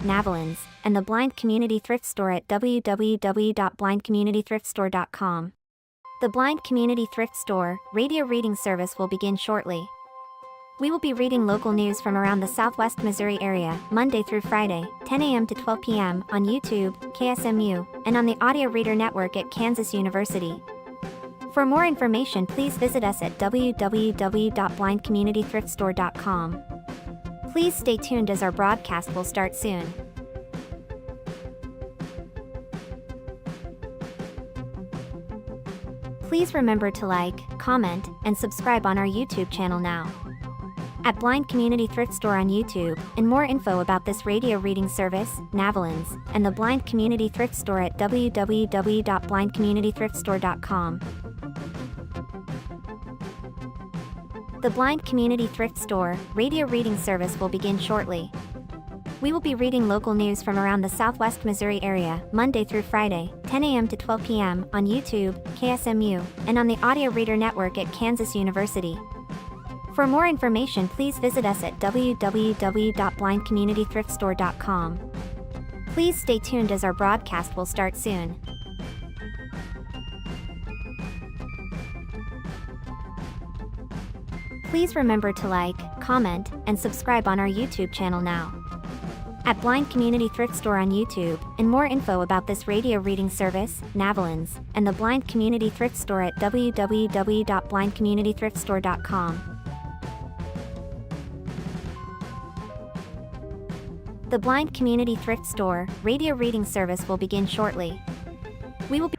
Navalins, and the Blind Community Thrift Store at www.blindcommunitythriftstore.com. The Blind Community Thrift Store radio reading service will begin shortly. We will be reading local news from around the Southwest Missouri area, Monday through Friday, 10 a.m. to 12 p.m. on YouTube, KSMU, and on the Audio Reader Network at Kansas University. For more information, please visit us at www.blindcommunitythriftstore.com. Please stay tuned as our broadcast will start soon. Please remember to like, comment, and subscribe on our YouTube channel now. At Blind Community Thrift Store on YouTube, and more info about this radio reading service, Navalins, and the Blind Community Thrift Store at www.blindcommunitythriftstore.com. The Blind Community Thrift Store radio reading service will begin shortly. We will be reading local news from around the Southwest Missouri area, Monday through Friday, 10 a.m. to 12 p.m. on YouTube, KSMU, and on the Audio Reader Network at Kansas University. For more information, please visit us at www.blindcommunitythriftstore.com. Please stay tuned as our broadcast will start soon. Please remember to like, comment, and subscribe on our YouTube channel now. At Blind Community Thrift Store on YouTube, and more info about this radio reading service, Navalins, and the Blind Community Thrift Store at www.blindcommunitythriftstore.com. The Blind Community Thrift Store radio reading service will begin shortly. We will be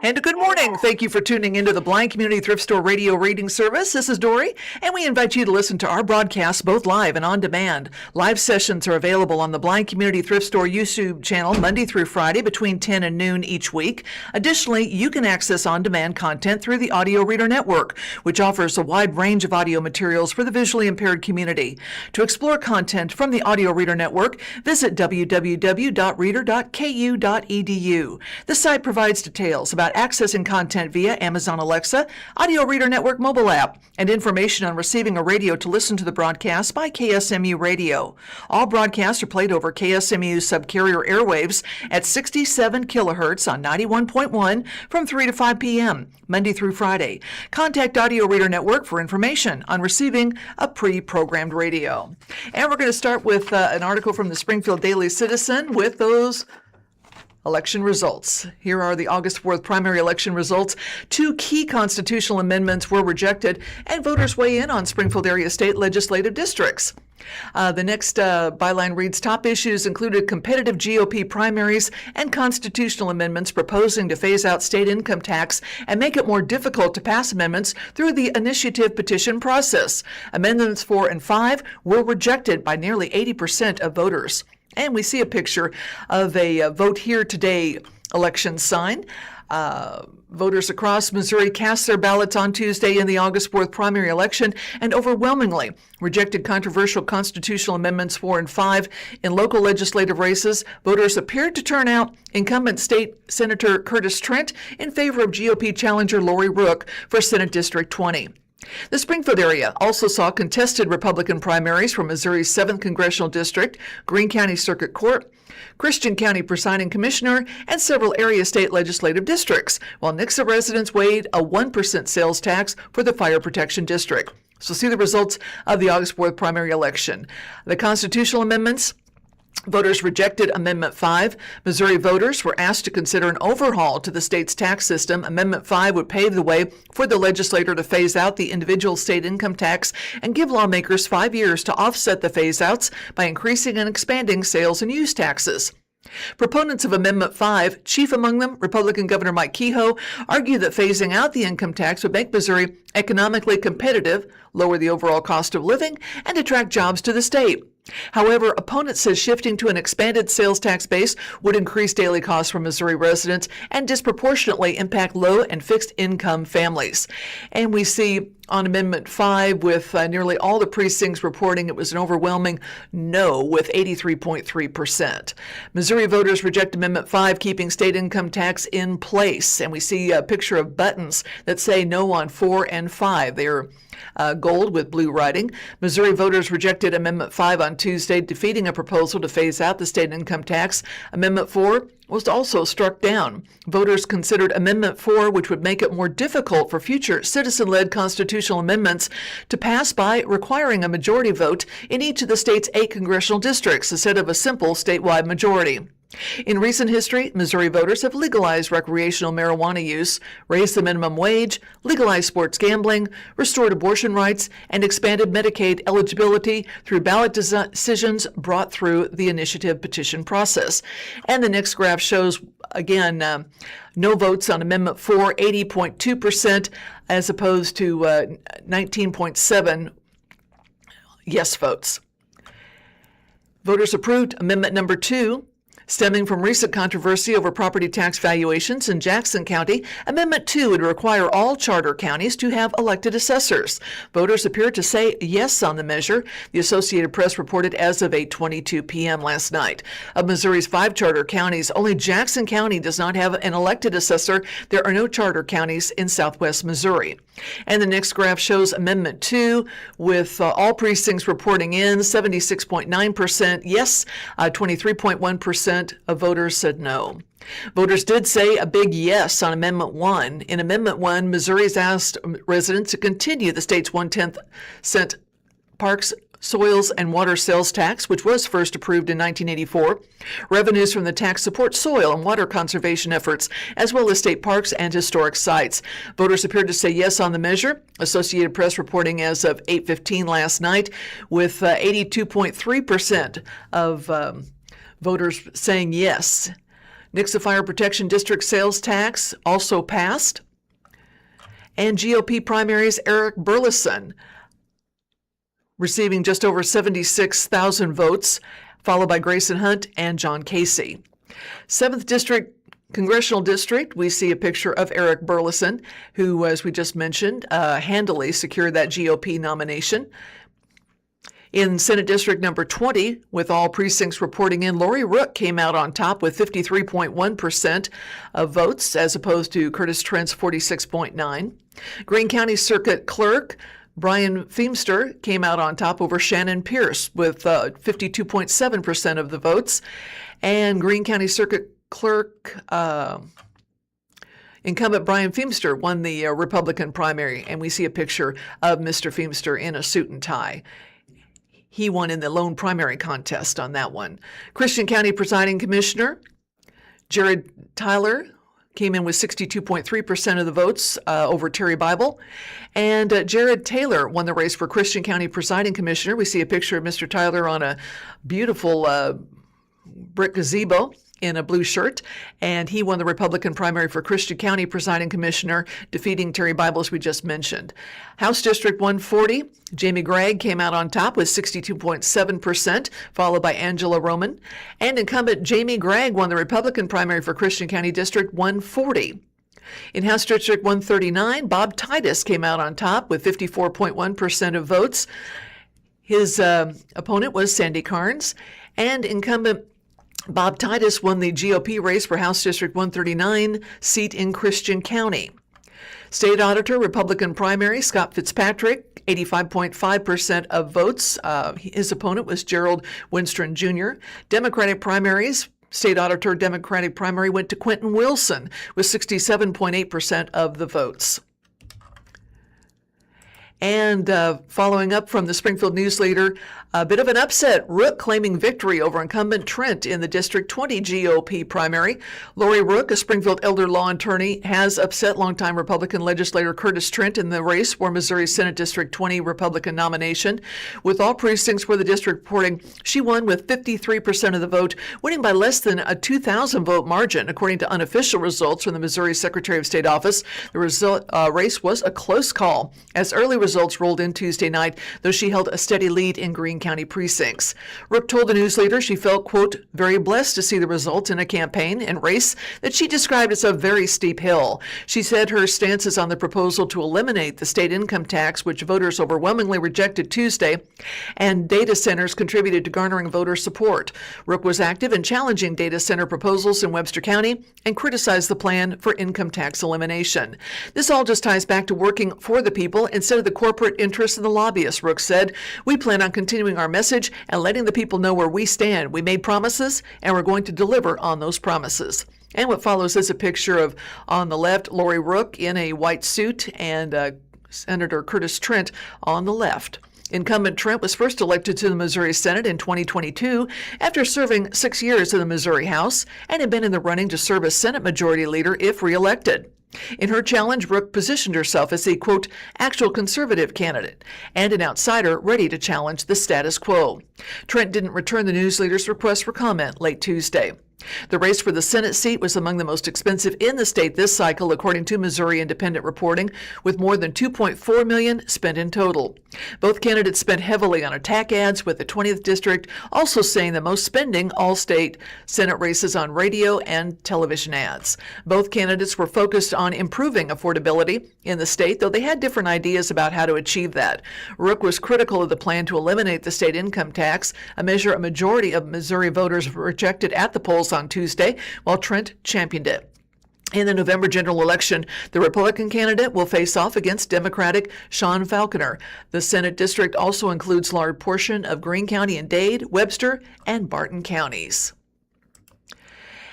And good morning. Thank you for tuning into the Blind Community Thrift Store radio reading service. This is Dory, and we invite you to listen to our broadcasts both live and on demand. Live sessions are available on the Blind Community Thrift Store YouTube channel Monday through Friday between 10 and noon each week. Additionally, you can access on-demand content through the Audio Reader Network, which offers a wide range of audio materials for the visually impaired community. To explore content from the Audio Reader Network, visit www.reader.ku.edu. The site provides details about accessing content via Amazon Alexa, Audio Reader Network mobile app, and information on receiving a radio to listen to the broadcast by KSMU Radio. All broadcasts are played over KSMU subcarrier airwaves at 67 kilohertz on 91.1 from 3 to 5 p.m., Monday through Friday. Contact Audio Reader Network for information on receiving a pre-programmed radio. And we're going to start with an article from the Springfield Daily Citizen with those election results. Here are the August 4th primary election results. 2 key constitutional amendments were rejected, and voters weigh in on Springfield area state legislative districts. The next byline reads, top issues included competitive GOP primaries and constitutional amendments proposing to phase out state income tax and make it more difficult to pass amendments through the initiative petition process. Amendments 4 and 5 were rejected by nearly 80% of voters. And we see a picture of a Vote Here Today election sign. Voters across Missouri cast their ballots on Tuesday in the August 4th primary election and overwhelmingly rejected controversial constitutional amendments 4 and 5. In local legislative races, voters appeared to turn out incumbent State Senator Curtis Trent in favor of GOP challenger Lori Rook for Senate District 20. The Springfield area also saw contested Republican primaries for Missouri's 7th Congressional District, Greene County Circuit Court, Christian County Presiding Commissioner, and several area state legislative districts, while Nixa residents weighed a 1% sales tax for the Fire Protection District. So see the results of the August 4th primary election. The constitutional amendments. Voters rejected Amendment 5. Missouri voters were asked to consider an overhaul to the state's tax system. Amendment 5 would pave the way for the legislature to phase out the individual state income tax and give lawmakers 5 years to offset the phase-outs by increasing and expanding sales and use taxes. Proponents of Amendment 5, chief among them Republican Governor Mike Kehoe, argue that phasing out the income tax would make Missouri economically competitive, lower the overall cost of living, and attract jobs to the state. However, opponents says shifting to an expanded sales tax base would increase daily costs for Missouri residents and disproportionately impact low and fixed income families. And we see on Amendment 5, with nearly all the precincts reporting it was an overwhelming no with 83.3%. Missouri voters reject Amendment 5, keeping state income tax in place. And we see a picture of buttons that say no on 4 and 5. They're gold with blue writing. Missouri voters rejected Amendment 5 on Tuesday, defeating a proposal to phase out the state income tax. Amendment 4 was also struck down. Voters considered Amendment 4, which would make it more difficult for future citizen-led constitutional amendments to pass by requiring a majority vote in each of the state's 8 congressional districts instead of a simple statewide majority. In recent history, Missouri voters have legalized recreational marijuana use, raised the minimum wage, legalized sports gambling, restored abortion rights, and expanded Medicaid eligibility through ballot decisions brought through the initiative petition process. And the next graph shows, again, no votes on Amendment 4, 80.2%, as opposed to 19.7% yes votes. Voters approved Amendment number 2, stemming from recent controversy over property tax valuations in Jackson County. Amendment 2 would require all charter counties to have elected assessors. Voters appeared to say yes on the measure, the Associated Press reported as of 8:22 p.m. last night. Of Missouri's 5 charter counties, only Jackson County does not have an elected assessor. There are no charter counties in southwest Missouri. And the next graph shows Amendment 2, with all precincts reporting in 76.9% yes, 23.1% of voters said no. Voters did say a big yes on Amendment 1. In Amendment 1, Missouri's asked residents to continue the state's 1/10 cent parks, soils, and water sales tax, which was first approved in 1984. Revenues from the tax support soil and water conservation efforts, as well as state parks and historic sites. Voters appeared to say yes on the measure. Associated Press reporting as of 8:15 last night, with 82.3% of voters saying yes. Nixa Fire Protection District sales tax also passed. And GOP primaries, Eric Burleson receiving just over 76,000 votes, followed by Grayson Hunt and John Casey. 7th District Congressional District, we see a picture of Eric Burleson, who, as we just mentioned, handily secured that GOP nomination. In Senate District number 20, with all precincts reporting in, Lori Rook came out on top with 53.1% of votes, as opposed to Curtis Trent's 46.9%. Greene County Circuit Clerk Brian Feimster came out on top over Shannon Pierce with 52.7% of the votes. And Greene County Circuit Clerk incumbent Brian Feimster won the Republican primary, and we see a picture of Mr. Feimster in a suit and tie. He won in the lone primary contest on that one. Christian County Presiding Commissioner Jared Tyler came in with 62.3% of the votes over Terry Bible. And Jared Taylor won the race for Christian County Presiding Commissioner. We see a picture of Mr. Tyler on a beautiful brick gazebo in a blue shirt, and he won the Republican primary for Christian County Presiding Commissioner, defeating Terry Bible, as we just mentioned. House District 140, Jamie Gregg came out on top with 62.7%, followed by Angela Roman. And incumbent Jamie Gregg won the Republican primary for Christian County District 140. In House District 139, Bob Titus came out on top with 54.1% of votes. His opponent was Sandy Carnes, and incumbent Bob Titus won the GOP race for House District 139 seat in Christian County. State Auditor Republican primary, Scott Fitzpatrick, 85.5% of votes. His opponent was Gerald Winstron Jr. Democratic primaries, State Auditor Democratic primary went to Quentin Wilson with 67.8% of the votes. And following up from the Springfield News Leader, a bit of an upset. Rook claiming victory over incumbent Trent in the District 20 GOP primary. Lori Rook, a Springfield elder law attorney, has upset longtime Republican legislator Curtis Trent in the race for Missouri Senate District 20 Republican nomination. With all precincts for the district reporting, she won with 53% of the vote, winning by less than a 2,000 vote margin, according to unofficial results from the Missouri Secretary of State office. The race was a close call, as early results rolled in Tuesday night, though she held a steady lead in Greene County precincts. Rook told the news leader she felt, quote, very blessed to see the results in a campaign and race that she described as a very steep hill. She said her stance is on the proposal to eliminate the state income tax, which voters overwhelmingly rejected Tuesday, and data centers contributed to garnering voter support. Rook was active in challenging data center proposals in Webster County and criticized the plan for income tax elimination. This all just ties back to working for the people instead of the corporate interests of the lobbyists, Rook said. We plan on continuing our message and letting the people know where we stand. We made promises, and we're going to deliver on those promises. And what follows is a picture of, on the left, Lori Rook in a white suit and Senator Curtis Trent on the left. Incumbent Trent was first elected to the Missouri Senate in 2022 after serving 6 years in the Missouri House and had been in the running to serve as Senate Majority Leader if reelected. In her challenge, Rook positioned herself as a, quote, actual conservative candidate and an outsider ready to challenge the status quo. Trent didn't return the news leader's request for comment late Tuesday. The race for the Senate seat was among the most expensive in the state this cycle, according to Missouri Independent reporting, with more than $2.4 million spent in total. Both candidates spent heavily on attack ads, with the 20th district also saying the most spending all-state Senate races on radio and television ads. Both candidates were focused on improving affordability in the state, though they had different ideas about how to achieve that. Rook was critical of the plan to eliminate the state income tax, a measure a majority of Missouri voters rejected at the polls on Tuesday, while Trent championed it. In the November general election, the Republican candidate will face off against Democratic Sean Falconer. The Senate district also includes a large portion of Greene County and Dade, Webster, and Barton counties.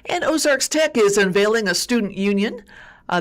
And Ozarks Tech is unveiling a student union.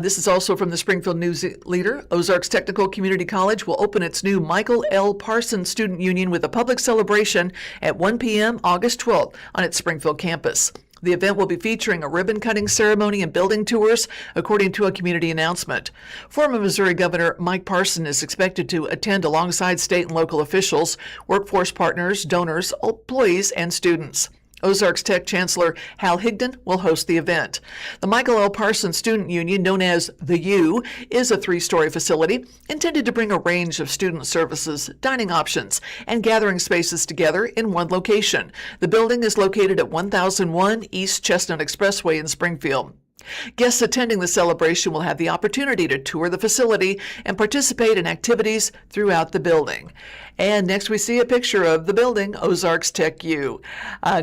This is also from the Springfield News Leader. Ozarks Technical Community College will open its new Michael L. Parsons Student Union with a public celebration at 1 p.m. August 12th on its Springfield campus. The event will be featuring a ribbon-cutting ceremony and building tours, according to a community announcement. Former Missouri Governor Mike Parson is expected to attend alongside state and local officials, workforce partners, donors, employees, and students. Ozarks Tech Chancellor Hal Higdon will host the event. The Michael L. Parsons Student Union, known as the U, is a 3-story facility intended to bring a range of student services, dining options, and gathering spaces together in one location. The building is located at 1001 East Chestnut Expressway in Springfield. Guests attending the celebration will have the opportunity to tour the facility and participate in activities throughout the building. And next we see a picture of the building, Ozarks Tech U.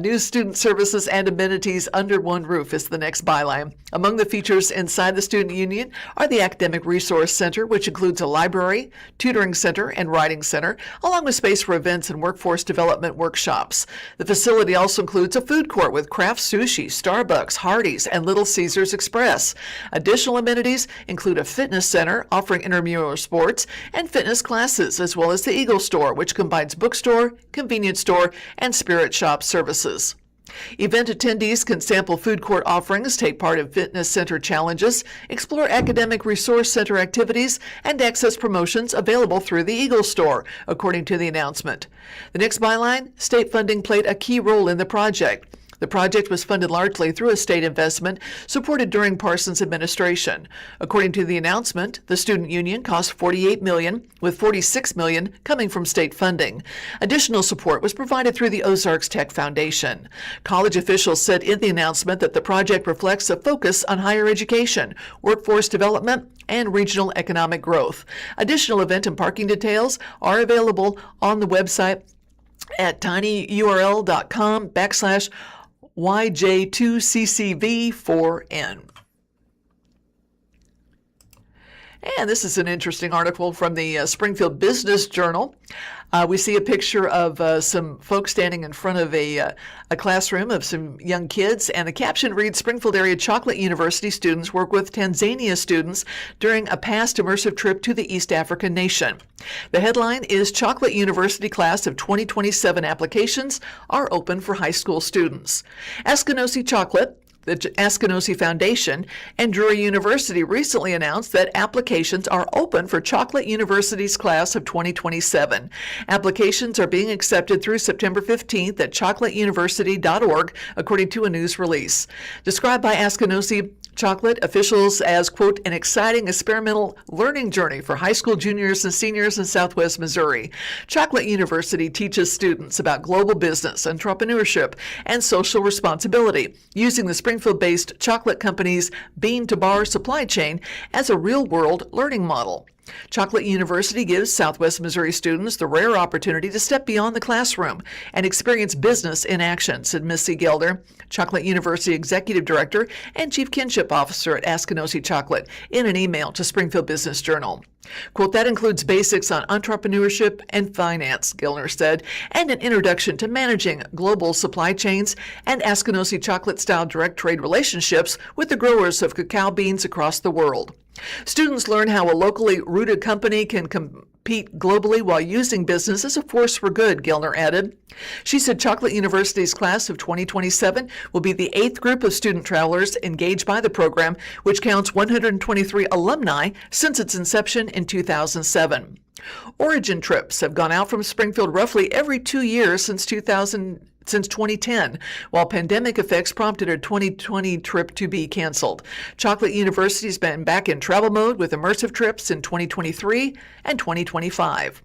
New student services and amenities under one roof is the next byline. Among the features inside the Student Union are the Academic Resource Center, which includes a library, tutoring center, and writing center, along with space for events and workforce development workshops. The facility also includes a food court with craft sushi, Starbucks, Hardee's, and Little Caesars Express. Additional amenities include a fitness center offering intramural sports and fitness classes, as well as the Eagle Store, which combines bookstore, convenience store, and spirit shop services. Event attendees can sample food court offerings, take part in fitness center challenges, explore academic resource center activities, and access promotions available through the Eagle Store, according to the announcement. The next byline, state funding played a key role in the project. The project was funded largely through a state investment supported during Parsons' administration. According to the announcement, the student union cost $48 million, with $46 million coming from state funding. Additional support was provided through the Ozarks Tech Foundation. College officials said in the announcement that the project reflects a focus on higher education, workforce development, and regional economic growth. Additional event and parking details are available on the website at tinyurl.com/YJ2CCV4N. And this is an interesting article from the Springfield Business Journal. We see a picture of some folks standing in front of a classroom of some young kids, and the caption reads, Springfield area Chocolate University students work with Tanzania students during a past immersive trip to the East African nation. The headline is Chocolate University Class of 2027 applications are open for high school students. Askinosie Chocolate, the Askinosie Foundation, and Drury University recently announced that applications are open for Chocolate University's class of 2027. Applications are being accepted through September 15th at chocolateuniversity.org, according to a news release. Described by Askinosie, Chocolate officials as, quote, an exciting experimental learning journey for high school juniors and seniors in Southwest Missouri. Chocolate University teaches students about global business, entrepreneurship, and social responsibility, using the Springfield-based chocolate company's bean-to-bar supply chain as a real-world learning model. Chocolate University gives Southwest Missouri students the rare opportunity to step beyond the classroom and experience business in action, said Missy Gelder, Chocolate University Executive Director and Chief Kinship Officer at Askinosie Chocolate, in an email to Springfield Business Journal. Quote, that includes basics on entrepreneurship and finance, Gilner said, and an introduction to managing global supply chains and Askinosie Chocolate-style direct trade relationships with the growers of cacao beans across the world. Students learn how a locally rooted company can compete globally while using business as a force for good, Gilner added. She said Chocolate University's class of 2027 will be the 8th group of student travelers engaged by the program, which counts 123 alumni since its inception in 2007. Origin trips have gone out from Springfield roughly every 2 years since 2010, while pandemic effects prompted a 2020 trip to be canceled. Chocolate University has been back in travel mode with immersive trips in 2023 and 2025.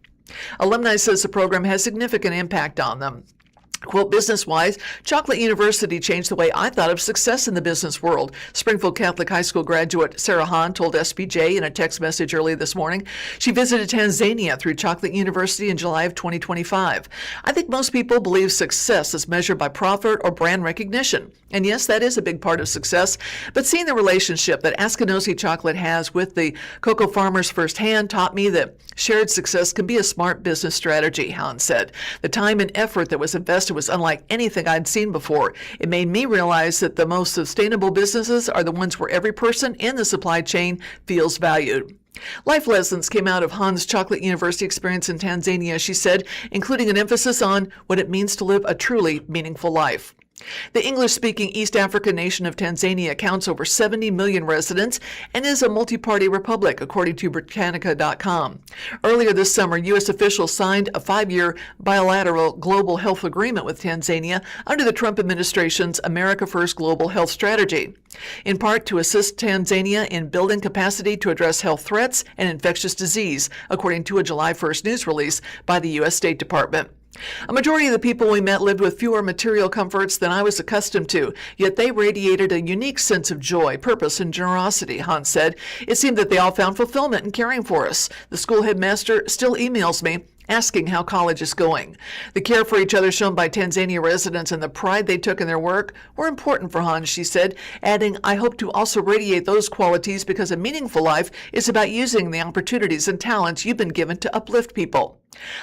Alumni says the program has significant impact on them. Quote, business-wise, Chocolate University changed the way I thought of success in the business world, Springfield Catholic High School graduate Sarah Hahn told SBJ in a text message early this morning. She visited Tanzania through Chocolate University in July of 2025. I think most people believe success is measured by profit or brand recognition. And yes, that is a big part of success, but seeing the relationship that Askinosie Chocolate has with the cocoa farmers firsthand taught me that shared success can be a smart business strategy, Hahn said. The time and effort that was invested was unlike anything I'd seen before. It made me realize that the most sustainable businesses are the ones where every person in the supply chain feels valued. Life lessons came out of Hahn's Chocolate University experience in Tanzania, she said, including an emphasis on what it means to live a truly meaningful life. The English-speaking East African nation of Tanzania counts over 70 million residents and is a multi-party republic, according to Britannica.com. Earlier this summer, U.S. officials signed a 5-year bilateral global health agreement with Tanzania under the Trump administration's America First Global Health Strategy, in part to assist Tanzania in building capacity to address health threats and infectious disease, according to a July 1st news release by the U.S. State Department. A majority of the people we met lived with fewer material comforts than I was accustomed to, yet they radiated a unique sense of joy, purpose, and generosity, Hahn said. It seemed that they all found fulfillment in caring for us. The school headmaster still emails me asking how college is going. The care for each other shown by Tanzania residents and the pride they took in their work were important for Hahn, she said, adding, I hope to also radiate those qualities because a meaningful life is about using the opportunities and talents you've been given to uplift people.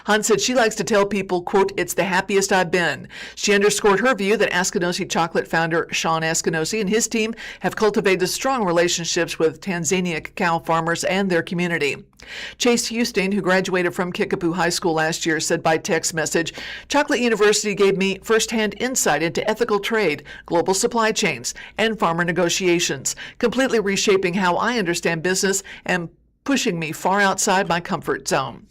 Hahn said she likes to tell people, quote, it's the happiest I've been. She underscored her view that Askinosie Chocolate founder Sean Askinosie and his team have cultivated strong relationships with Tanzania cacao farmers and their community. Chase Houston, who graduated from Kickapoo High School last year, said by text message, Chocolate University gave me firsthand insight into ethical trade, global supply chains, and farmer negotiations, completely reshaping how I understand business and pushing me far outside my comfort zone.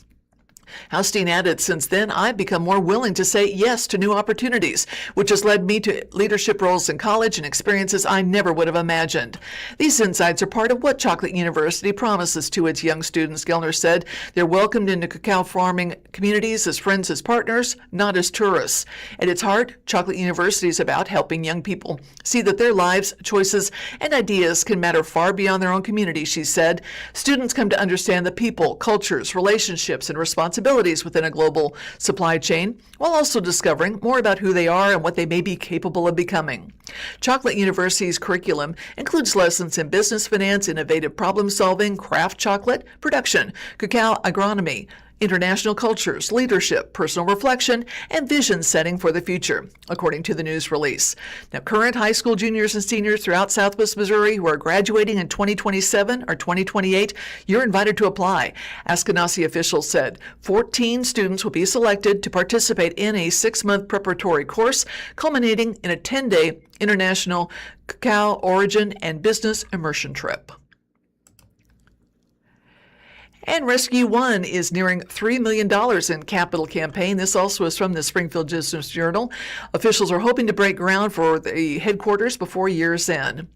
Haustein added, since then, I've become more willing to say yes to new opportunities, which has led me to leadership roles in college and experiences I never would have imagined. These insights are part of what Chocolate University promises to its young students, Gilner said. They're welcomed into cacao farming communities as friends, as partners, not as tourists. At its heart, Chocolate University is about helping young people see that their lives, choices, and ideas can matter far beyond their own community, she said. Students come to understand the people, cultures, relationships, and responsibilities within a global supply chain, while also discovering more about who they are and what they may be capable of becoming. Chocolate University's curriculum includes lessons in business finance, innovative problem solving, craft chocolate, production, cacao agronomy, international cultures, leadership, personal reflection, and vision setting for the future, according to the news release. Now, current high school juniors and seniors throughout Southwest Missouri who are graduating in 2027 or 2028, you're invited to apply. Askinosie officials said 14 students will be selected to participate in a 6-month preparatory course, culminating in a 10-day international cacao origin and business immersion trip. And Rescue One is nearing $3 million in capital campaign. This also is from the Springfield Business Journal. Officials are hoping to break ground for the headquarters before year's end.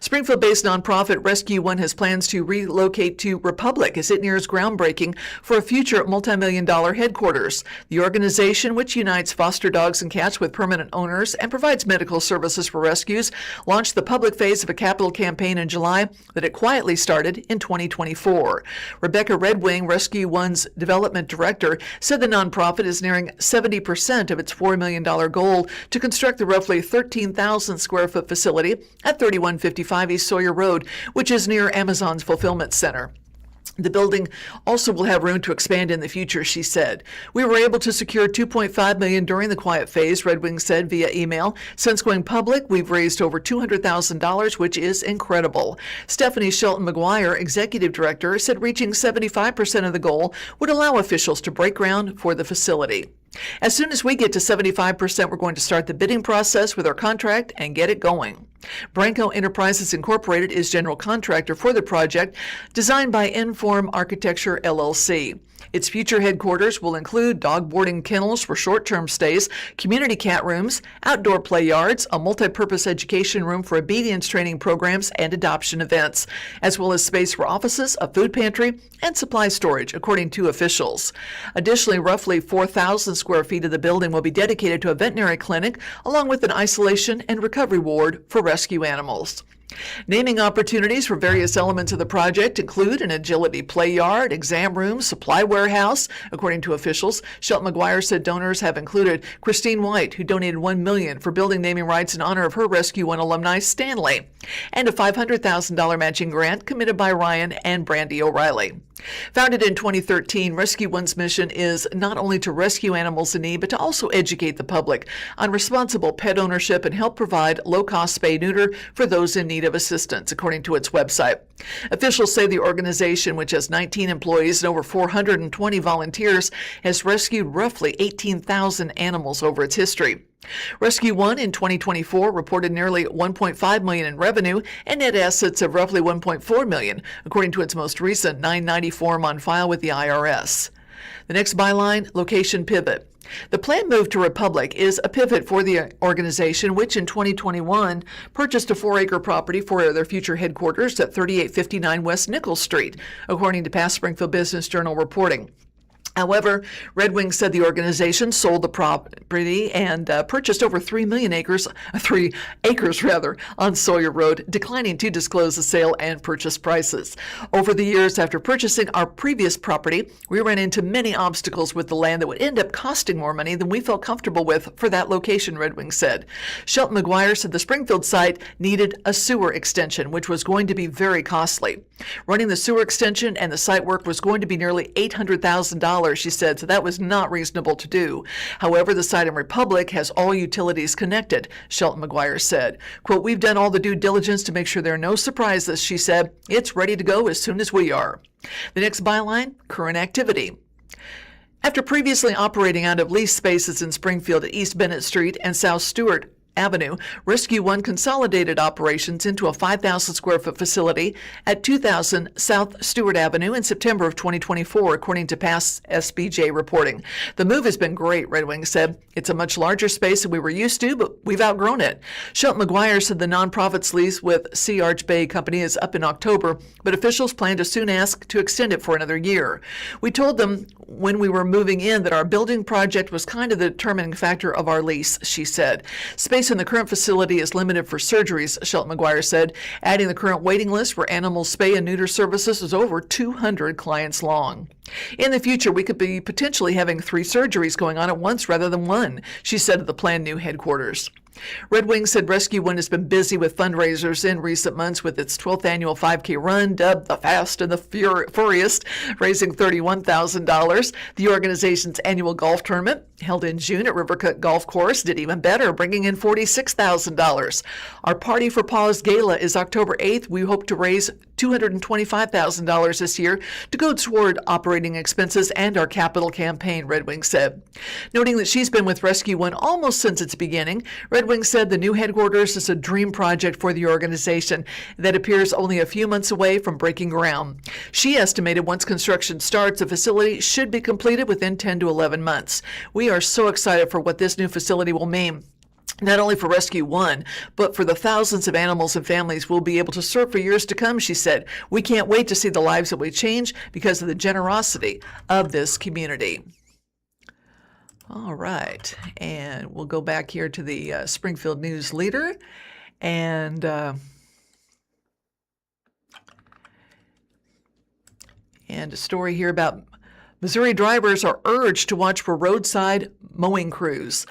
Springfield-based nonprofit Rescue One has plans to relocate to Republic as it nears groundbreaking for a future multi-million-dollar headquarters. The organization, which unites foster dogs and cats with permanent owners and provides medical services for rescues, launched the public phase of a capital campaign in July that it quietly started in 2024. Rebecca Redwing, Rescue One's development director, said the nonprofit is nearing 70% of its $4 million goal to construct the roughly 13,000 square foot facility at 3155 East Sawyer Road, which is near Amazon's fulfillment center. The building also will have room to expand in the future, she said. We were able to secure $2.5 million during the quiet phase, Redwing said via email. Since going public, we've raised over $200,000, which is incredible. Stephanie Shelton McGuire, executive director, said reaching 75% of the goal would allow officials to break ground for the facility. As soon as we get to 75%, we're going to start the bidding process with our contract and get it going. Branco Enterprises Incorporated is general contractor for the project, designed by Inform Architecture, LLC. Its future headquarters will include dog boarding kennels for short-term stays, community cat rooms, outdoor play yards, a multi-purpose education room for obedience training programs and adoption events, as well as space for offices, a food pantry, and supply storage, according to officials. Additionally, roughly 4,000 square feet of the building will be dedicated to a veterinary clinic, along with an isolation and recovery ward for rescue animals. Naming opportunities for various elements of the project include an agility play yard, exam room, supply warehouse. According to officials, Shelton McGuire said donors have included Christine White, who donated $1 million for building naming rights in honor of her Rescue One alumni Stanley, and a $500,000 matching grant committed by Ryan and Brandy O'Reilly. Founded in 2013, Rescue One's mission is not only to rescue animals in need, but to also educate the public on responsible pet ownership and help provide low-cost spay-neuter for those in need of assistance, according to its website. Officials say the organization, which has 19 employees and over 420 volunteers, has rescued roughly 18,000 animals over its history. Rescue One in 2024 reported nearly $1.5 million in revenue and net assets of roughly $1.4 million, according to its most recent 990 form on file with the IRS. The next byline, location pivot. The planned move to Republic is a pivot for the organization, which in 2021 purchased a 4-acre property for their future headquarters at 3859 West Nichols Street, according to past Springfield Business Journal reporting. However, Redwing said the organization sold the property and purchased over 3 acres on Sawyer Road, declining to disclose the sale and purchase prices. Over the years after purchasing our previous property, we ran into many obstacles with the land that would end up costing more money than we felt comfortable with for that location, Redwing said. Shelton McGuire said the Springfield site needed a sewer extension, which was going to be very costly. Running the sewer extension and the site work was going to be nearly $800,000, she said, so that was not reasonable to do. However, the site in Republic has all utilities connected, Shelton McGuire said. Quote, we've done all the due diligence to make sure there are no surprises, she said. It's ready to go as soon as we are. The next byline, current activity. After previously operating out of leased spaces in Springfield at East Bennett Street and South Stewart Avenue, Rescue One consolidated operations into a 5,000 square foot facility at 2000 South Stewart Avenue in September of 2024, according to past SBJ reporting. The move has been great, Redwing said. It's a much larger space than we were used to, but we've outgrown it. Shelton McGuire said the nonprofit's lease with Sea Arch Bay Company is up in October, but officials plan to soon ask to extend it for another year. We told them when we were moving in that our building project was kind of the determining factor of our lease, she said. Space in the current facility is limited for surgeries, Shelton McGuire said, adding the current waiting list for animal spay and neuter services is over 200 clients long. In the future, we could be potentially having 3 surgeries going on at once rather than 1, she said at the planned new headquarters. Redwing said Rescue One has been busy with fundraisers in recent months with its 12th annual 5K run, dubbed the Fast and the Furiest, raising $31,000. The organization's annual golf tournament, held in June at Rivercut Golf Course, did even better, bringing in $46,000. Our Party for Paws Gala is October 8th. We hope to raise $225,000 this year to go toward operating expenses and our capital campaign, Redwing said. Noting that she's been with Rescue One almost since its beginning, Redwing said the new headquarters is a dream project for the organization that appears only a few months away from breaking ground. She estimated once construction starts, the facility should be completed within 10 to 11 months. We are so excited for what this new facility will mean. not only for Rescue One, but for the thousands of animals and families we'll be able to serve for years to come, she said. We can't wait to see the lives that we change because of the generosity of this community. All right, and we'll go back here to the Springfield News Leader, and a story here about Missouri drivers are urged to watch for roadside mowing crews.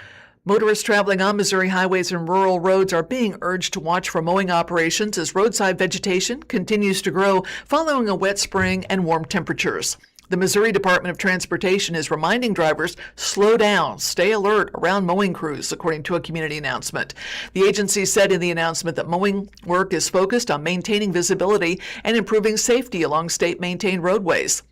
Motorists traveling on Missouri highways and rural roads are being urged to watch for mowing operations as roadside vegetation continues to grow following a wet spring and warm temperatures. The Missouri Department of Transportation is reminding drivers, slow down, stay alert around mowing crews, according to a community announcement. The agency said in the announcement that mowing work is focused on maintaining visibility and improving safety along state-maintained roadways.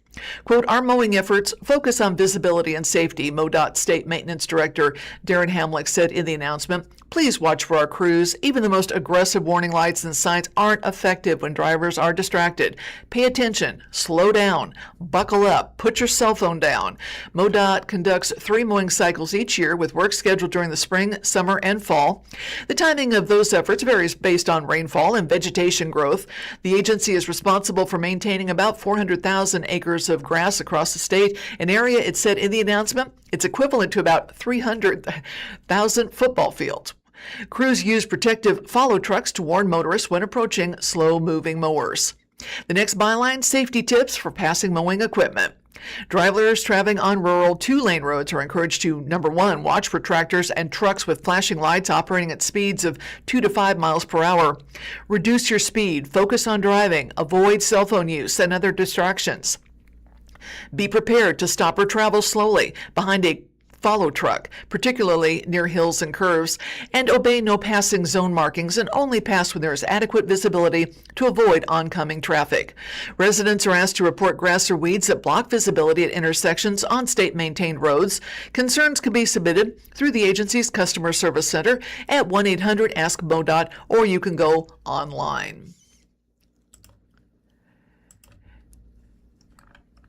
Quote, our mowing efforts focus on visibility and safety, MoDOT State Maintenance Director Darren Hamlick said in the announcement. Please watch for our crews. Even the most aggressive warning lights and signs aren't effective when drivers are distracted. Pay attention, slow down, buckle up, put your cell phone down. MoDOT conducts 3 mowing cycles each year with work scheduled during the spring, summer, and fall. The timing of those efforts varies based on rainfall and vegetation growth. The agency is responsible for maintaining about 400,000 acres of grass across the state, an area, it said in the announcement, it's equivalent to about 300,000 football fields. Crews use protective follow trucks to warn motorists when approaching slow-moving mowers. The next byline, safety tips for passing mowing equipment. Drivers traveling on rural 2-lane roads are encouraged to, number 1, watch for tractors and trucks with flashing lights operating at speeds of 2 to 5 miles per hour. Reduce your speed, focus on driving, avoid cell phone use and other distractions. Be prepared to stop or travel slowly behind a follow truck, particularly near hills and curves, and obey no passing zone markings and only pass when there is adequate visibility to avoid oncoming traffic. Residents are asked to report grass or weeds that block visibility at intersections on state-maintained roads. Concerns can be submitted through the agency's customer service center at 1-800-ASK-MoDOT, or you can go online.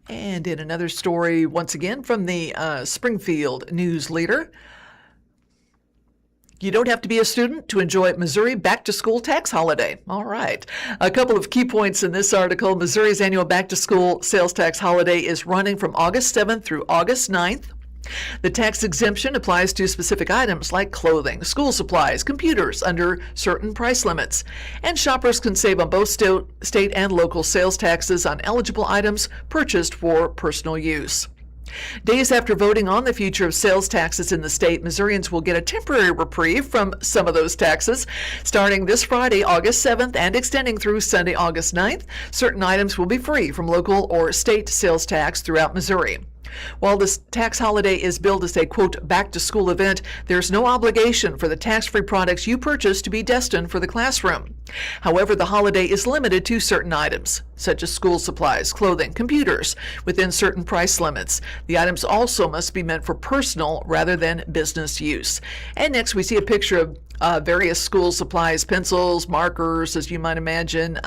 And in another story, once again, from the Springfield News Leader, you don't have to be a student to enjoy Missouri back-to-school tax holiday. All right. A couple of key points in this article. Missouri's annual back-to-school sales tax holiday is running from August 7th through August 9th. The tax exemption applies to specific items like clothing, school supplies, computers under certain price limits. And shoppers can save on both state and local sales taxes on eligible items purchased for personal use. Days after voting on the future of sales taxes in the state, Missourians will get a temporary reprieve from some of those taxes. Starting this Friday, August 7th, and extending through Sunday, August 9th, certain items will be free from local or state sales tax throughout Missouri. While this tax holiday is billed as a, quote, back-to-school event, there's no obligation for the tax-free products you purchase to be destined for the classroom. However, the holiday is limited to certain items, such as school supplies, clothing, computers, within certain price limits. The items also must be meant for personal rather than business use. And next, we see a picture of various school supplies, pencils, markers, as you might imagine,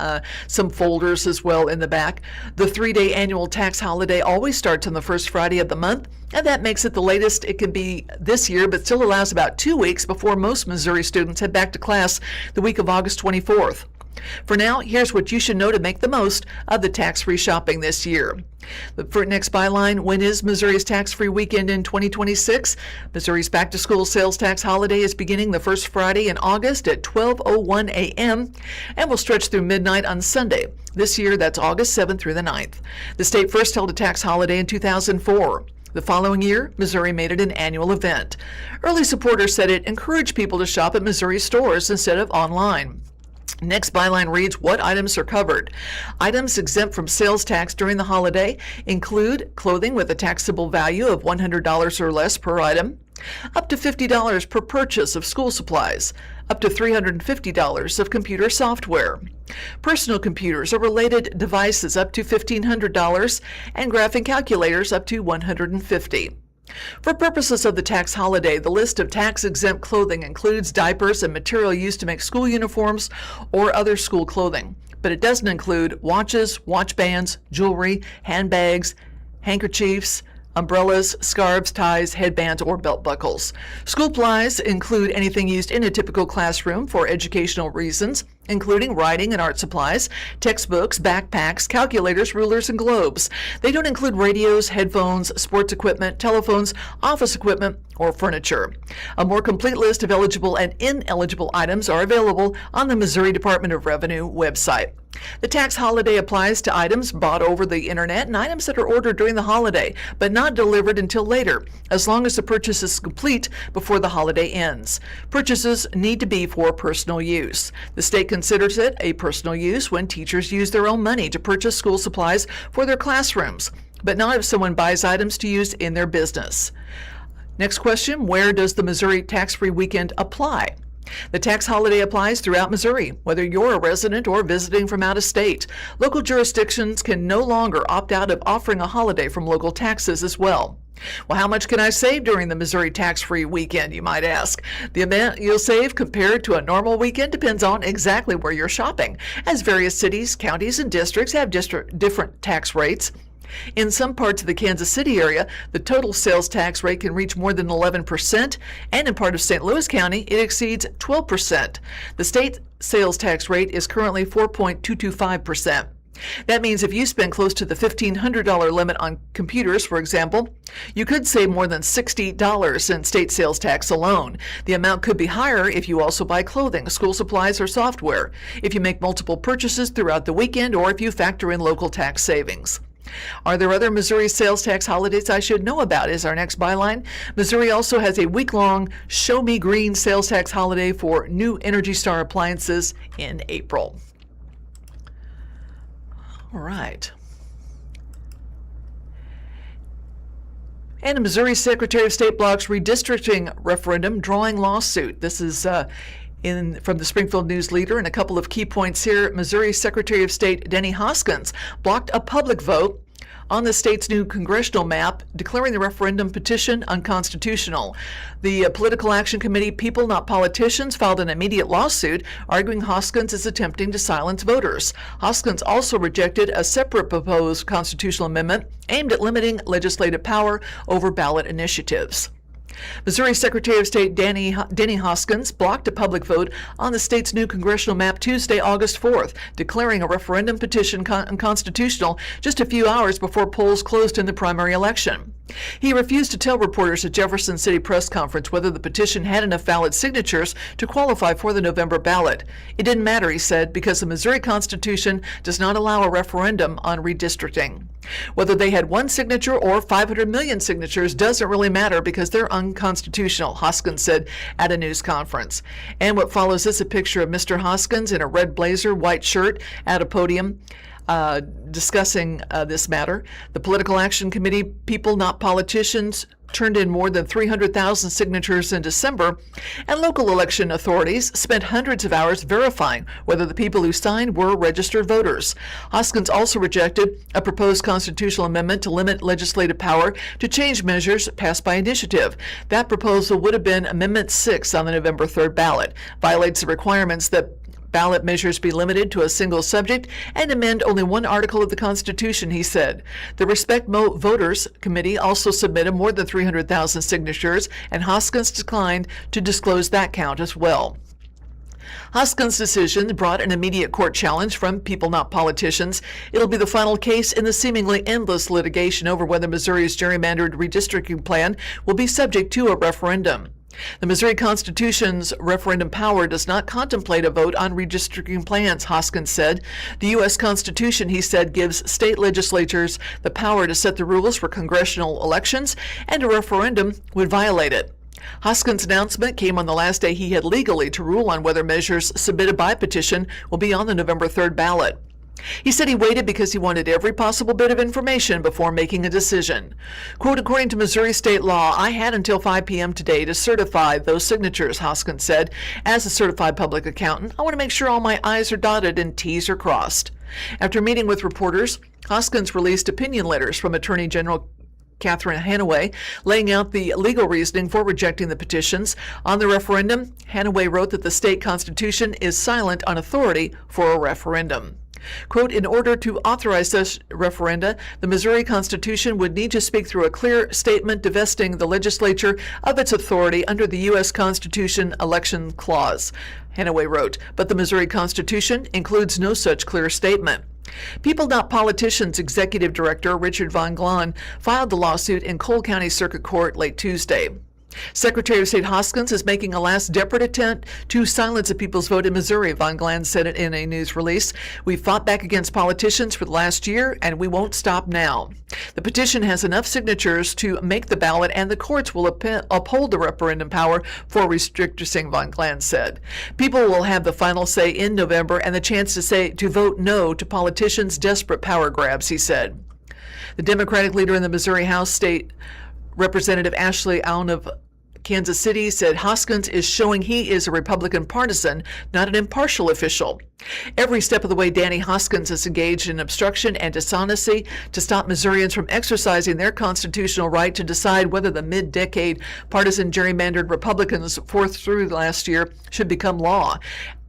some folders as well in the back. The 3-day annual tax holiday always starts on the first Friday of the month, and that makes it the latest it can be this year, but still allows about 2 weeks before most Missouri students head back to class the week of August 24th. For now, here's what you should know to make the most of the tax-free shopping this year. For next byline, when is Missouri's tax-free weekend in 2026? Missouri's back-to-school sales tax holiday is beginning the first Friday in August at 12:01 a.m. and will stretch through midnight on Sunday. This year, that's August 7th through the 9th. The state first held a tax holiday in 2004. The following year, Missouri made it an annual event. Early supporters said it encouraged people to shop at Missouri stores instead of online. Next byline reads, what items are covered? Items exempt from sales tax during the holiday include clothing with a taxable value of $100 or less per item, up to $50 per purchase of school supplies, up to $350 of computer software, personal computers or related devices up to $1,500, and graphing calculators up to $150. For purposes of the tax holiday, the list of tax-exempt clothing includes diapers and material used to make school uniforms or other school clothing, but it doesn't include watches, watch bands, jewelry, handbags, handkerchiefs, umbrellas, scarves, ties, headbands, or belt buckles. School supplies include anything used in a typical classroom for educational reasons, including writing and art supplies, textbooks, backpacks, calculators, rulers, and globes. They don't include radios, headphones, sports equipment, telephones, office equipment, or furniture. A more complete list of eligible and ineligible items are available on the Missouri Department of Revenue website. The tax holiday applies to items bought over the internet and items that are ordered during the holiday, but not delivered until later, as long as the purchase is complete before the holiday ends. Purchases need to be for personal use. The state considers it a personal use when teachers use their own money to purchase school supplies for their classrooms, but not if someone buys items to use in their business. Next question, where does the Missouri tax-free weekend apply? The tax holiday applies throughout Missouri, whether you're a resident or visiting from out of state. Local jurisdictions can no longer opt out of offering a holiday from local taxes as well. Well, how much can I save during the Missouri tax-free weekend, you might ask? The amount you'll save compared to a normal weekend depends on exactly where you're shopping, as various cities, counties, and districts have different tax rates. In some parts of the Kansas City area, the total sales tax rate can reach more than 11%, and in part of St. Louis County, it exceeds 12%. The state sales tax rate is currently 4.225%. That means if you spend close to the $1,500 limit on computers, for example, you could save more than $60 in state sales tax alone. The amount could be higher if you also buy clothing, school supplies, or software, if you make multiple purchases throughout the weekend, or if you factor in local tax savings. Are there other Missouri sales tax holidays I should know about is our next byline. Missouri also has a week-long Show Me Green sales tax holiday for new Energy Star appliances in April. All right. And Missouri Secretary of State blocks redistricting referendum drawing lawsuit. This is from the Springfield News Leader, and a couple of key points here. Missouri Secretary of State Denny Hoskins blocked a public vote on the state's new congressional map, declaring the referendum petition unconstitutional. The Political Action Committee, People Not Politicians, filed an immediate lawsuit arguing Hoskins is attempting to silence voters. Hoskins also rejected a separate proposed constitutional amendment aimed at limiting legislative power over ballot initiatives. Missouri Secretary of State Denny Hoskins blocked a public vote on the state's new congressional map Tuesday, August 4th, declaring a referendum petition unconstitutional just a few hours before polls closed in the primary election. He refused to tell reporters at Jefferson City press conference whether the petition had enough valid signatures to qualify for the November ballot. It didn't matter, he said, because the Missouri Constitution does not allow a referendum on redistricting. Whether they had one signature or 500 million signatures doesn't really matter because they're unconstitutional, Hoskins said at a news conference. And what follows is a picture of Mr. Hoskins in a red blazer, white shirt at a podium discussing this matter. The Political Action Committee, People Not Politicians, turned in more than 300,000 signatures in December, and local election authorities spent hundreds of hours verifying whether the people who signed were registered voters. Hoskins also rejected a proposed constitutional amendment to limit legislative power to change measures passed by initiative. That proposal would have been Amendment 6 on the November 3rd ballot, violates the requirements that ballot measures be limited to a single subject and amend only one article of the Constitution, he said. The Respect Voters Committee also submitted more than 300,000 signatures, and Hoskins declined to disclose that count as well. Hoskins' decision brought an immediate court challenge from People Not Politicians. It'll be the final case in the seemingly endless litigation over whether Missouri's gerrymandered redistricting plan will be subject to a referendum. The Missouri Constitution's referendum power does not contemplate a vote on redistricting plans, Hoskins said. The U.S. Constitution, he said, gives state legislatures the power to set the rules for congressional elections, and a referendum would violate it. Hoskins' announcement came on the last day he had legally to rule on whether measures submitted by petition will be on the November 3rd ballot. He said he waited because he wanted every possible bit of information before making a decision. Quote, according to Missouri state law, I had until 5 p.m. today to certify those signatures, Hoskins said. As a certified public accountant, I want to make sure all my I's are dotted and T's are crossed. After meeting with reporters, Hoskins released opinion letters from Attorney General Catherine Hanaway, laying out the legal reasoning for rejecting the petitions. On the referendum, Hanaway wrote that the state constitution is silent on authority for a referendum. Quote, in order to authorize such referenda, the Missouri Constitution would need to speak through a clear statement divesting the legislature of its authority under the U.S. Constitution Election Clause, Hanaway wrote, but the Missouri Constitution includes no such clear statement. People Not Politicians Executive Director Richard Von Glahn filed the lawsuit in Cole County Circuit Court late Tuesday. Secretary of State Hoskins is making a last desperate attempt to silence a people's vote in Missouri, Von Glahn said in a news release. We've fought back against politicians for the last year, and we won't stop now. The petition has enough signatures to make the ballot, and the courts will uphold the referendum power for restricting, Von Glahn said. People will have the final say in November and the chance to vote no to politicians' desperate power grabs, he said. The Democratic leader in the Missouri House, State Representative Ashley Allen of Kansas City, said Hoskins is showing he is a Republican partisan, not an impartial official. Every step of the way, Danny Hoskins is engaged in obstruction and dishonesty to stop Missourians from exercising their constitutional right to decide whether the mid-decade partisan gerrymandered Republicans forced through last year should become law.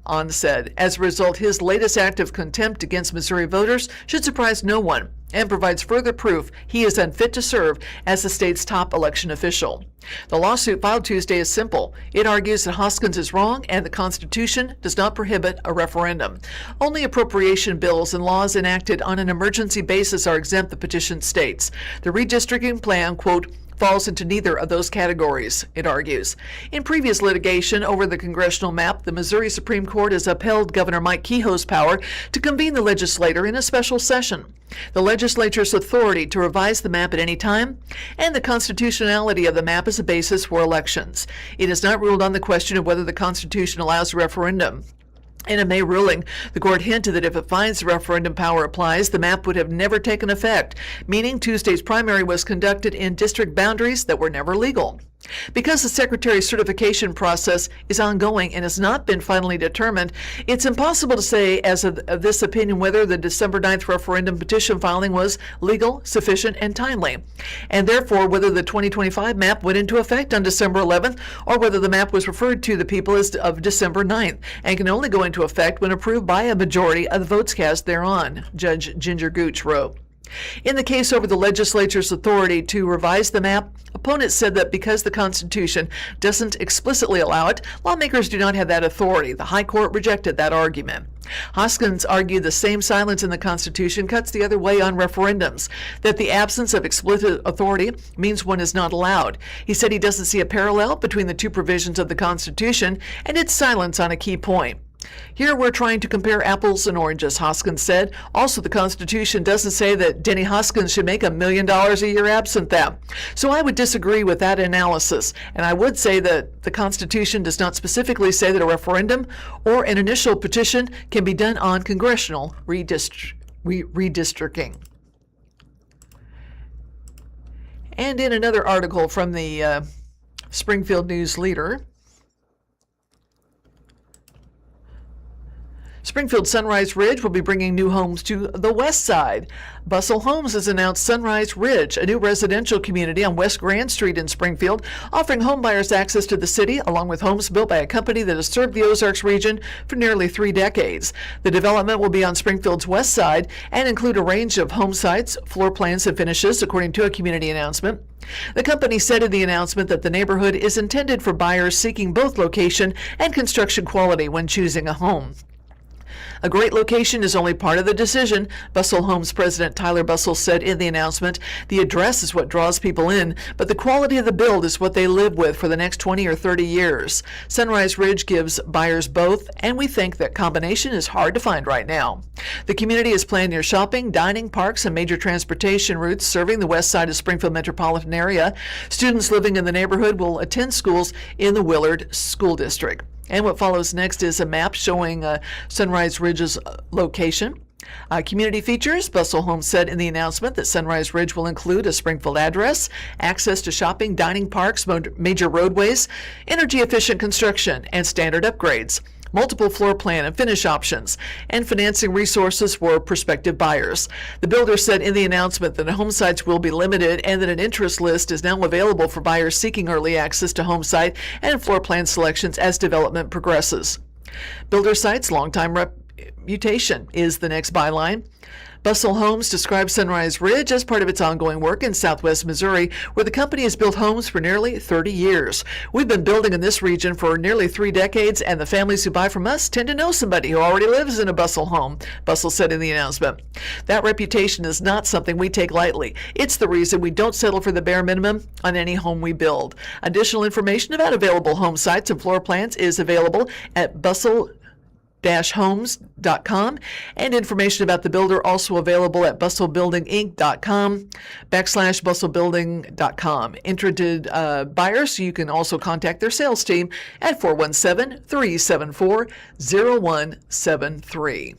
On said, as a result, his latest act of contempt against Missouri voters should surprise no one and provides further proof he is unfit to serve as the state's top election official. The lawsuit filed Tuesday is simple. It argues that Hoskins is wrong and the Constitution does not prohibit a referendum. Only appropriation bills and laws enacted on an emergency basis are exempt, the petition states. The redistricting plan, quote, falls into neither of those categories, it argues. In previous litigation over the congressional map, the Missouri Supreme Court has upheld Governor Mike Kehoe's power to convene the legislature in a special session, the legislature's authority to revise the map at any time, and the constitutionality of the map as a basis for elections. It has not ruled on the question of whether the Constitution allows a referendum. In a May ruling, the court hinted that if it finds the referendum power applies, the map would have never taken effect, meaning Tuesday's primary was conducted in district boundaries that were never legal. Because the Secretary's certification process is ongoing and has not been finally determined, it's impossible to say as of this opinion whether the December 9th referendum petition filing was legal, sufficient, and timely, and therefore whether the 2025 map went into effect on December 11th or whether the map was referred to the people as of December 9th and can only go into effect when approved by a majority of the votes cast thereon, Judge Ginger Gooch wrote. In the case over the legislature's authority to revise the map, opponents said that because the Constitution doesn't explicitly allow it, lawmakers do not have that authority. The High Court rejected that argument. Hoskins argued the same silence in the Constitution cuts the other way on referendums, that the absence of explicit authority means one is not allowed. He said he doesn't see a parallel between the two provisions of the Constitution and its silence on a key point. Here we're trying to compare apples and oranges, Hoskins said. Also, the Constitution doesn't say that Denny Hoskins should make $1 million a year absent that. So I would disagree with that analysis. And I would say that the Constitution does not specifically say that a referendum or an initial petition can be done on congressional redistricting. And in another article from the Springfield News Leader, Springfield Sunrise Ridge will be bringing new homes to the west side. Bustle Homes has announced Sunrise Ridge, a new residential community on West Grand Street in Springfield, offering homebuyers access to the city, along with homes built by a company that has served the Ozarks region for nearly 3 decades. The development will be on Springfield's west side and include a range of home sites, floor plans, and finishes, according to a community announcement. The company said in the announcement that the neighborhood is intended for buyers seeking both location and construction quality when choosing a home. A great location is only part of the decision, Bustle Homes President Tyler Bustle said in the announcement. The address is what draws people in, but the quality of the build is what they live with for the next 20 or 30 years. Sunrise Ridge gives buyers both, and we think that combination is hard to find right now. The community is planned near shopping, dining, parks, and major transportation routes serving the west side of Springfield metropolitan area. Students living in the neighborhood will attend schools in the Willard School District. And what follows next is a map showing Sunrise Ridge's location. Community features, Bustle Homes said in the announcement that Sunrise Ridge will include a Springfield address, access to shopping, dining, parks, major roadways, energy-efficient construction, and standard upgrades, multiple floor plan and finish options, and financing resources for prospective buyers. The builder said in the announcement that home sites will be limited and that an interest list is now available for buyers seeking early access to home site and floor plan selections as development progresses. Builder cites longtime mutation is the next byline. Bustle Homes describes Sunrise Ridge as part of its ongoing work in southwest Missouri, where the company has built homes for nearly 30 years. We've been building in this region for nearly 3 decades, and the families who buy from us tend to know somebody who already lives in a Bustle home, Bustle said in the announcement. That reputation is not something we take lightly. It's the reason we don't settle for the bare minimum on any home we build. Additional information about available home sites and floor plans is available at bustle-homes.com, and information about the builder also available at bustlebuildinginc.com/bustlebuilding.com. Interested buyers, you can also contact their sales team at 417-374-0173.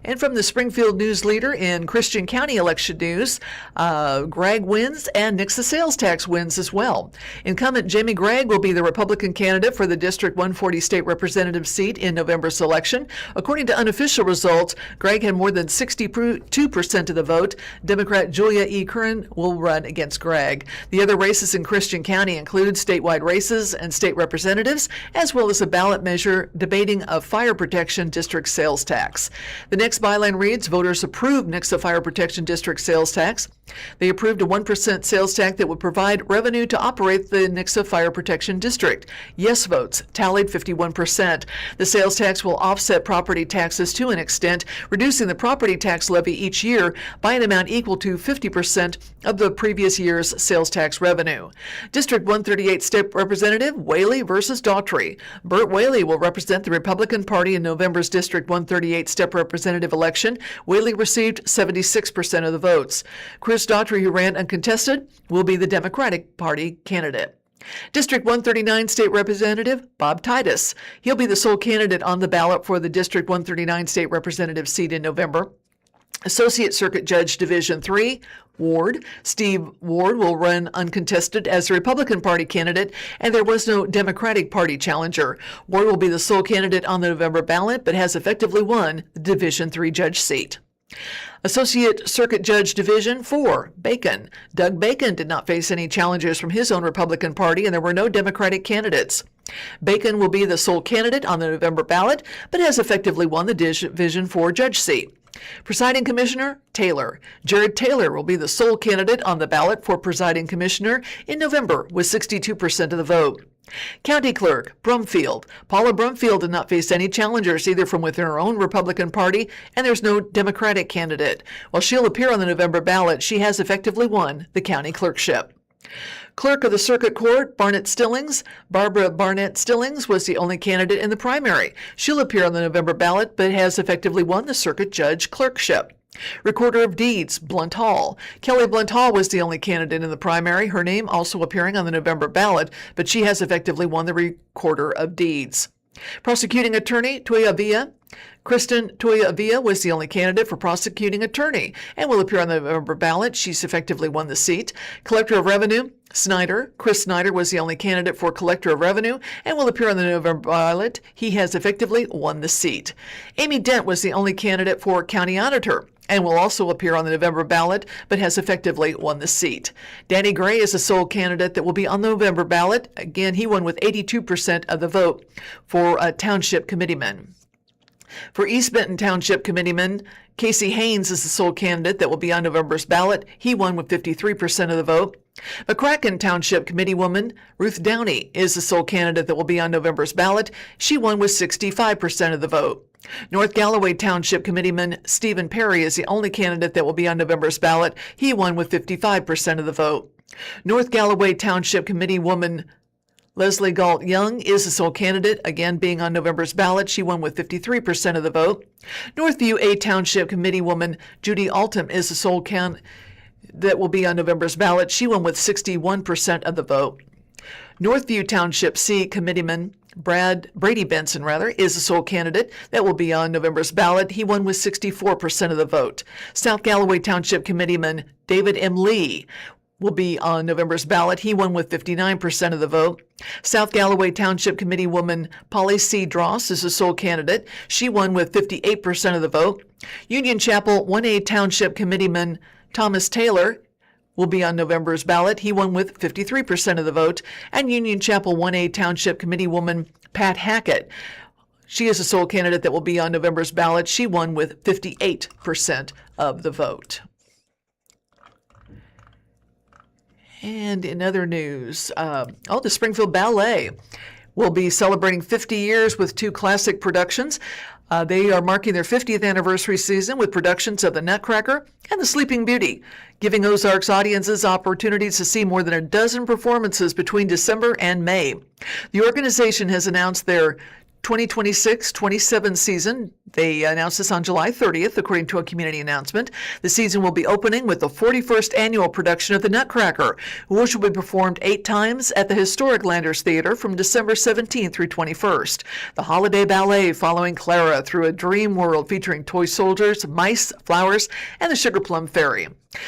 And from the Springfield News Leader in Christian County election news, Gregg wins and Nixa sales tax wins as well. Incumbent Jamie Gregg will be the Republican candidate for the District 140 state representative seat in November's election. According to unofficial results, Gregg had more than 62% of the vote. Democrat Julia E. Curran will run against Gregg. The other races in Christian County include statewide races and state representatives, as well as a ballot measure debating a fire protection district sales tax. The next byline reads, voters approved Nixa Fire Protection District sales tax. They approved a 1% sales tax that would provide revenue to operate the Nixa Fire Protection District. Yes votes tallied 51%. The sales tax will offset property taxes to an extent, reducing the property tax levy each year by an amount equal to 50% of the previous year's sales tax revenue. District 138 State Representative Whaley versus Daughtry. Burt Whaley will represent the Republican Party in November's District 138 Step Representative election. Whaley received 76% of the votes. Chris Daughtry, who ran uncontested, will be the Democratic Party candidate. District 139 State Representative Bob Titus. He'll be the sole candidate on the ballot for the District 139 State Representative seat in November. Associate Circuit Judge Division 3, Ward. Steve Ward will run uncontested as the Republican Party candidate, and there was no Democratic Party challenger. Ward will be the sole candidate on the November ballot, but has effectively won the Division 3 judge seat. Associate Circuit Judge Division 4, Bacon. Doug Bacon did not face any challengers from his own Republican Party, and there were no Democratic candidates. Bacon will be the sole candidate on the November ballot, but has effectively won the Division 4 judge seat. Presiding Commissioner Taylor. Jared Taylor will be the sole candidate on the ballot for Presiding Commissioner in November with 62% of the vote. County Clerk Brumfield. Paula Brumfield did not face any challengers either from within her own Republican Party, and there's no Democratic candidate. While she'll appear on the November ballot, she has effectively won the county clerkship. Clerk of the Circuit Court, Barnett Stillings. Barbara Barnett Stillings was the only candidate in the primary. She'll appear on the November ballot, but has effectively won the Circuit Judge clerkship. Recorder of Deeds, Blunt Hall. Kelly Blunt Hall was the only candidate in the primary, her name also appearing on the November ballot, but she has effectively won the Recorder of Deeds. Prosecuting Attorney, Toya Villa. Kristen Toya Villa was the only candidate for prosecuting attorney and will appear on the November ballot. She's effectively won the seat. Collector of Revenue, Snyder. Chris Snyder was the only candidate for Collector of Revenue and will appear on the November ballot. He has effectively won the seat. Amy Dent was the only candidate for County Auditor and will also appear on the November ballot, but has effectively won the seat. Danny Gray is the sole candidate that will be on the November ballot. Again, he won with 82% of the vote for Township Committeeman. For East Benton Township Committeeman, Casey Haynes is the sole candidate that will be on November's ballot. He won with 53% of the vote. McCracken Township Committeewoman Ruth Downey is the sole candidate that will be on November's ballot. She won with 65% of the vote. North Galloway Township Committeeman Stephen Perry is the only candidate that will be on November's ballot. He won with 55% of the vote. North Galloway Township Committeewoman Leslie Galt Young is the sole candidate, again being on November's ballot. She won with 53% of the vote. Northview A Township Committeewoman Judy Altum is the sole candidate that will be on November's ballot. She won with 61% of the vote. Northview Township C Committeeman Brady Benson is the sole candidate that will be on November's ballot. He won with 64% of the vote. South Galloway Township Committeeman David M. Lee will be on November's ballot. He won with 59% of the vote. South Galloway Township Committeewoman Polly C. Dross is the sole candidate. She won with 58% of the vote. Union Chapel 1A Township Committeeman Thomas Taylor will be on November's ballot. He won with 53% of the vote. And Union Chapel 1A Township Committee woman Pat Hackett. She is the sole candidate that will be on November's ballot. She won with 58% of the vote. And in other news, the Springfield Ballet will be celebrating 50 years with two classic productions. They are marking their 50th anniversary season with productions of The Nutcracker and The Sleeping Beauty, giving Ozarks audiences opportunities to see more than a dozen performances between December and May. The organization has announced their 2026-27 season. They announced this on July 30th, according to a community announcement. The season will be opening with the 41st annual production of The Nutcracker, which will be performed 8 times at the historic Landers Theater from December 17th through 21st. The holiday ballet following Clara through a dream world featuring toy soldiers, mice, flowers, and the Sugar Plum Fairy.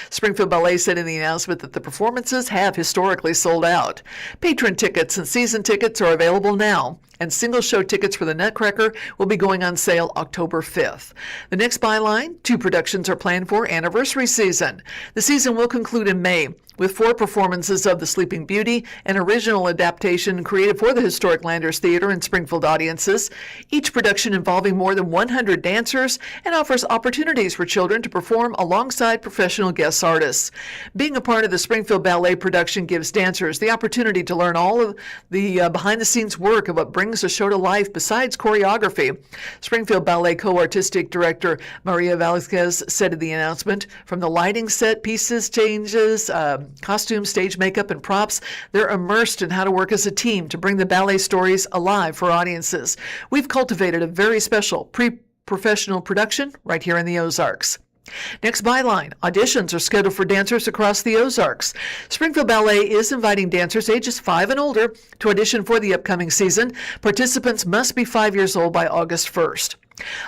Springfield Ballet said in the announcement that the performances have historically sold out. Patron tickets and season tickets are available now, and single show tickets for The Nutcracker will be going on sale October 5th. The next byline, 2 productions are planned for anniversary season. The season will conclude in May with 4 performances of The Sleeping Beauty, an original adaptation created for the historic Landers Theater and Springfield audiences. Each production involving more than 100 dancers and offers opportunities for children to perform alongside professional guest artists. Being a part of the Springfield Ballet production gives dancers the opportunity to learn all of the behind-the-scenes work of what brings a show to life besides choreography. Springfield Ballet co-artistic director Maria Velasquez said in the announcement, from the lighting, set pieces, changes, costumes, stage makeup, and props, they're immersed in how to work as a team to bring the ballet stories alive for audiences. We've cultivated a very special pre-professional production right here in the Ozarks. Next byline, auditions are scheduled for dancers across the Ozarks. Springfield Ballet is inviting dancers ages 5 and older to audition for the upcoming season. Participants must be 5 years old by August 1st.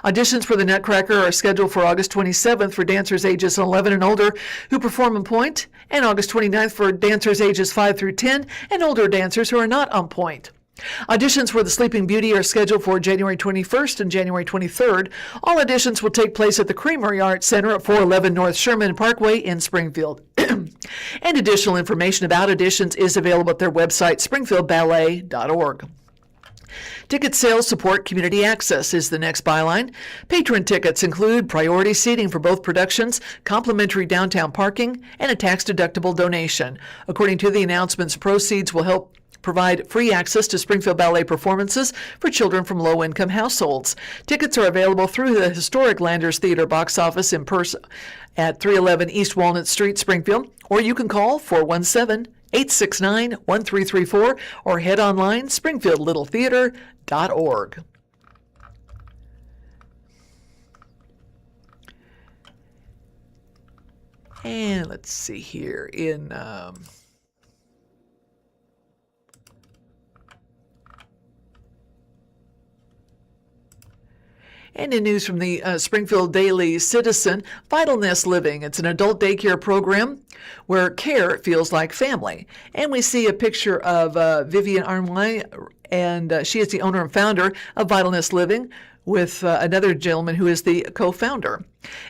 Auditions for The Nutcracker are scheduled for August 27th for dancers ages 11 and older who perform on point, and August 29th for dancers ages 5 through 10 and older dancers who are not on point. Auditions for The Sleeping Beauty are scheduled for January 21st and January 23rd. All auditions will take place at the Creamery Arts Center at 411 North Sherman Parkway in Springfield. And additional information about auditions is available at their website, springfieldballet.org. Ticket sales support community access is the next byline. Patron tickets include priority seating for both productions, complimentary downtown parking, and a tax-deductible donation. According to the announcements, proceeds will help provide free access to Springfield Ballet performances for children from low-income households. Tickets are available through the historic Landers Theater box office in person at 311 East Walnut Street, Springfield, or you can call 417-869-1334 or head online springfieldlittletheater.org. And let's see here in And in news from the Springfield Daily Citizen, Vital Nest Living. It's an adult daycare program where care feels like family. And we see a picture of Vivian Armoy, and she is the owner and founder of Vital Nest Living, with another gentleman who is the co-founder.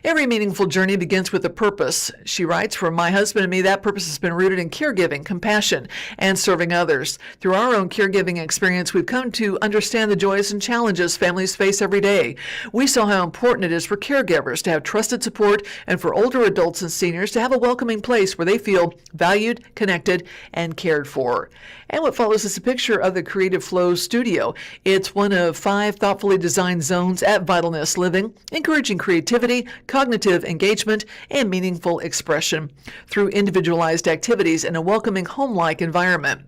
Every meaningful journey begins with a purpose. She writes, for my husband and me, that purpose has been rooted in caregiving, compassion, and serving others. Through our own caregiving experience, we've come to understand the joys and challenges families face every day. We saw how important it is for caregivers to have trusted support and for older adults and seniors to have a welcoming place where they feel valued, connected, and cared for. And what follows is a picture of the Creative Flow studio. It's one of 5 thoughtfully designed zones at Vital Nest Living, encouraging creativity, cognitive engagement, and meaningful expression through individualized activities in a welcoming home-like environment.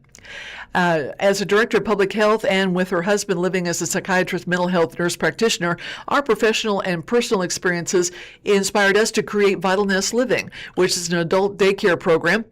As a director of public health and with her husband living as a psychiatrist, mental health nurse practitioner, our professional and personal experiences inspired us to create Vital Nest Living, which is an adult daycare program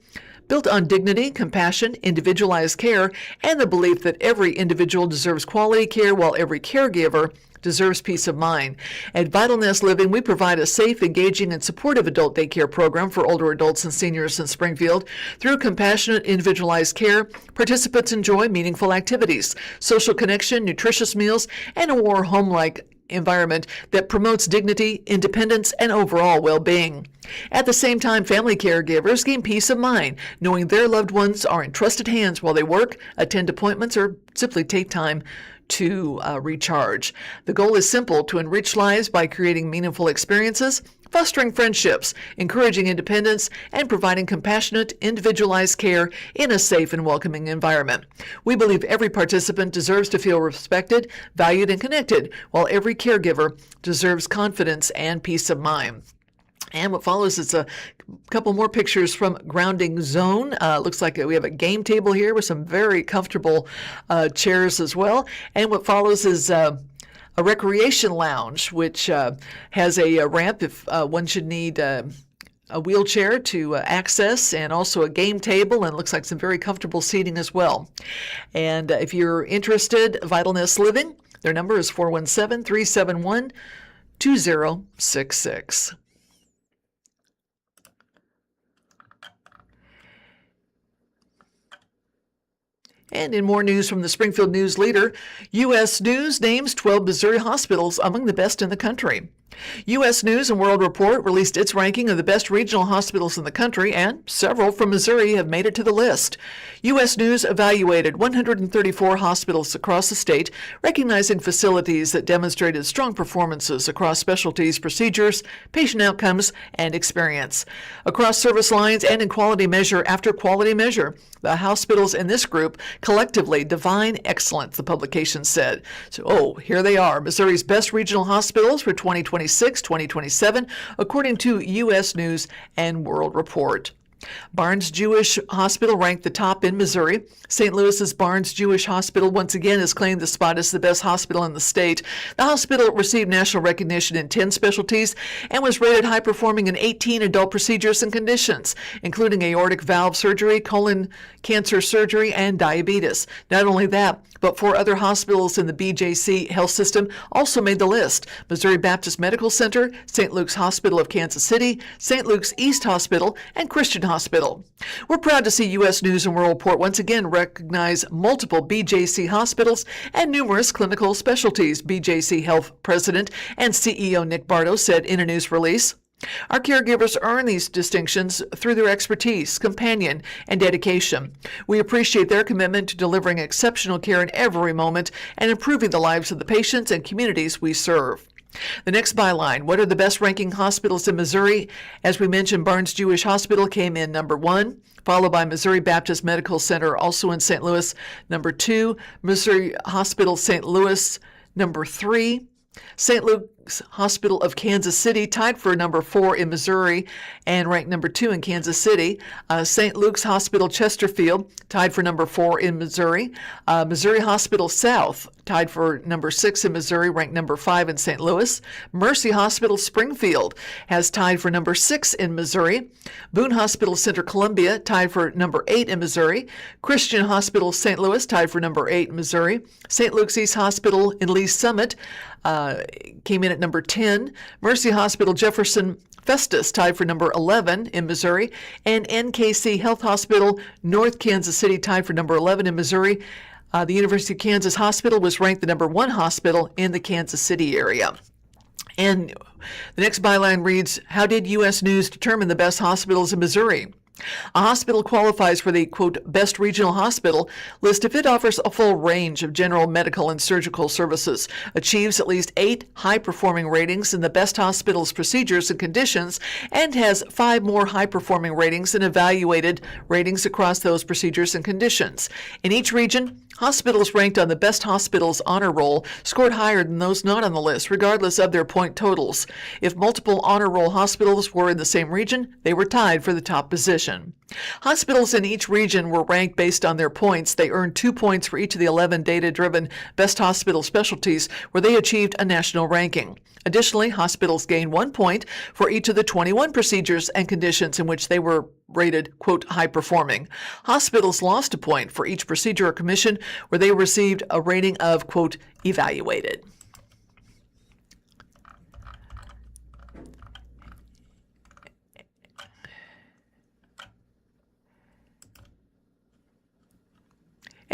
built on dignity, compassion, individualized care, and the belief that every individual deserves quality care while every caregiver deserves peace of mind. At Vital Nest Living, we provide a safe, engaging, and supportive adult daycare program for older adults and seniors in Springfield. Through compassionate, individualized care, participants enjoy meaningful activities, social connection, nutritious meals, and a more home-like environment that promotes dignity, independence, and overall well-being. At the same time, family caregivers gain peace of mind, knowing their loved ones are in trusted hands while they work, attend appointments, or simply take time to recharge. The goal is simple: to enrich lives by creating meaningful experiences, fostering friendships, encouraging independence, and providing compassionate, individualized care in a safe and welcoming environment. We believe every participant deserves to feel respected, valued, and connected, while every caregiver deserves confidence and peace of mind. And what follows is a couple more pictures from Grounding Zone. Looks like we have a game table here with some very comfortable chairs as well. And what follows is a recreation lounge, which has a ramp if one should need a wheelchair to access, and also a game table, and looks like some very comfortable seating as well. And if you're interested, Vitalness Living, their number is 417-371-2066. And in more news from the Springfield News Leader, U.S. News names 12 Missouri hospitals among the best in the country. U.S. News and World Report released its ranking of the best regional hospitals in the country, and several from Missouri have made it to the list. U.S. News evaluated 134 hospitals across the state, recognizing facilities that demonstrated strong performances across specialties, procedures, patient outcomes, and experience. Across service lines and in quality measure after quality measure, the hospitals in this group collectively define excellence, the publication said. So, here they are, Missouri's best regional hospitals for 2026-2027, according to U.S. News and World Report. Barnes Jewish Hospital ranked the top in Missouri. St. Louis's Barnes Jewish Hospital once again has claimed the spot as the best hospital in the state. The hospital received national recognition in 10 specialties and was rated high-performing in 18 adult procedures and conditions, including aortic valve surgery, colon cancer surgery, and diabetes. Not only that, but 4 other hospitals in the BJC health system also made the list: Missouri Baptist Medical Center, St. Luke's Hospital of Kansas City, St. Luke's East Hospital, and Christian Hospital. We're proud to see U.S. News and World Report once again recognize multiple BJC hospitals and numerous clinical specialties, BJC Health President and CEO Nick Bardo said in a news release. Our caregivers earn these distinctions through their expertise, companion, and dedication. We appreciate their commitment to delivering exceptional care in every moment and improving the lives of the patients and communities we serve. The next byline: what are the best ranking hospitals in Missouri? As we mentioned, Barnes Jewish Hospital came in number 1, followed by Missouri Baptist Medical Center, also in St. Louis, number 2, Missouri Hospital St. Louis, number 3, St. Luke's Hospital of Kansas City, tied for number 4 in Missouri and ranked number 2 in Kansas City. St. Luke's Hospital Chesterfield, tied for number 4 in Missouri. Missouri Hospital South, tied for number 6 in Missouri, ranked number 5 in St. Louis. Mercy Hospital Springfield has tied for number 6 in Missouri. Boone Hospital Center Columbia, tied for number 8 in Missouri. Christian Hospital St. Louis, tied for number 8 in Missouri. St. Luke's East Hospital in Lee Summit came in at number 10. Mercy Hospital Jefferson Festus, tied for number 11 in Missouri. And NKC Health Hospital North Kansas City, tied for number 11 in Missouri. The University of Kansas Hospital was ranked the number 1 hospital in the Kansas City area. And the next byline reads, how did U.S. News determine the best hospitals in Missouri? A hospital qualifies for the, quote, best regional hospital list if it offers a full range of general medical and surgical services, achieves at least 8 high-performing ratings in the best hospital's procedures and conditions, and has 5 more high-performing ratings and evaluated ratings across those procedures and conditions. In each region, hospitals ranked on the Best Hospitals Honor Roll scored higher than those not on the list, regardless of their point totals. If multiple Honor Roll hospitals were in the same region, they were tied for the top position. Hospitals in each region were ranked based on their points. They earned 2 points for each of the 11 data-driven Best Hospital specialties where they achieved a national ranking. Additionally, hospitals gained 1 point for each of the 21 procedures and conditions in which they were rated, quote, high-performing. Hospitals lost a point for each procedure or commission where they received a rating of, quote, evaluated.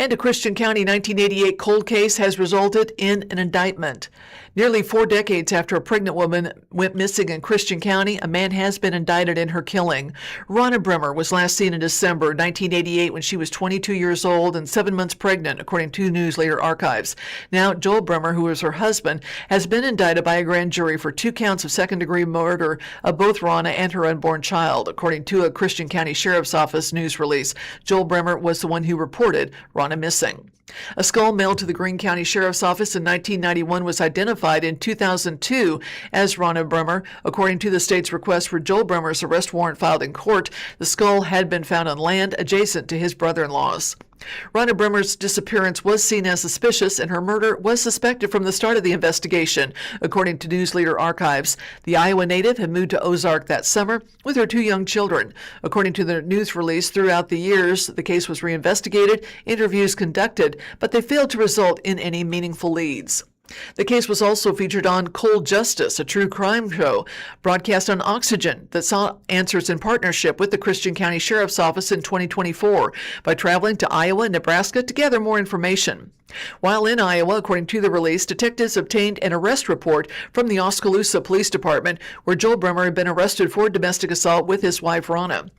And a Christian County 1988 cold case has resulted in an indictment. Nearly 4 decades after a pregnant woman went missing in Christian County, a man has been indicted in her killing. Ronna Bremer was last seen in December 1988 when she was 22 years old and 7 months pregnant, according to Newsletter Archives. Now, Joel Bremer, who was her husband, has been indicted by a grand jury for 2 counts of second-degree murder of both Ronna and her unborn child, according to a Christian County Sheriff's Office news release. Joel Bremer was the one who reported Ronna missing. A skull mailed to the Greene County Sheriff's Office in 1991 was identified in 2002 as Ronna Bremer. According to the state's request for Joel Bremer's arrest warrant filed in court, the skull had been found on land adjacent to his brother-in-law's. Ronna Bremer's disappearance was seen as suspicious, and her murder was suspected from the start of the investigation, according to Newsletter Archives. The Iowa native had moved to Ozark that summer with her 2 young children. According to the news release, throughout the years, the case was reinvestigated, interviews conducted, but they failed to result in any meaningful leads. The case was also featured on Cold Justice, a true crime show broadcast on Oxygen that sought answers in partnership with the Christian County Sheriff's Office in 2024 by traveling to Iowa and Nebraska to gather more information. While in Iowa, according to the release, detectives obtained an arrest report from the Oskaloosa Police Department where Joel Bremer had been arrested for domestic assault with his wife Ronna.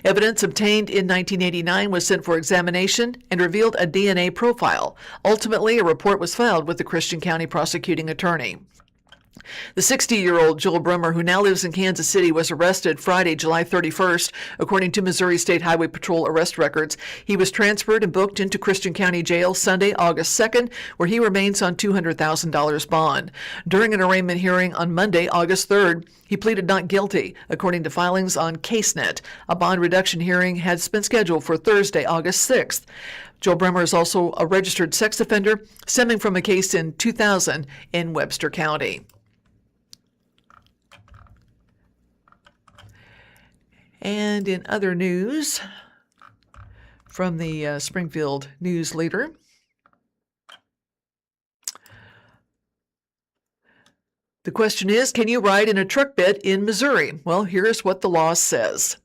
Evidence obtained in 1989 was sent for examination and revealed a DNA profile. Ultimately, a report was filed with the Christian County prosecuting attorney. The 60-year-old Joel Bremer, who now lives in Kansas City, was arrested Friday, July 31st, according to Missouri State Highway Patrol arrest records. He was transferred and booked into Christian County Jail Sunday, August 2nd, where he remains on $200,000 bond. During an arraignment hearing on Monday, August 3rd, he pleaded not guilty, according to filings on CaseNet. A bond reduction hearing has been scheduled for Thursday, August 6th. Joel Bremer is also a registered sex offender, stemming from a case in 2000 in Webster County. And in other news from the Springfield News Leader, the question is, can you ride in a truck bed in Missouri? Well, here's what the law says.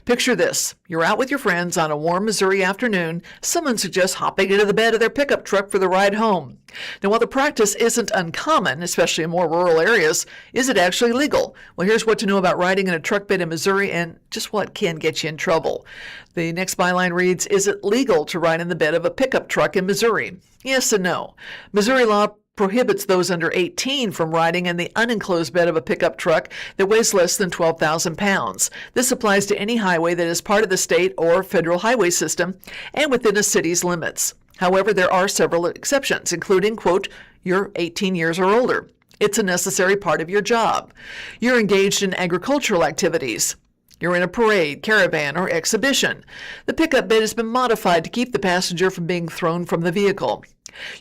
Picture this. You're out with your friends on a warm Missouri afternoon. Someone suggests hopping into the bed of their pickup truck for the ride home. Now, while the practice isn't uncommon, especially in more rural areas, is it actually legal? Well, here's what to know about riding in a truck bed in Missouri and just what can get you in trouble. The next byline reads, is it legal to ride in the bed of a pickup truck in Missouri? Yes and no. Missouri law prohibits those under 18 from riding in the unenclosed bed of a pickup truck that weighs less than 12,000 pounds. This applies to any highway that is part of the state or federal highway system and within a city's limits. However, there are several exceptions, including, quote, you're 18 years or older. It's a necessary part of your job. You're engaged in agricultural activities. You're in a parade, caravan, or exhibition. The pickup bed has been modified to keep the passenger from being thrown from the vehicle.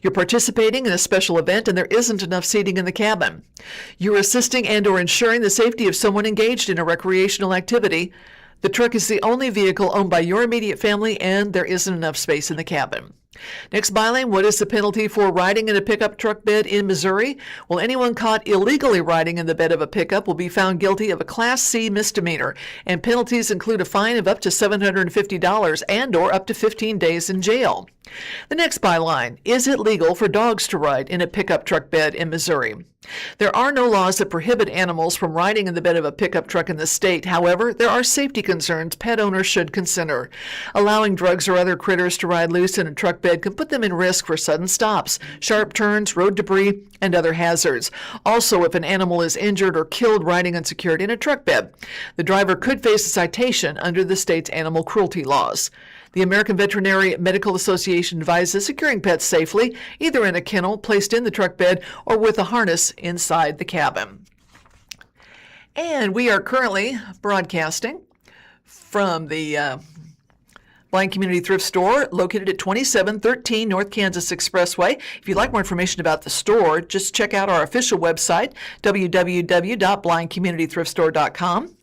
You're participating in a special event and there isn't enough seating in the cabin. You're assisting and or ensuring the safety of someone engaged in a recreational activity. The truck is the only vehicle owned by your immediate family and there isn't enough space in the cabin. Next byline, what is the penalty for riding in a pickup truck bed in Missouri? Well, anyone caught illegally riding in the bed of a pickup will be found guilty of a Class C misdemeanor, and penalties include a fine of up to $750 and or up to 15 days in jail. The next byline, is it legal for dogs to ride in a pickup truck bed in Missouri? There are no laws that prohibit animals from riding in the bed of a pickup truck in the state. However, there are safety concerns pet owners should consider. Allowing drugs or other critters to ride loose in a truck bed can put them in risk for sudden stops, sharp turns, road debris, and other hazards. Also, if an animal is injured or killed riding unsecured in a truck bed, the driver could face a citation under the state's animal cruelty laws. The American Veterinary Medical Association advises securing pets safely, either in a kennel placed in the truck bed or with a harness inside the cabin. And we are currently broadcasting from the Blind Community Thrift Store located at 2713 North Kansas Expressway. If you'd like more information about the store, just check out our official website, www.blindcommunitythriftstore.com.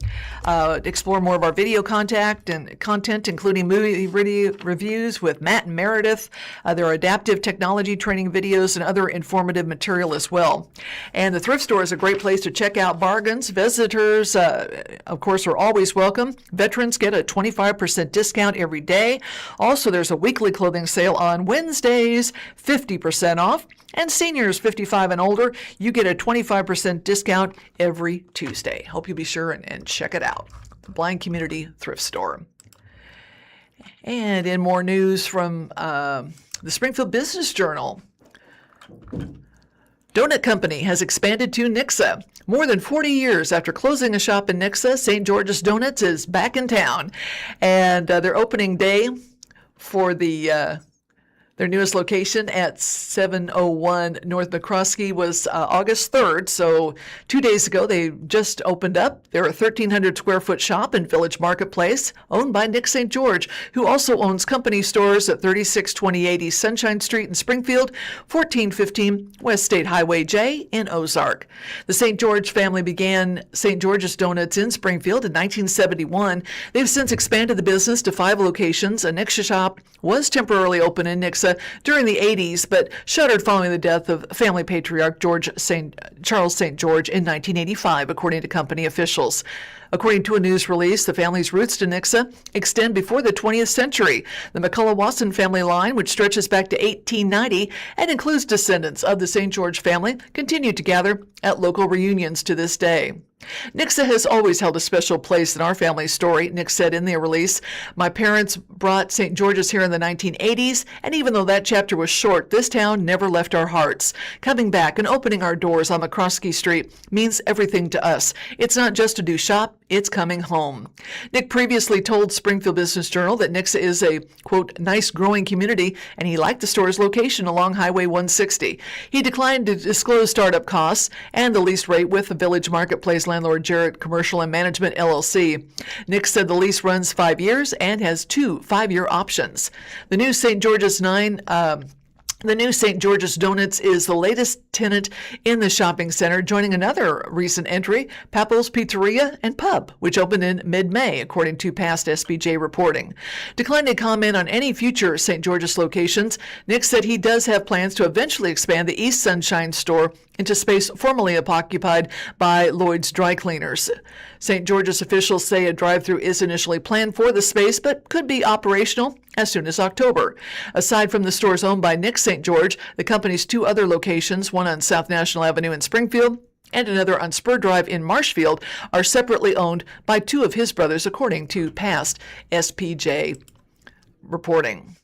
Explore more of our video content, including movie reviews with Matt and Meredith. There are adaptive technology training videos and other informative material as well. And the thrift store is a great place to check out bargains. Visitors, of course, are always welcome. Veterans get a 25% discount every day. Also, there's a weekly clothing sale on Wednesdays, 50% off. And seniors 55 and older, you get a 25% discount every Tuesday. Hope you'll be sure and check it out. The Blind Community Thrift Store. And in more news from the Springfield Business Journal, Donut Company has expanded to Nixa. More than 40 years after closing a shop in Nixa, St. George's Donuts is back in town. And their opening day for their newest location at 701 North McCroskey was August 3rd, so 2 days ago they just opened up. They're a 1,300 square foot shop in Village Marketplace, owned by Nick St. George, who also owns company stores at 3620 East Sunshine Street in Springfield, 1415 West State Highway J in Ozark. The St. George family began St. George's Donuts in Springfield in 1971. They've since expanded the business to 5 locations. A Nixa shop was temporarily open in Nixa during the 80s, but shuttered following the death of family patriarch Charles St. George in 1985, according to company officials. According to a news release, the family's roots to Nixa extend before the 20th century. The McCullough-Wasson family line, which stretches back to 1890 and includes descendants of the St. George family, continue to gather at local reunions to this day. Nixa has always held a special place in our family's story, Nick said in the release. My parents brought St. George's here in the 1980s, and even though that chapter was short, this town never left our hearts. Coming back and opening our doors on McCroskey Street means everything to us. It's not just to do shop, it's coming home. Nick previously told Springfield Business Journal that Nixa is a, quote, nice growing community, and he liked the store's location along Highway 160. He declined to disclose startup costs and the lease rate with the Village Marketplace landlord Jarrett Commercial and Management LLC. Nick said the lease runs 5 years and has 2 5-year options. The new St. George's Donuts is the latest tenant in the shopping center, joining another recent entry, Papel's Pizzeria and Pub, which opened in mid-May, according to past SBJ reporting. Declining to comment on any future St. George's locations, Nick said he does have plans to eventually expand the East Sunshine store into space formerly occupied by Lloyd's Dry Cleaners. St. George's officials say a drive-through is initially planned for the space, but could be operational as soon as October. Aside from the stores owned by Nick St. George, the company's 2 other locations, one on South National Avenue in Springfield and another on Spur Drive in Marshfield, are separately owned by 2 of his brothers, according to past SPJ reporting.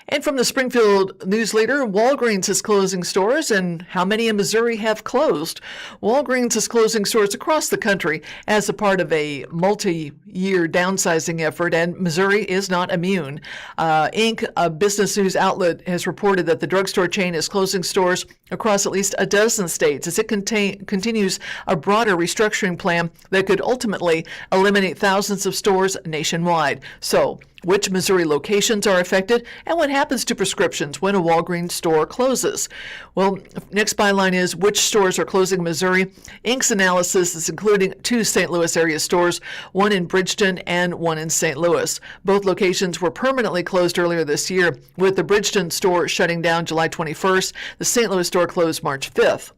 And from the Springfield News Leader, Walgreens is closing stores, and how many in Missouri have closed? Walgreens is closing stores across the country as a part of a multi-year downsizing effort, and Missouri is not immune. Inc., a business news outlet, has reported that the drugstore chain is closing stores across at least a dozen states as it continues a broader restructuring plan that could ultimately eliminate thousands of stores nationwide. So, which Missouri locations are affected, and what happens to prescriptions when a Walgreens store closes? Well, next byline is which stores are closing in Missouri. Inc.'s analysis is including 2 St. Louis area stores, one in Bridgeton and one in St. Louis. Both locations were permanently closed earlier this year, with the Bridgeton store shutting down July 21st. The St. Louis store closed March 5th.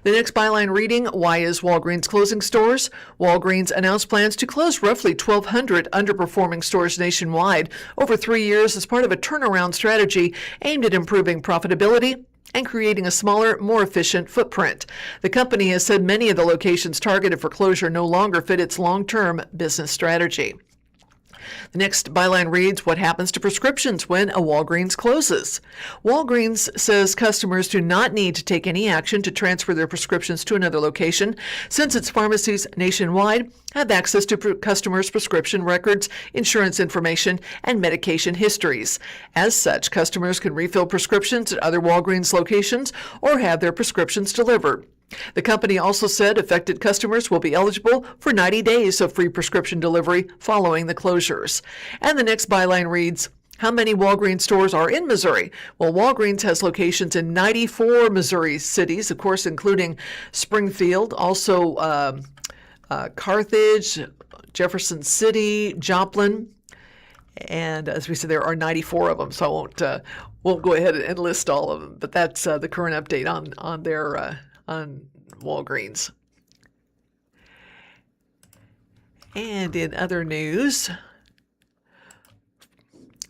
The next byline reading, why is Walgreens closing stores? Walgreens announced plans to close roughly 1,200 underperforming stores nationwide over 3 years as part of a turnaround strategy aimed at improving profitability and creating a smaller, more efficient footprint. The company has said many of the locations targeted for closure no longer fit its long-term business strategy. The next byline reads, what happens to prescriptions when a Walgreens closes? Walgreens says customers do not need to take any action to transfer their prescriptions to another location, since its pharmacies nationwide have access to customers' prescription records, insurance information, and medication histories. As such, customers can refill prescriptions at other Walgreens locations or have their prescriptions delivered. The company also said affected customers will be eligible for 90 days of free prescription delivery following the closures. And the next byline reads, how many Walgreens stores are in Missouri? Well, Walgreens has locations in 94 Missouri cities, of course, including Springfield, also Carthage, Jefferson City, Joplin, and as we said, there are 94 of them, so I won't go ahead and list all of them, but that's the current update on their on Walgreens. And in other news,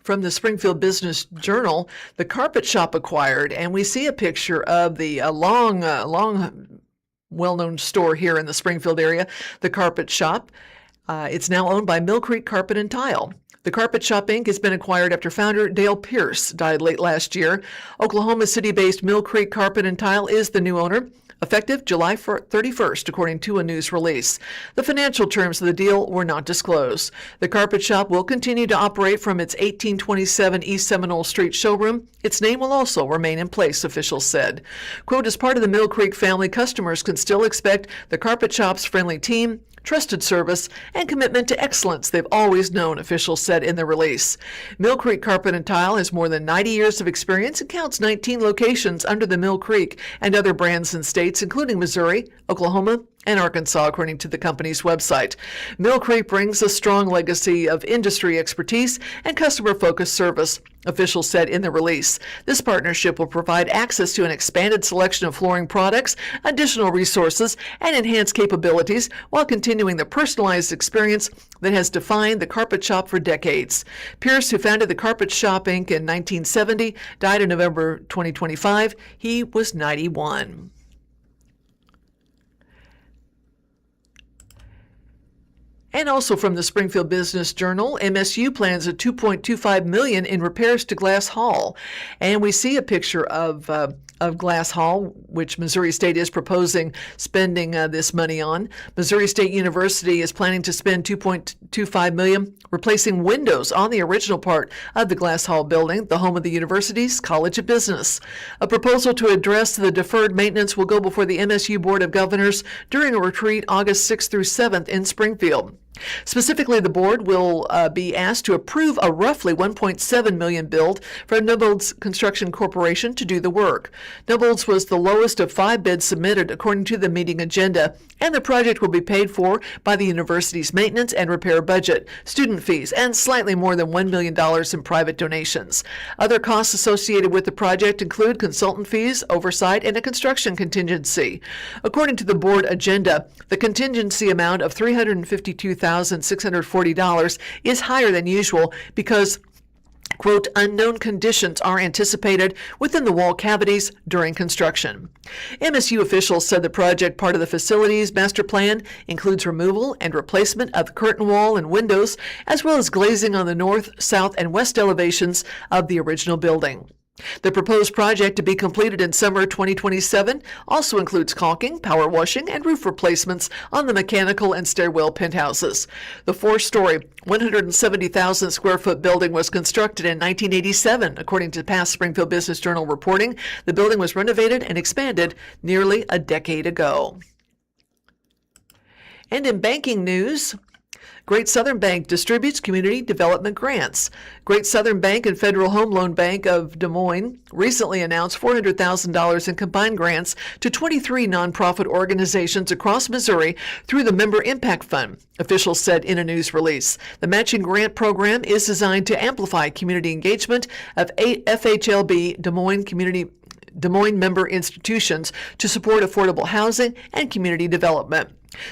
from the Springfield Business Journal, the carpet shop acquired, and we see a picture of the long well-known store here in the Springfield area, the Carpet Shop. It's now owned by Mill Creek Carpet and Tile. The Carpet Shop, Inc. has been acquired after founder Dale Pierce died late last year. Oklahoma City-based Mill Creek Carpet and Tile is the new owner, effective July 31st, according to a news release. The financial terms of the deal were not disclosed. The Carpet Shop will continue to operate from its 1827 East Seminole Street showroom. Its name will also remain in place, officials said. Quote, as part of the Mill Creek family, customers can still expect the Carpet Shop's friendly team, trusted service, and commitment to excellence they've always known, officials said in the release. Mill Creek Carpet and Tile has more than 90 years of experience and counts 19 locations under the Mill Creek and other brands in states including Missouri, Oklahoma, and Arkansas, according to the company's website. Mill Creek brings a strong legacy of industry expertise and customer-focused service, officials said in the release. This partnership will provide access to an expanded selection of flooring products, additional resources, and enhanced capabilities while continuing the personalized experience that has defined the Carpet Shop for decades. Pierce, who founded the Carpet Shop, Inc. in 1970, died in November 2025. He was 91. And also from the Springfield Business Journal, MSU plans a $2.25 million in repairs to Glass Hall. And we see a picture of Glass Hall, which Missouri State is proposing spending this money on. Missouri State University is planning to spend $2.25 million replacing windows on the original part of the Glass Hall building, the home of the university's College of Business. A proposal to address the deferred maintenance will go before the MSU Board of Governors during a retreat August 6th through 7th in Springfield. Specifically, the board will be asked to approve a roughly $1.7 million build for Nubbold's Construction Corporation to do the work. Nubbold's was the lowest of 5 bids submitted according to the meeting agenda, and the project will be paid for by the university's maintenance and repair budget, student fees, and slightly more than $1 million in private donations. Other costs associated with the project include consultant fees, oversight, and a construction contingency. According to the board agenda, the contingency amount of $352,640 is higher than usual because, quote, unknown conditions are anticipated within the wall cavities during construction. MSU officials said the project, part of the facilities master plan, includes removal and replacement of the curtain wall and windows, as well as glazing on the north, south, and west elevations of the original building. The proposed project, to be completed in summer 2027, also includes caulking, power washing, and roof replacements on the mechanical and stairwell penthouses. The 4-story, 170,000 square foot building was constructed in 1987, according to past Springfield Business Journal reporting. The building was renovated and expanded nearly a decade ago. And in banking news, Great Southern Bank distributes community development grants. Great Southern Bank and Federal Home Loan Bank of Des Moines recently announced $400,000 in combined grants to 23 nonprofit organizations across Missouri through the Member Impact Fund, officials said in a news release. The matching grant program is designed to amplify community engagement of FHLB Des Moines member institutions to support affordable housing and community development.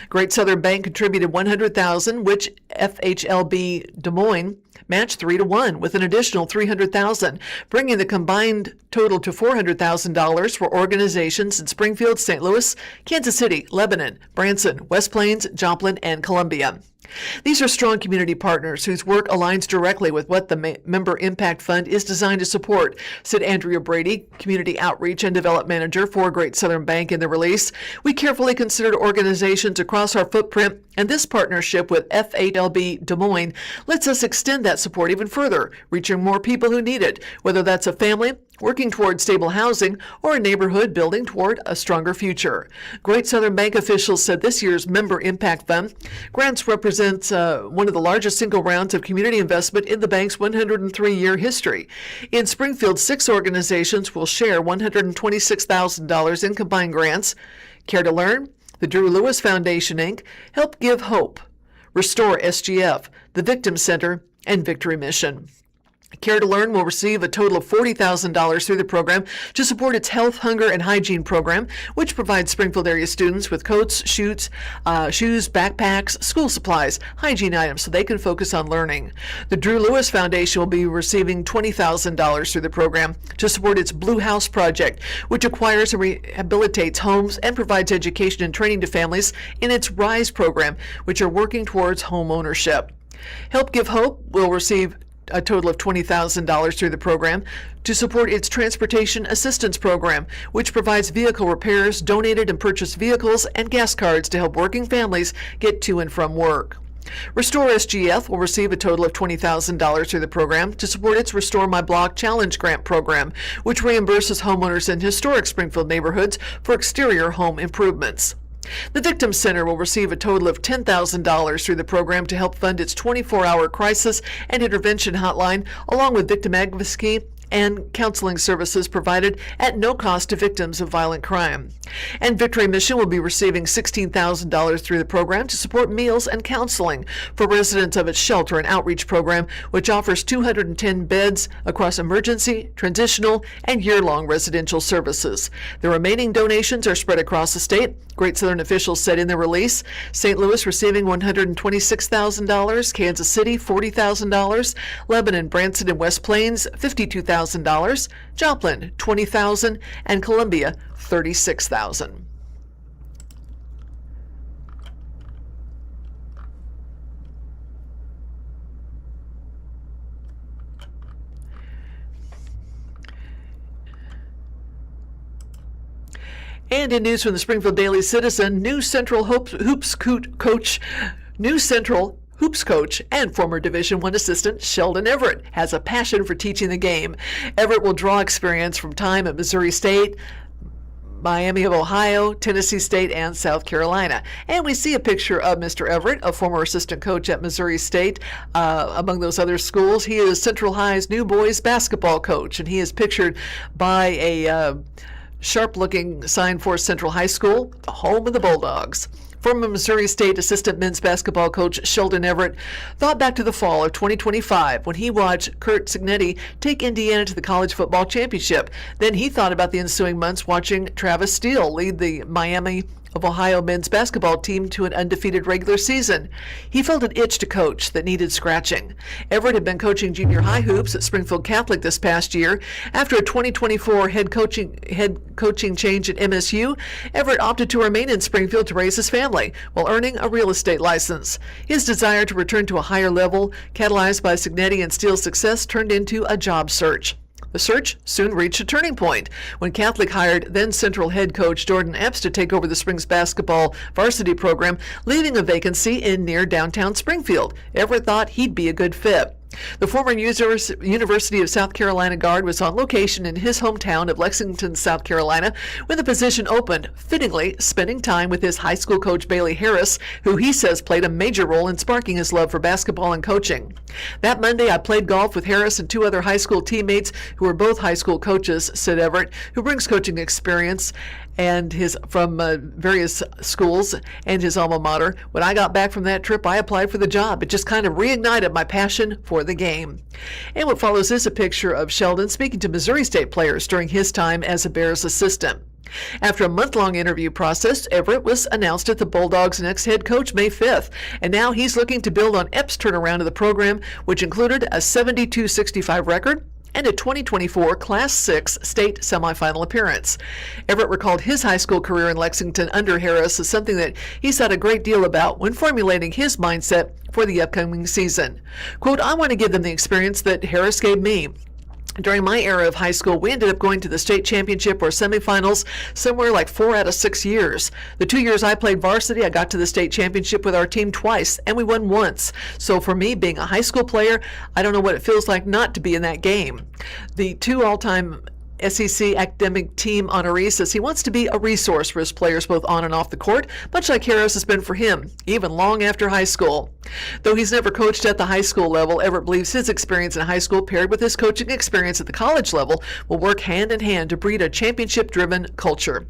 Great Southern Bank contributed $100,000, which FHLB Des Moines matched 3-1 with an additional $300,000, bringing the combined total to $400,000 for organizations in Springfield, St. Louis, Kansas City, Lebanon, Branson, West Plains, Joplin, and Columbia. These are strong community partners whose work aligns directly with what the Member Impact Fund is designed to support, said Andrea Brady, Community Outreach and Development Manager for Great Southern Bank in the release. We carefully considered organizations across our footprint, and this partnership with FHLB Des Moines lets us extend that support even further, reaching more people who need it, whether that's a family working toward stable housing or a neighborhood building toward a stronger future. Great Southern Bank officials said this year's Member Impact Fund grants represents one of the largest single rounds of community investment in the bank's 103-year history. In Springfield, 6 organizations will share $126,000 in combined grants. Care to learn? The Drew Lewis Foundation, Inc., Help Give Hope, Restore SGF, the Victim Center, and Victory Mission. Care to Learn will receive a total of $40,000 through the program to support its health, hunger, and hygiene program, which provides Springfield area students with coats, shoes, backpacks, school supplies, hygiene items so they can focus on learning. The Drew Lewis Foundation will be receiving $20,000 through the program to support its Blue House Project, which acquires and rehabilitates homes and provides education and training to families in its RISE program, which are working towards home ownership. Help Give Hope will receive a total of $20,000 through the program to support its Transportation Assistance Program, which provides vehicle repairs, donated and purchased vehicles, and gas cards to help working families get to and from work. Restore SGF will receive a total of $20,000 through the program to support its Restore My Block Challenge Grant program, which reimburses homeowners in historic Springfield neighborhoods for exterior home improvements. The Victim Center will receive a total of $10,000 through the program to help fund its 24-hour crisis and intervention hotline, along with victim advocacy and counseling services provided at no cost to victims of violent crime. And Victory Mission will be receiving $16,000 through the program to support meals and counseling for residents of its shelter and outreach program, which offers 210 beds across emergency, transitional, and year-long residential services. The remaining donations are spread across the state. Great Southern officials said in the release, St. Louis receiving $126,000, Kansas City $40,000, Lebanon, Branson, and West Plains $52,000, Joplin $20,000, and Columbia $36,000. And in news from the Springfield Daily Citizen, new Central Hoops coach and former Division I assistant Sheldon Everett has a passion for teaching the game. Everett will draw experience from time at Missouri State, Miami of Ohio, Tennessee State, and South Carolina. And we see a picture of Mr. Everett, a former assistant coach at Missouri State. Among those other schools, he is Central High's new boys basketball coach, and he is pictured by a sharp-looking sign for Central High School, the home of the Bulldogs. Former Missouri State assistant men's basketball coach Sheldon Everett thought back to the fall of 2025 when he watched Curt Cignetti take Indiana to the college football championship. Then he thought about the ensuing months watching Travis Steele lead the Miami of Ohio men's basketball team to an undefeated regular season. He felt an itch to coach that needed scratching. Everett had been coaching junior high hoops at Springfield Catholic this past year. After a 2024 head coaching change at MSU, Everett opted to remain in Springfield to raise his family while earning a real estate license. His desire to return to a higher level, catalyzed by Cignetti and Steele's success, turned into a job search. The search soon reached a turning point when Catholic hired then Central head coach Jordan Epps to take over the Springs basketball varsity program, leaving a vacancy in near downtown Springfield. Everett thought he'd be a good fit. The former University of South Carolina guard was on location in his hometown of Lexington, South Carolina, when the position opened, fittingly spending time with his high school coach Bailey Harris, who he says played a major role in sparking his love for basketball and coaching. That Monday, I played golf with Harris and two other high school teammates who were both high school coaches, said Everett, who brings coaching experience and from various schools and his alma mater. When I got back from that trip, I applied for the job. It just kind of reignited my passion for the game. And what follows is a picture of Sheldon speaking to Missouri State players during his time as a Bears assistant. After a month-long interview process, Everett was announced as the Bulldogs' next head coach May 5th, and now he's looking to build on Epps' turnaround of the program, which included a 72-65 record and a 2024 Class 6 state semifinal appearance. Everett recalled his high school career in Lexington under Harris as something that he thought a great deal about when formulating his mindset for the upcoming season. Quote, "I want to give them the experience that Harris gave me. During my era of high school, we ended up going to the state championship or semifinals somewhere like 4 out of 6 years. The 2 years I played varsity, I got to the state championship with our team twice, and we won once. So for me, being a high school player, I don't know what it feels like not to be in that game." The two all-time SEC academic team honoree says he wants to be a resource for his players both on and off the court, much like Harris has been for him, even long after high school. Though he's never coached at the high school level, Everett believes his experience in high school paired with his coaching experience at the college level will work hand in hand to breed a championship-driven culture.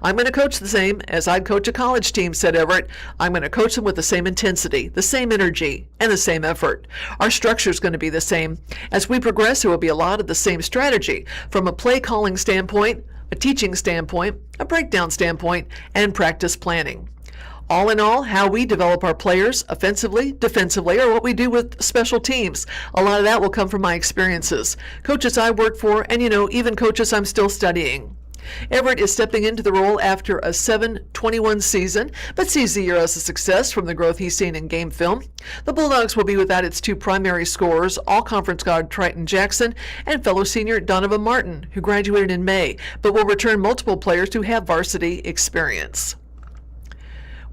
I'm going to coach the same as I'd coach a college team, said Everett. I'm going to coach them with the same intensity, the same energy, and the same effort. Our structure is going to be the same. As we progress, there will be a lot of the same strategy from a play calling standpoint, a teaching standpoint, a breakdown standpoint, and practice planning. All in all, how we develop our players offensively, defensively, or what we do with special teams. A lot of that will come from my experiences. Coaches I work for, and even coaches I'm still studying. Everett is stepping into the role after a 7-21 season, but sees the year as a success from the growth he's seen in game film. The Bulldogs will be without its two primary scorers, all-conference guard Triton Jackson and fellow senior Donovan Martin, who graduated in May, but will return multiple players who have varsity experience.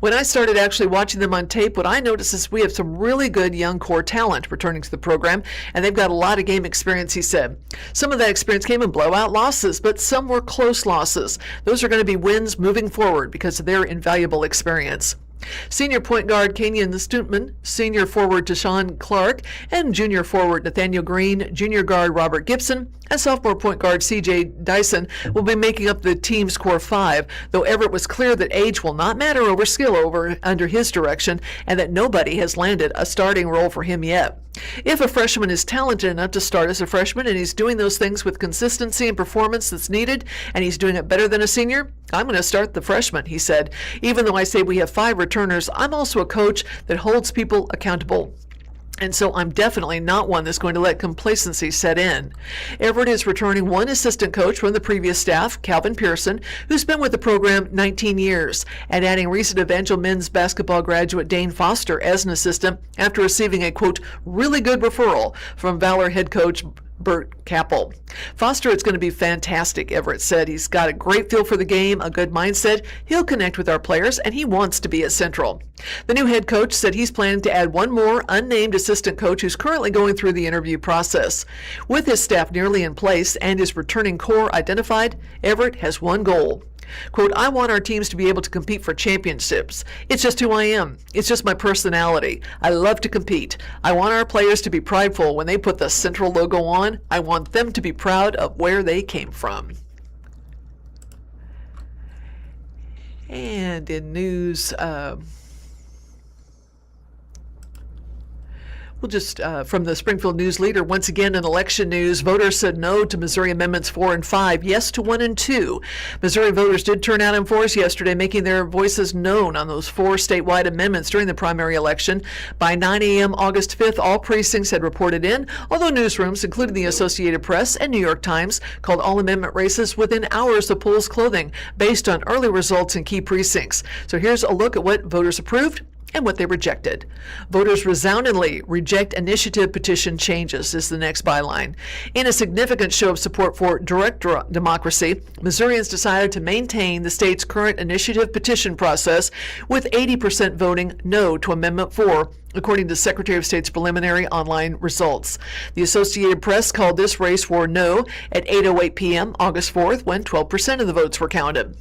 When I started actually watching them on tape, what I noticed is we have some really good young core talent returning to the program, and they've got a lot of game experience, he said. Some of that experience came in blowout losses, but some were close losses. Those are going to be wins moving forward because of their invaluable experience. Senior point guard Kenyon Stutman, senior forward Tashawn Clark, and junior forward Nathaniel Green, junior guard Robert Gibson, and sophomore point guard C.J. Dyson will be making up the team's core five, though Everett was clear that age will not matter over skill under his direction, and that nobody has landed a starting role for him yet. If a freshman is talented enough to start as a freshman and he's doing those things with consistency and performance that's needed, and he's doing it better than a senior, I'm going to start the freshman, he said. Even though I say we have 5 returners, I'm also a coach that holds people accountable. And so I'm definitely not one that's going to let complacency set in. Everett is returning one assistant coach from the previous staff, Calvin Pearson, who's been with the program 19 years, and adding recent Evangel men's basketball graduate Dane Foster as an assistant after receiving a, quote, really good referral from Valor head coach Bert Capel. Foster, it's going to be fantastic, Everett said. He's got a great feel for the game, a good mindset. He'll connect with our players, and he wants to be at Central. The new head coach said he's planning to add one more unnamed assistant coach who's currently going through the interview process. With his staff nearly in place and his returning core identified, Everett has one goal. Quote, I want our teams to be able to compete for championships. It's just who I am. It's just my personality. I love to compete. I want our players to be prideful when they put the Central logo on. I want them to be proud of where they came from. And in news, we'll just, from the Springfield News Leader, once again in election news, voters said no to Missouri Amendments 4 and 5, yes to 1 and 2. Missouri voters did turn out in force yesterday, making their voices known on those 4 statewide amendments during the primary election. By 9 a.m. August 5th, all precincts had reported in, although newsrooms, including the Associated Press and New York Times, called all amendment races within hours of polls closing, based on early results in key precincts. So here's a look at what voters approved and what they rejected. Voters resoundingly reject initiative petition changes is the next byline. In a significant show of support for direct democracy, Missourians decided to maintain the state's current initiative petition process, with 80% voting no to Amendment 4, according to Secretary of State's preliminary online results. The Associated Press called this race war no at 8:08 p.m. August 4th, when 12% of the votes were counted.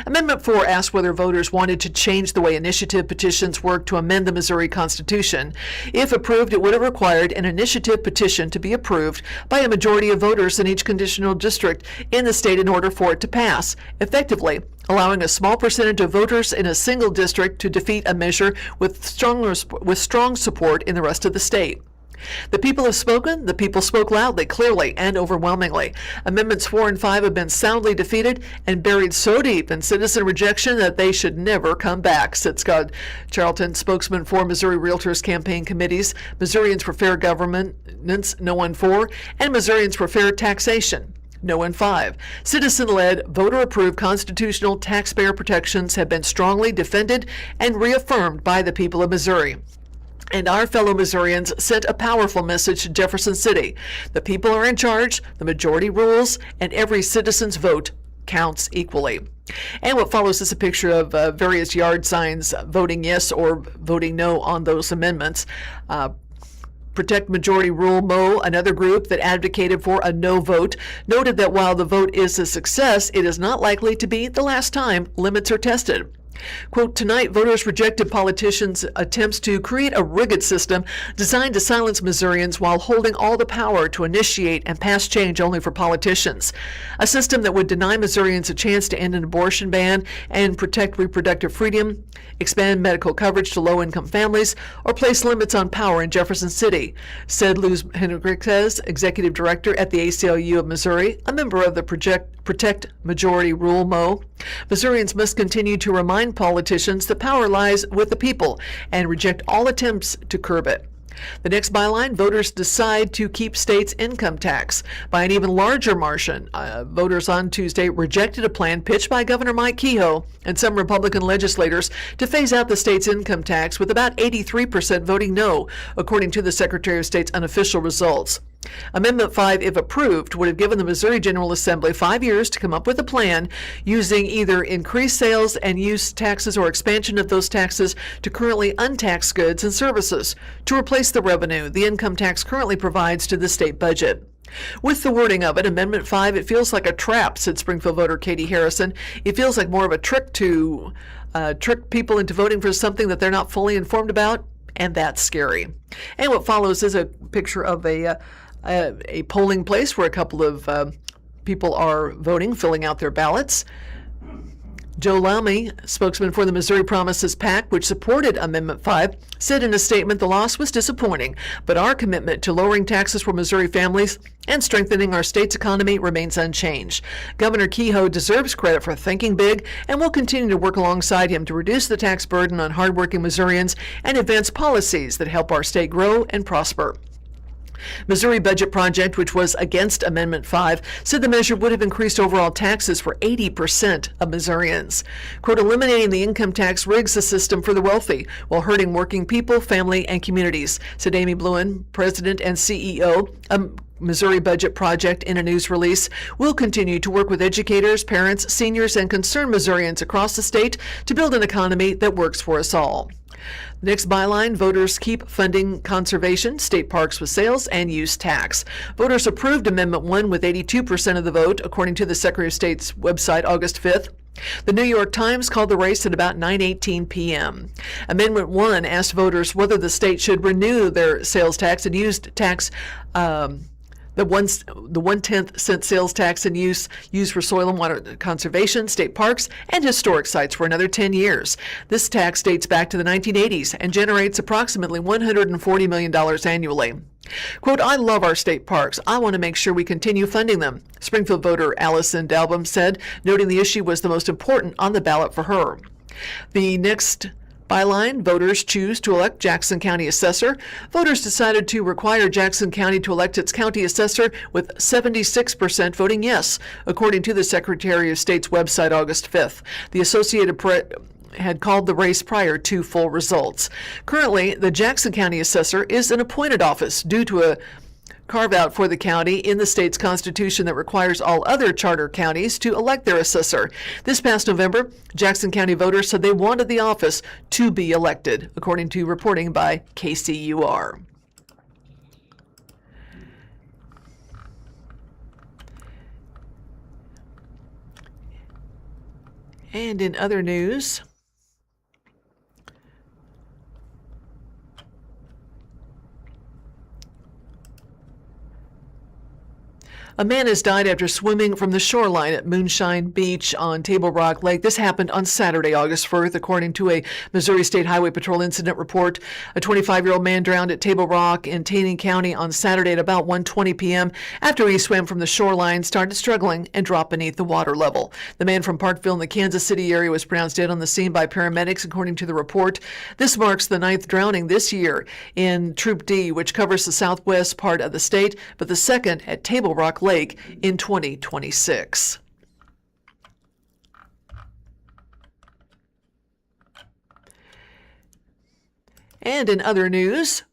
Amendment 4 asked whether voters wanted to change the way initiative petitions work to amend the Missouri Constitution. If approved, it would have required an initiative petition to be approved by a majority of voters in each conditional district in the state in order for it to pass, effectively allowing a small percentage of voters in a single district to defeat a measure with strong support in the rest of the state. The people have spoken. The people spoke loudly, clearly, and overwhelmingly. Amendments 4 and 5 have been soundly defeated and buried so deep in citizen rejection that they should never come back, said Scott Charlton, spokesman for Missouri Realtors Campaign Committees, Missourians for Fair Governance, no on 4, and Missourians for Fair Taxation, no on 5. Citizen-led, voter-approved constitutional taxpayer protections have been strongly defended and reaffirmed by the people of Missouri. And our fellow Missourians sent a powerful message to Jefferson City. The people are in charge, the majority rules, and every citizen's vote counts equally. And what follows is a picture of various yard signs voting yes or voting no on those amendments. Protect Majority Rule Mo, another group that advocated for a no vote, noted that while the vote is a success, it is not likely to be the last time limits are tested. Quote, tonight, voters rejected politicians' attempts to create a rigged system designed to silence Missourians while holding all the power to initiate and pass change only for politicians. A system that would deny Missourians a chance to end an abortion ban and protect reproductive freedom, expand medical coverage to low-income families, or place limits on power in Jefferson City, said Luz Henriquez, executive director at the ACLU of Missouri, a member of the Protect Majority Rule MO. Missourians must continue to remind politicians that power lies with the people and reject all attempts to curb it. The next byline, voters decide to keep state's income tax. By an even larger margin, voters on Tuesday rejected a plan pitched by Governor Mike Kehoe and some Republican legislators to phase out the state's income tax, with about 83% voting no, according to the Secretary of State's unofficial results. Amendment 5, if approved, would have given the Missouri General Assembly 5 years to come up with a plan using either increased sales and use taxes or expansion of those taxes to currently untaxed goods and services to replace the revenue the income tax currently provides to the state budget. With the wording of it, Amendment 5, it feels like a trap, said Springfield voter Katie Harrison. It feels like more of a trick to trick people into voting for something that they're not fully informed about, and that's scary. And what follows is a picture of a polling place where a couple of people are voting, filling out their ballots. Joe Lamy, spokesman for the Missouri Promises PAC, which supported Amendment 5, said in a statement the loss was disappointing, but our commitment to lowering taxes for Missouri families and strengthening our state's economy remains unchanged. Governor Kehoe deserves credit for thinking big, and will continue to work alongside him to reduce the tax burden on hardworking Missourians and advance policies that help our state grow and prosper. Missouri Budget Project, which was against Amendment 5, said the measure would have increased overall taxes for 80% of Missourians. Quote, eliminating the income tax rigs the system for the wealthy while hurting working people, family, and communities, said Amy Bluen, president and CEO of Missouri Budget Project, in a news release. We'll continue to work with educators, parents, seniors, and concerned Missourians across the state to build an economy that works for us all. Next byline, voters keep funding conservation, state parks with sales and use tax. Voters approved Amendment 1 with 82% of the vote, according to the Secretary of State's website August 5th. The New York Times called the race at about 9:18 p.m. Amendment 1 asked voters whether the state should renew their sales tax and use tax the 1/10 cent sales tax and use for soil and water conservation, state parks, and historic sites for another 10 years. This tax dates back to the 1980s and generates approximately $140 million annually. Quote, I love our state parks. I want to make sure we continue funding them, Springfield voter Allison Dalbum said, noting the issue was the most important on the ballot for her. The next byline, voters choose to elect Jackson County Assessor. Voters decided to require Jackson County to elect its county assessor with 76% voting yes, according to the Secretary of State's website August 5th. The Associated Press had called the race prior to full results. Currently, the Jackson County Assessor is an appointed office due to a carve-out for the county in the state's constitution that requires all other charter counties to elect their assessor. This past November, Jackson County voters said they wanted the office to be elected, according to reporting by KCUR. And in other news, a man has died after swimming from the shoreline at Moonshine Beach on Table Rock Lake. This happened on Saturday, August 4th, according to a Missouri State Highway Patrol incident report. A 25-year-old man drowned at Table Rock in Taney County on Saturday at about 1:20 p.m. after he swam from the shoreline, started struggling, and dropped beneath the water level. The man from Parkville in the Kansas City area was pronounced dead on the scene by paramedics, according to the report. This marks the 9th drowning this year in Troop D, which covers the southwest part of the state, but the second at Table Rock Lake in 2026. And in other news,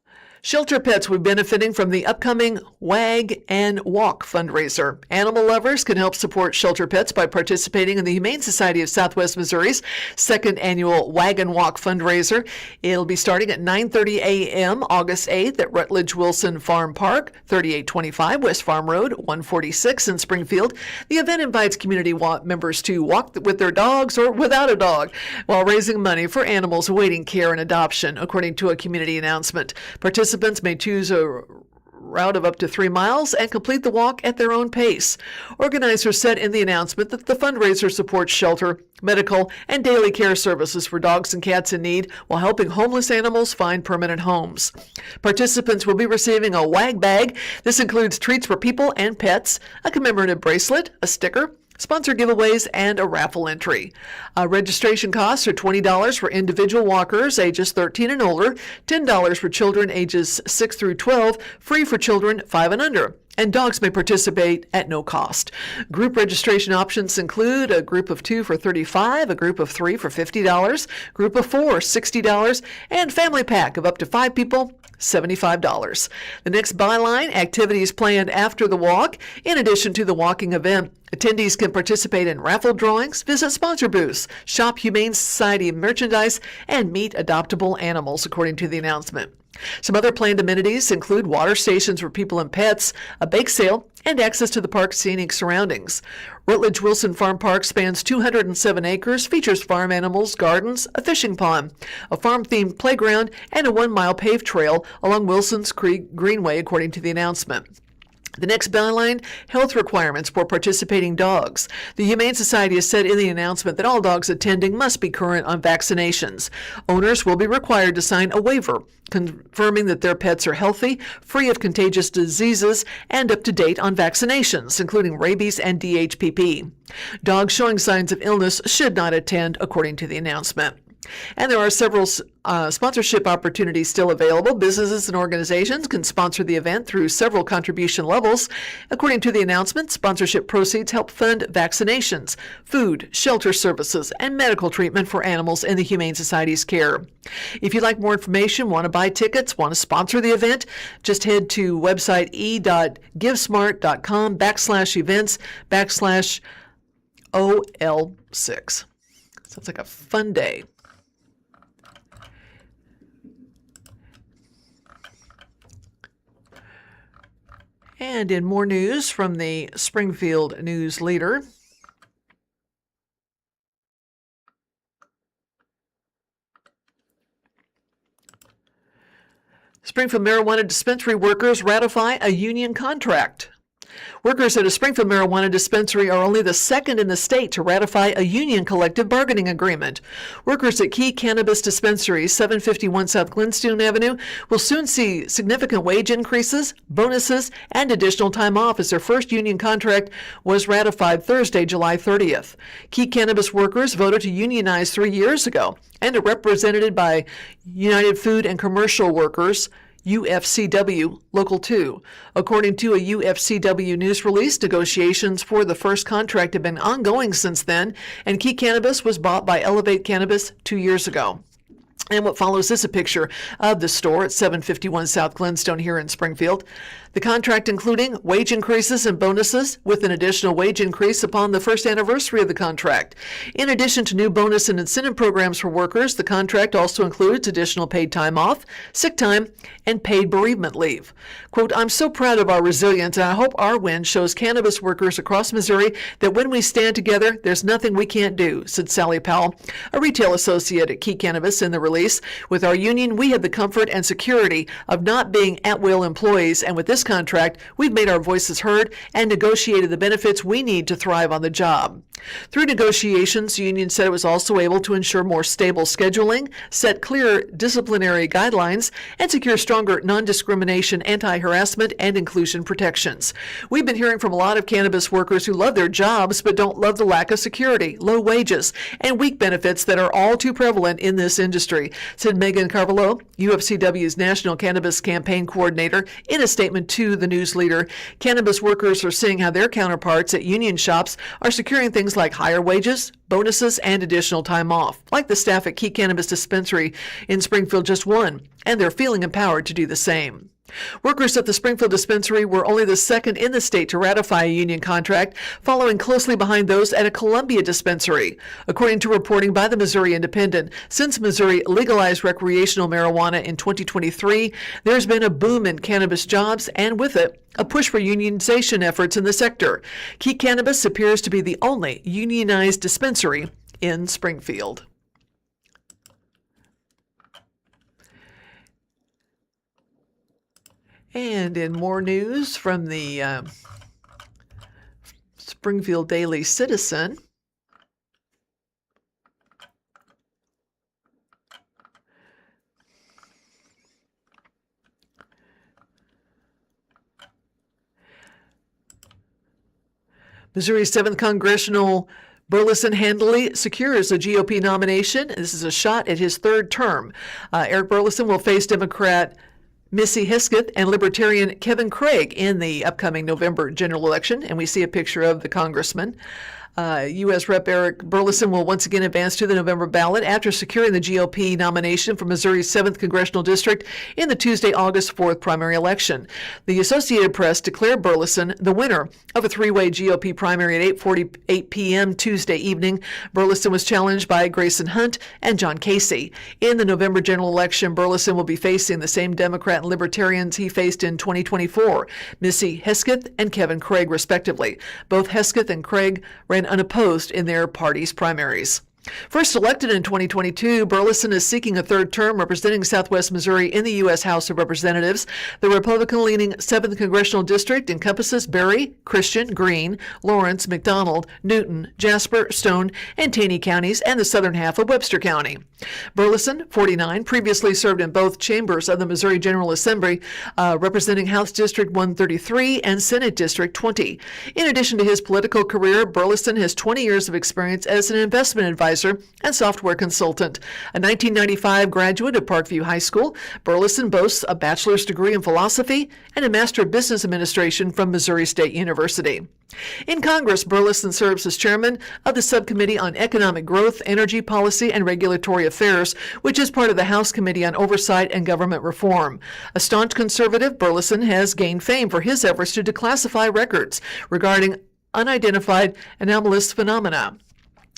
Shelter Pets will be benefiting from the upcoming Wag and Walk fundraiser. Animal lovers can help support Shelter Pets by participating in the Humane Society of Southwest Missouri's second annual Wag and Walk fundraiser. It'll be starting at 9:30 a.m. August 8th at Rutledge Wilson Farm Park, 3825 West Farm Road, 146 in Springfield. The event invites community members to walk with their dogs or without a dog while raising money for animals awaiting care and adoption, according to a community announcement. Participants may choose a route of up to 3 miles and complete the walk at their own pace. Organizers said in the announcement that the fundraiser supports shelter, medical, and daily care services for dogs and cats in need while helping homeless animals find permanent homes. Participants will be receiving a WAG bag. This includes treats for people and pets, a commemorative bracelet, a sticker, sponsor giveaways, and a raffle entry. Registration costs are $20 for individual walkers ages 13 and older, $10 for children ages 6 through 12, free for children 5 and under. And dogs may participate at no cost. Group registration options include a group of 2 for $35, a group of 3 for $50, group of 4 $60, and family pack of up to 5 people, $75. The next byline, activities planned after the walk. In addition to the walking event, attendees can participate in raffle drawings, visit sponsor booths, shop Humane Society merchandise, and meet adoptable animals, according to the announcement. Some other planned amenities include water stations for people and pets, a bake sale, and access to the park's scenic surroundings. Rutledge Wilson Farm Park spans 207 acres, features farm animals, gardens, a fishing pond, a farm-themed playground, and a 1-mile paved trail along Wilson's Creek Greenway, according to the announcement. The next byline, health requirements for participating dogs. The Humane Society has said in the announcement that all dogs attending must be current on vaccinations. Owners will be required to sign a waiver confirming that their pets are healthy, free of contagious diseases, and up to date on vaccinations, including rabies and DHPP. Dogs showing signs of illness should not attend, according to the announcement. And there are several sponsorship opportunities still available. Businesses and organizations can sponsor the event through several contribution levels. According to the announcement, sponsorship proceeds help fund vaccinations, food, shelter services, and medical treatment for animals in the Humane Society's care. If you'd like more information, want to buy tickets, want to sponsor the event, just head to website e.givesmart.com/events/OL6. Sounds like a fun day. And in more news from the Springfield News Leader, Springfield marijuana dispensary workers ratify a union contract. Workers at a Springfield marijuana dispensary are only the second in the state to ratify a union collective bargaining agreement. Workers at Key Cannabis Dispensary, 751 South Glenstone Avenue, will soon see significant wage increases, bonuses, and additional time off as their first union contract was ratified Thursday, July 30th. Key Cannabis workers voted to unionize 3 years ago and are represented by United Food and Commercial Workers, UFCW Local 2. According to a UFCW news release, negotiations for the first contract have been ongoing since then, and Key Cannabis was bought by Elevate Cannabis 2 years ago. And what follows is a picture of the store at 751 South Glenstone here in Springfield. The contract including wage increases and bonuses with an additional wage increase upon the first anniversary of the contract. In addition to new bonus and incentive programs for workers, the contract also includes additional paid time off, sick time, and paid bereavement leave. Quote, "I'm so proud of our resilience, and I hope our win shows cannabis workers across Missouri that when we stand together, there's nothing we can't do," said Sally Powell, a retail associate at Key Cannabis, in the release. "With our union, we have the comfort and security of not being at-will employees, and with this contract, we've made our voices heard and negotiated the benefits we need to thrive on the job." Through negotiations, the union said it was also able to ensure more stable scheduling, set clear disciplinary guidelines, and secure stronger non-discrimination, anti-harassment, and inclusion protections. "We've been hearing from a lot of cannabis workers who love their jobs but don't love the lack of security, low wages, and weak benefits that are all too prevalent in this industry," said Megan Carvalho, UFCW's National Cannabis Campaign Coordinator, in a statement to the News Leader, cannabis workers are seeing how their counterparts at union shops are securing things like higher wages, bonuses, and additional time off, like the staff at Key Cannabis Dispensary in Springfield just won, and they're feeling empowered to do the same. Workers at the Springfield Dispensary were only the second in the state to ratify a union contract, following closely behind those at a Columbia dispensary. According to reporting by the Missouri Independent, since Missouri legalized recreational marijuana in 2023, there's been a boom in cannabis jobs and with it, a push for unionization efforts in the sector. Key Cannabis appears to be the only unionized dispensary in Springfield. And in more news from the Springfield Daily Citizen, Missouri's 7th Congressional Burleson handily secures a GOP nomination. This is a shot at his third term. Eric Burleson will face Democrat Missy Hesketh and Libertarian Kevin Craig in the upcoming November general election, and we see a picture of the congressman. U.S. Rep. Eric Burleson will once again advance to the November ballot after securing the GOP nomination for Missouri's 7th Congressional District in the Tuesday, August 4th primary election. The Associated Press declared Burleson the winner of a three-way GOP primary at 8:48 p.m. Tuesday evening. Burleson was challenged by Grayson Hunt and John Casey. In the November general election, Burleson will be facing the same Democrat and Libertarians he faced in 2024, Missy Hesketh and Kevin Craig, respectively. Both Hesketh and Craig ran unopposed in their party's primaries. First elected in 2022, Burleson is seeking a third term representing Southwest Missouri in the U.S. House of Representatives. The Republican-leaning 7th Congressional District encompasses Berry, Christian, Greene, Lawrence, McDonald, Newton, Jasper, Stone, and Taney counties, and the southern half of Webster County. Burleson, 49, previously served in both chambers of the Missouri General Assembly, representing House District 133 and Senate District 20. In addition to his political career, Burleson has 20 years of experience as an investment advisor and software consultant. A 1995 graduate of Parkview High School, Burleson boasts a bachelor's degree in philosophy and a Master of Business Administration from Missouri State University. In Congress, Burleson serves as chairman of the Subcommittee on Economic Growth, Energy Policy, and Regulatory Affairs, which is part of the House Committee on Oversight and Government Reform. A staunch conservative, Burleson has gained fame for his efforts to declassify records regarding unidentified anomalous phenomena,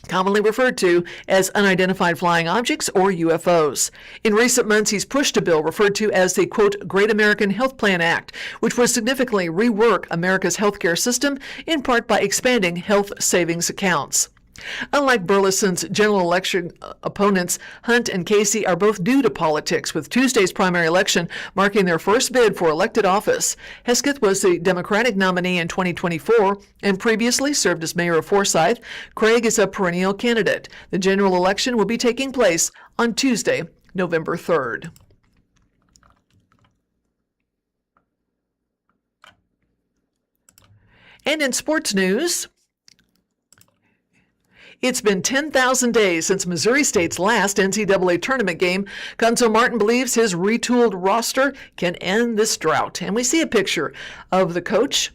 commonly referred to as unidentified flying objects or UFOs. In recent months, he's pushed a bill referred to as the, quote, Great American Health Plan Act, which would significantly rework America's healthcare system, in part by expanding health savings accounts. Unlike Burleson's general election opponents, Hunt and Casey are both new to politics, with Tuesday's primary election marking their first bid for elected office. Hesketh was the Democratic nominee in 2024 and previously served as mayor of Forsyth. Craig is a perennial candidate. The general election will be taking place on Tuesday, November 3rd. And in sports news, it's been 10,000 days since Missouri State's last NCAA tournament game. Cuonzo Martin believes his retooled roster can end this drought. And we see a picture of the coach.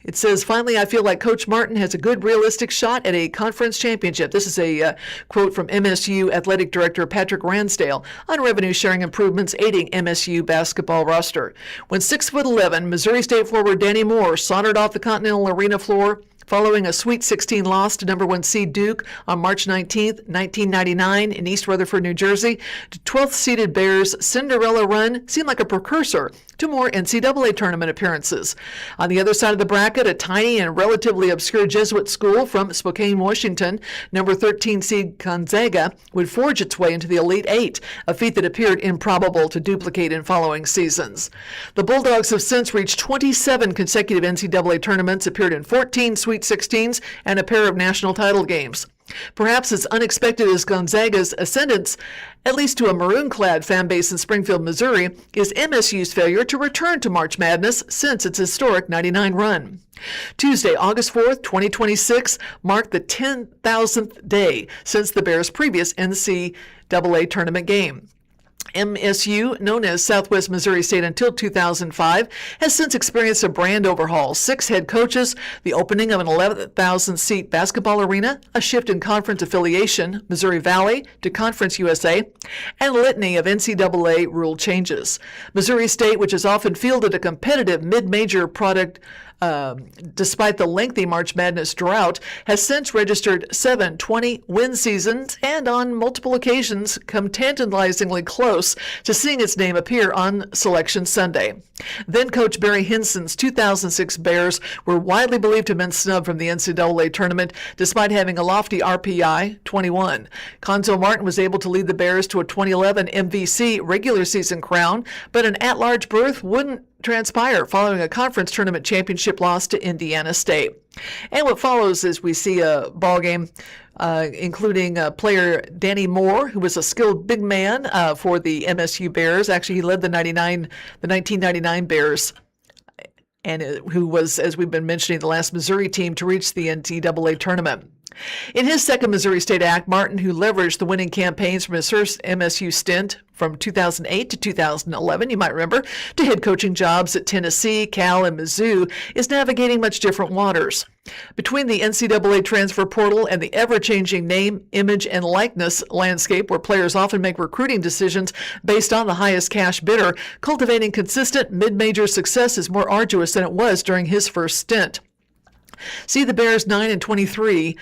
It says, finally, I feel like Coach Martin has a good, realistic shot at a conference championship. This is a quote from MSU Athletic Director Patrick Ransdale on revenue sharing improvements aiding MSU basketball roster. When 6'11", Missouri State forward Danny Moore sauntered off the Continental Arena floor following a Sweet 16 loss to number 1 seed Duke on March 19, 1999 in East Rutherford, New Jersey, the 12th-seeded Bears' Cinderella run seemed like a precursor to more NCAA tournament appearances. On the other side of the bracket, a tiny and relatively obscure Jesuit school from Spokane, Washington, number 13 seed Gonzaga, would forge its way into the Elite Eight, a feat that appeared improbable to duplicate in following seasons. The Bulldogs have since reached 27 consecutive NCAA tournaments, appeared in 14 Sweet 16s, and a pair of national title games. Perhaps as unexpected as Gonzaga's ascendance, at least to a maroon-clad fan base in Springfield, Missouri, is MSU's failure to return to March Madness since its historic 99 run. Tuesday, August 4th, 2026, marked the 10,000th day since the Bears' previous NCAA tournament game. MSU, known as Southwest Missouri State until 2005, has since experienced a brand overhaul. 6 head coaches, the opening of an 11,000-seat basketball arena, a shift in conference affiliation, Missouri Valley to Conference USA, and a litany of NCAA rule changes. Missouri State, which has often fielded a competitive mid-major product despite the lengthy March Madness drought, has since registered 7 20-win seasons and on multiple occasions come tantalizingly close to seeing its name appear on Selection Sunday. Then coach Barry Hinson's 2006 Bears were widely believed to have been snubbed from the NCAA tournament despite having a lofty RPI 21. Conzo Martin was able to lead the Bears to a 2011 MVC regular season crown, but an at-large berth wouldn't transpire following a conference tournament championship loss to Indiana State. And what follows is we see a ball game including player Danny Moore, who was a skilled big man for the MSU Bears. Actually, he led the 1999 Bears, and who was, as we've been mentioning, the last Missouri team to reach the NCAA tournament. In his second Missouri State act, Martin, who leveraged the winning campaigns from his first MSU stint from 2008 to 2011, you might remember, to head coaching jobs at Tennessee, Cal, and Mizzou, is navigating much different waters. Between the NCAA transfer portal and the ever-changing name, image, and likeness landscape where players often make recruiting decisions based on the highest cash bidder, cultivating consistent mid-major success is more arduous than it was during his first stint. See the Bears 9-23,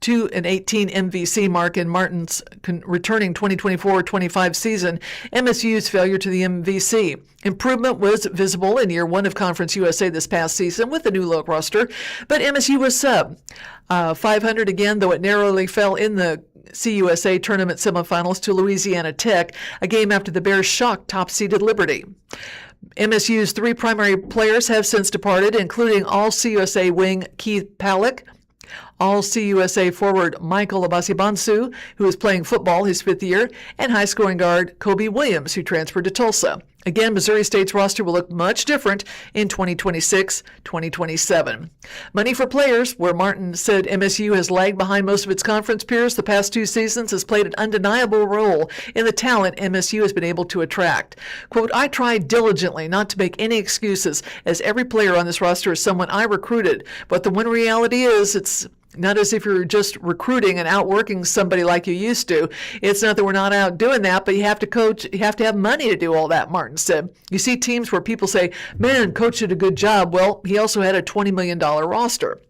2-18 MVC mark in Martin's returning 2024-25 season, MSU's failure to the MVC. Improvement was visible in year 1 of Conference USA this past season with the new look roster, but MSU was sub 500 again, though it narrowly fell in the CUSA tournament semifinals to Louisiana Tech, a game after the Bears shocked top-seeded Liberty. MSU's 3 primary players have since departed, including All-CUSA wing Keith Pallick, All-CUSA forward Michael Abasibansu, who is playing football his 5th year, and high-scoring guard Kobe Williams, who transferred to Tulsa. Again, Missouri State's roster will look much different in 2026-2027. Money for players, where Martin said MSU has lagged behind most of its conference peers the past 2 seasons, has played an undeniable role in the talent MSU has been able to attract. Quote, I tried diligently not to make any excuses, as every player on this roster is someone I recruited, but the one reality is it's not as if you're just recruiting and outworking somebody like you used to. It's not that we're not out doing that, but you have to coach, you have to have money to do all that, Martin said. You see teams where people say, man, coach did a good job. Well, he also had a $20 million roster.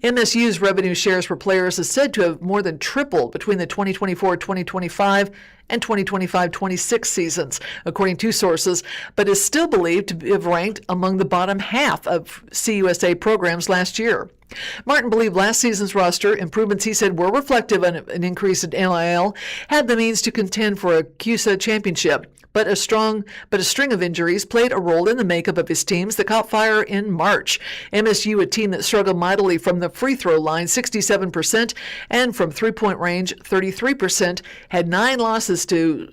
MSU's revenue shares for players is said to have more than tripled between the 2024-2025 and 2025-26 seasons, according to sources, but is still believed to have ranked among the bottom half of CUSA programs last year. Martin believed last season's roster improvements, he said, were reflective of an increase in NIL, had the means to contend for a CUSA championship. But a string of injuries played a role in the makeup of his teams that caught fire in March. MSU, a team that struggled mightily from the free throw line, 67%, and from three-point range, 33%, had 9 losses to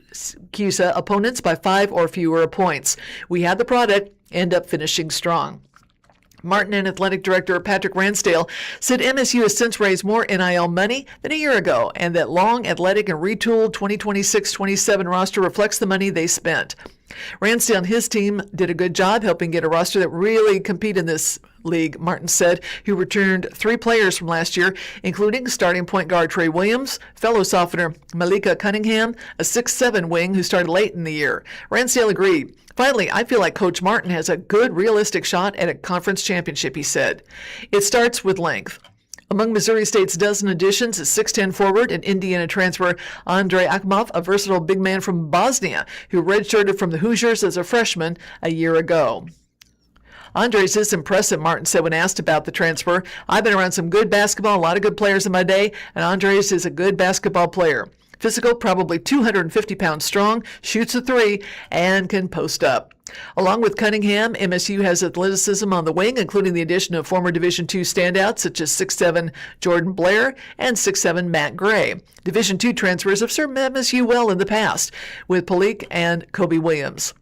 CUSA opponents by 5 or fewer points. We had the product, end up finishing strong. Martin and athletic director Patrick Ransdale said MSU has since raised more NIL money than a year ago, and that long, athletic, and retooled 2026-27 roster reflects the money they spent. Ransdale and his team did a good job helping get a roster that really compete in this league, Martin said, who returned 3 players from last year, including starting point guard Trey Williams, fellow softener Malika Cunningham, a 6'7" wing who started late in the year. Ransdale agreed. Finally, I feel like Coach Martin has a good, realistic shot at a conference championship, he said. It starts with length. Among Missouri State's dozen additions is 6'10" forward and Indiana transfer Andre Akhmov, a versatile big man from Bosnia who redshirted from the Hoosiers as a freshman a year ago. Andres is impressive, Martin said when asked about the transfer. I've been around some good basketball, a lot of good players in my day, and Andres is a good basketball player. Physical, probably 250 pounds strong, shoots a 3, and can post up. Along with Cunningham, MSU has athleticism on the wing, including the addition of former Division II standouts such as 6'7" Jordan Blair and 6'7" Matt Gray. Division II transfers have served MSU well in the past, with Palik and Kobe Williams.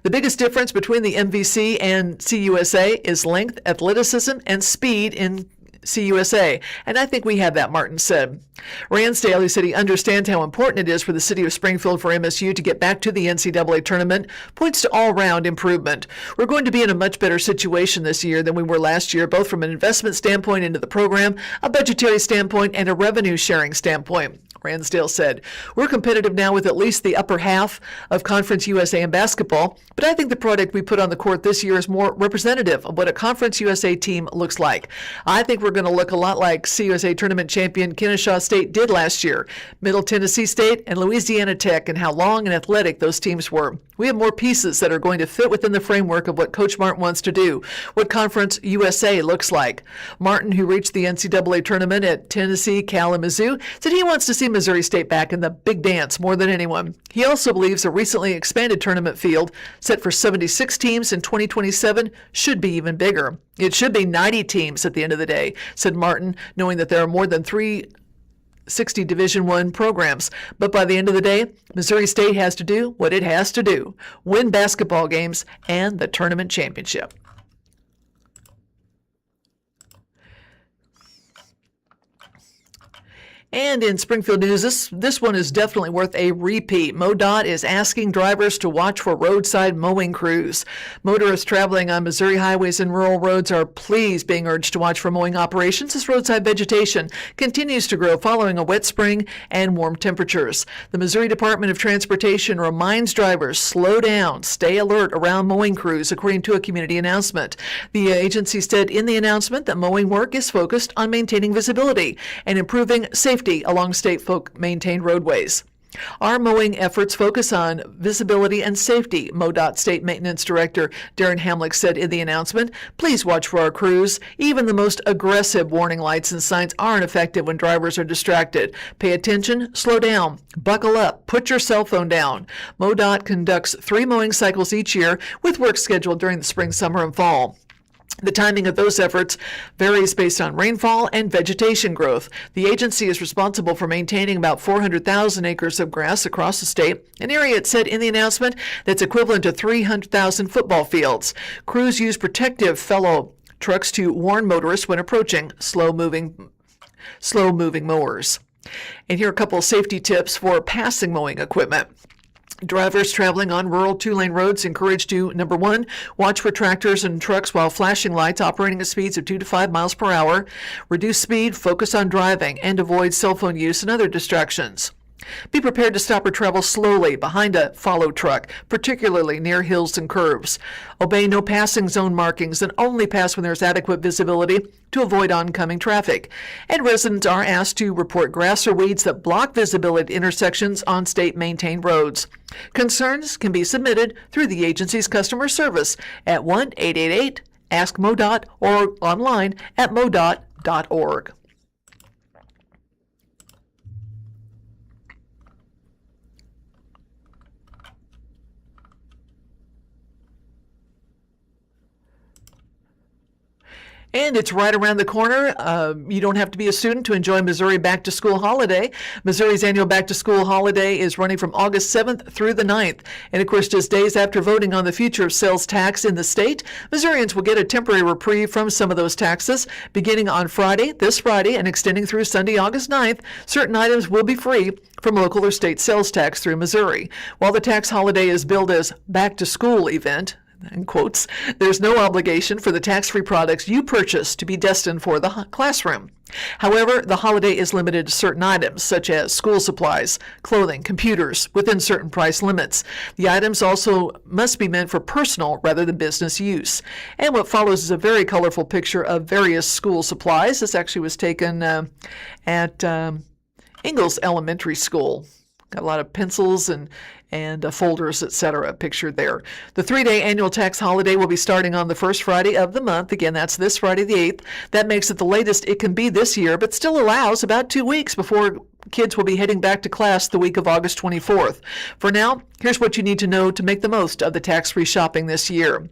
The biggest difference between the MVC and CUSA is length, athleticism, and speed in CUSA, and I think we have that, Martin said. Ransdale, who said he understands how important it is for the city of Springfield for MSU to get back to the NCAA tournament, points to all-round improvement. We're going to be in a much better situation this year than we were last year, both from an investment standpoint into the program, a budgetary standpoint, and a revenue-sharing standpoint. Ransdale said, "We're competitive now with at least the upper half of Conference USA in basketball, but I think the product we put on the court this year is more representative of what a Conference USA team looks like. I think we're going to look a lot like CUSA tournament champion Kennesaw State did last year, Middle Tennessee State, and Louisiana Tech, and how long and athletic those teams were. We have more pieces that are going to fit within the framework of what Coach Martin wants to do, what Conference USA looks like." Martin, who reached the NCAA tournament at Tennessee, Cal, and Mizzou, said he wants to see Missouri State back in the big dance more than anyone. He also believes a recently expanded tournament field, set for 76 teams in 2027, should be even bigger. "It should be 90 teams at the end of the day," said Martin, knowing that there are more than 360 Division I programs. But by the end of the day, Missouri State has to do what it has to do: win basketball games and the tournament championship. And in Springfield news, this one is definitely worth a repeat. MoDOT is asking drivers to watch for roadside mowing crews. Motorists traveling on Missouri highways and rural roads are please being urged to watch for mowing operations as roadside vegetation continues to grow following a wet spring and warm temperatures. The Missouri Department of Transportation reminds drivers, slow down, stay alert around mowing crews, according to a community announcement. The agency said in the announcement that mowing work is focused on maintaining visibility and improving safety along state-maintained roadways. "Our mowing efforts focus on visibility and safety," MoDOT State Maintenance Director Darren Hamlick said in the announcement. "Please watch for our crews. Even the most aggressive warning lights and signs aren't effective when drivers are distracted. Pay attention, slow down, buckle up, put your cell phone down." MoDOT conducts 3 mowing cycles each year with work scheduled during the spring, summer, and fall. The timing of those efforts varies based on rainfall and vegetation growth. The agency is responsible for maintaining about 400,000 acres of grass across the state, an area, it said in the announcement, that's equivalent to 300,000 football fields. Crews use protective fellow trucks to warn motorists when approaching slow-moving mowers. And here are a couple of safety tips for passing mowing equipment. Drivers traveling on rural 2-lane roads encouraged to, number 1, watch for tractors and trucks while flashing lights operating at speeds of 2 to 5 miles per hour. Reduce speed, focus on driving, and avoid cell phone use and other distractions. Be prepared to stop or travel slowly behind a follow truck, particularly near hills and curves. Obey no passing zone markings and only pass when there's adequate visibility to avoid oncoming traffic. And residents are asked to report grass or weeds that block visibility at intersections on state-maintained roads. Concerns can be submitted through the agency's customer service at 1-888-ASK-MoDOT or online at modot.org. And it's right around the corner. You don't have to be a student to enjoy Missouri Back to School Holiday. Missouri's annual Back to School Holiday is running from August 7th through the 9th. And of course, just days after voting on the future of sales tax in the state, Missourians will get a temporary reprieve from some of those taxes. Beginning on this Friday, and extending through Sunday, August 9th, certain items will be free from local or state sales tax through Missouri. While the tax holiday is billed as back to school event, in quotes, there's no obligation for the tax-free products you purchase to be destined for the classroom. However, the holiday is limited to certain items, such as school supplies, clothing, computers, within certain price limits. The items also must be meant for personal rather than business use. And what follows is a very colorful picture of various school supplies. This actually was taken at Ingalls Elementary School. Got a lot of pencils and folders, etc. pictured there. The 3-day annual tax holiday will be starting on the first Friday of the month. Again, that's this Friday the 8th. That makes it the latest it can be this year, but still allows about 2 weeks before kids will be heading back to class the week of August 24th. For now, here's what you need to know to make the most of the tax-free shopping this year.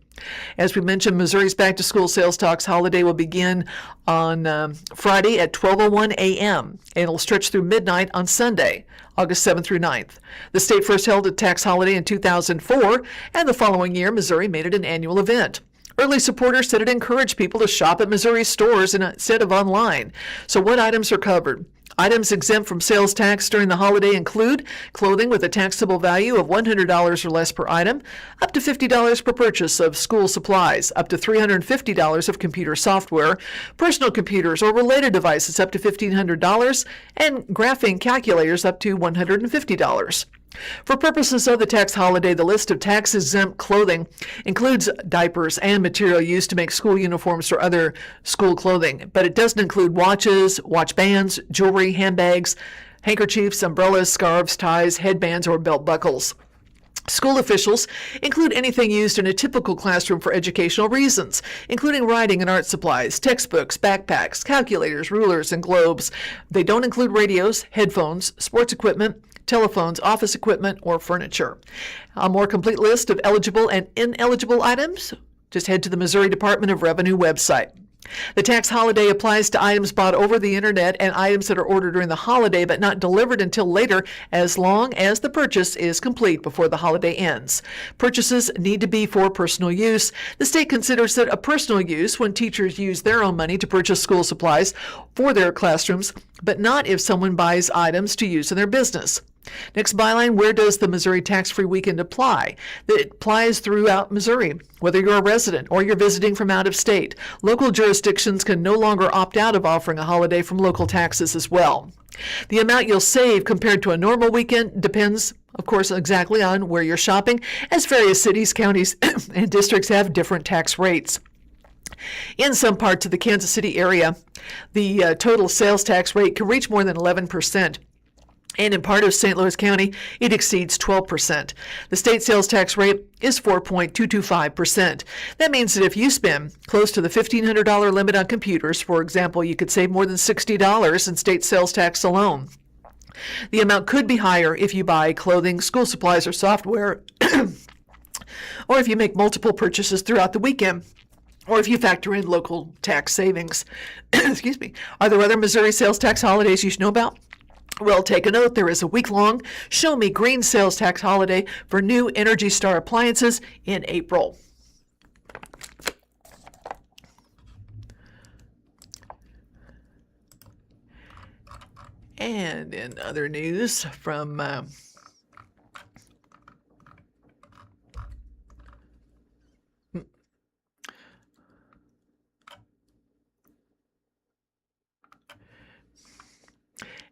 As we mentioned, Missouri's Back to School Sales Tax holiday will begin on Friday at 12:01 a.m. and it'll stretch through midnight on Sunday, August 7th through 9th. The state first held a tax holiday in 2004, and the following year, Missouri made it an annual event. Early supporters said it encouraged people to shop at Missouri stores instead of online. So what items are covered? Items exempt from sales tax during the holiday include clothing with a taxable value of $100 or less per item, up to $50 per purchase of school supplies, up to $350 of computer software, personal computers or related devices up to $1,500, and graphing calculators up to $150. For purposes of the tax holiday, the list of tax-exempt clothing includes diapers and material used to make school uniforms or other school clothing, but it doesn't include watches, watch bands, jewelry, handbags, handkerchiefs, umbrellas, scarves, ties, headbands, or belt buckles. School officials include anything used in a typical classroom for educational reasons, including writing and art supplies, textbooks, backpacks, calculators, rulers, and globes. They don't include radios, headphones, sports equipment, telephones, office equipment, or furniture. A more complete list of eligible and ineligible items, just head to the Missouri Department of Revenue website. The tax holiday applies to items bought over the internet and items that are ordered during the holiday but not delivered until later, as long as the purchase is complete before the holiday ends. Purchases need to be for personal use. The state considers it a personal use when teachers use their own money to purchase school supplies for their classrooms, but not if someone buys items to use in their business. Next byline, where does the Missouri tax-free weekend apply? It applies throughout Missouri, whether you're a resident or you're visiting from out of state. Local jurisdictions can no longer opt out of offering a holiday from local taxes as well. The amount you'll save compared to a normal weekend depends, of course, exactly on where you're shopping, as various cities, counties, and districts have different tax rates. In some parts of the Kansas City area, the total sales tax rate can reach more than 11%. And in part of St. Louis County, it exceeds 12%. The state sales tax rate is 4.225%. That means that if you spend close to the $1,500 limit on computers, for example, you could save more than $60 in state sales tax alone. The amount could be higher if you buy clothing, school supplies, or software, or if you make multiple purchases throughout the weekend, or if you factor in local tax savings. Excuse me. Are there other Missouri sales tax holidays you should know about? Well, take a note. There is a week-long Show Me Green sales tax holiday for new Energy Star appliances in April. And in other news from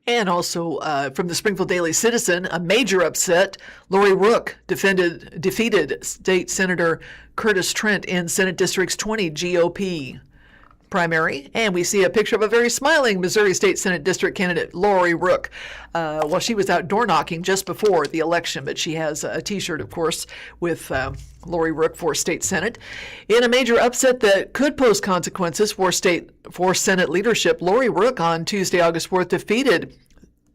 And also from the Springfield Daily Citizen, a major upset. Lori Rook defeated State Senator Curtis Trent in Senate District's 20 GOP primary. And we see a picture of a very smiling Missouri State Senate District candidate, Lori Rook. Well, she was out door knocking just before the election, but she has a T-shirt, of course, with Lori Rook for State Senate. In a major upset that could pose consequences for Senate leadership, Lori Rook on Tuesday, August 4th, defeated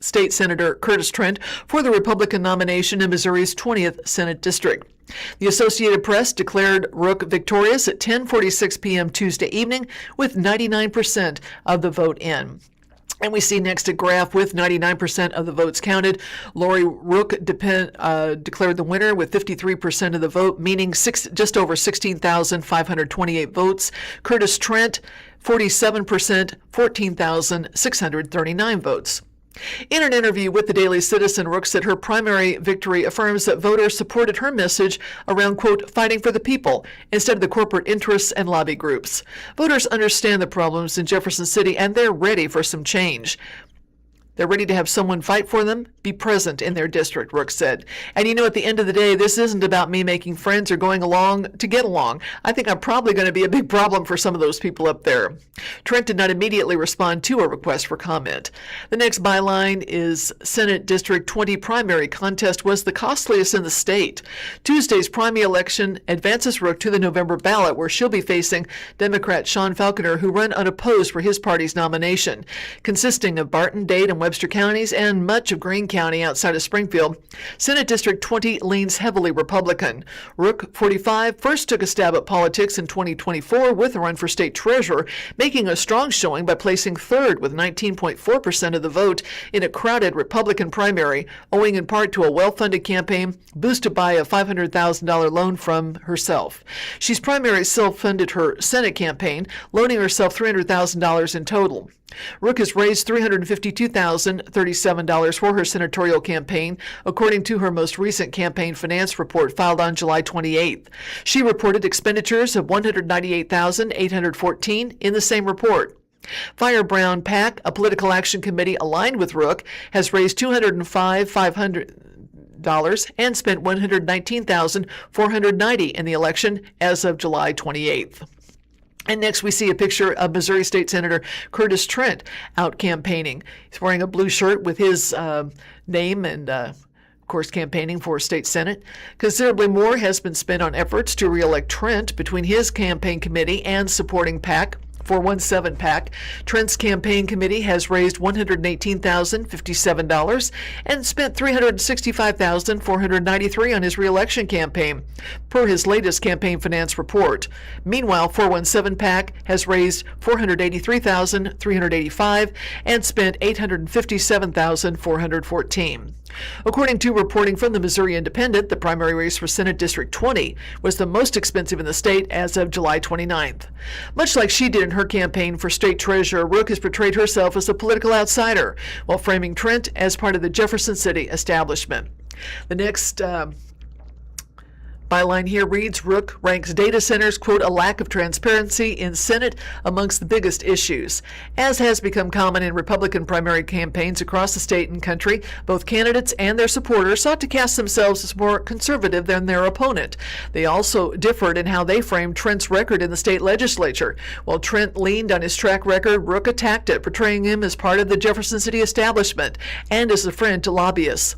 State Senator Curtis Trent for the Republican nomination in Missouri's 20th Senate District. The Associated Press declared Rook victorious at 10:46 p.m. Tuesday evening with 99% of the vote in. And we see next a graph with 99% of the votes counted. Lori Rook declared the winner with 53% of the vote, meaning just over 16,528 votes. Curtis Trent, 47%, 14,639 votes. In an interview with the Daily Citizen, Rook said her primary victory affirms that voters supported her message around, quote, fighting for the people instead of the corporate interests and lobby groups. Voters understand the problems in Jefferson City and they're ready for some change. They're ready to have someone fight for them, be present in their district, Rook said. And you know, at the end of the day, this isn't about me making friends or going along to get along. I think I'm probably going to be a big problem for some of those people up there. Trent did not immediately respond to a request for comment. The next byline is Senate District 20 primary contest was the costliest in the state. Tuesday's primary election advances Rook to the November ballot, where she'll be facing Democrat Sean Falconer, who ran unopposed for his party's nomination. Consisting of Barton, Dade, and Webster counties and much of Greene County outside of Springfield, Senate District 20 leans heavily Republican. Rook, 45, first took a stab at politics in 2024 with a run for state treasurer, making a strong showing by placing third with 19.4% of the vote in a crowded Republican primary, owing in part to a well-funded campaign boosted by a $500,000 loan from herself. She's primarily self-funded her Senate campaign, loaning herself $300,000 in total. Rook has raised $352,037 for her senatorial campaign, according to her most recent campaign finance report filed on July 28th. She reported expenditures of $198,814 in the same report. Firebrand PAC, a political action committee aligned with Rook, has raised $205,500 and spent $119,490 in the election as of July 28th. And next we see a picture of Missouri State Senator Curtis Trent out campaigning. He's wearing a blue shirt with his name and of course, campaigning for state senate. Considerably more has been spent on efforts to re-elect Trent between his campaign committee and supporting PAC. 417 PAC. Trent's campaign committee has raised $118,057 and spent $365,493 on his re-election campaign, per his latest campaign finance report. Meanwhile, 417 PAC has raised $483,385 and spent $857,414. According to reporting from the Missouri Independent, the primary race for Senate District 20 was the most expensive in the state as of July 29th. Much like she did in her campaign for state treasurer, Rook has portrayed herself as a political outsider, while framing Trent as part of the Jefferson City establishment. The next byline here reads, Rook ranks data centers, quote, a lack of transparency in Senate amongst the biggest issues. As has become common in Republican primary campaigns across the state and country, both candidates and their supporters sought to cast themselves as more conservative than their opponent. They also differed in how they framed Trent's record in the state legislature. While Trent leaned on his track record, Rook attacked it, portraying him as part of the Jefferson City establishment and as a friend to lobbyists.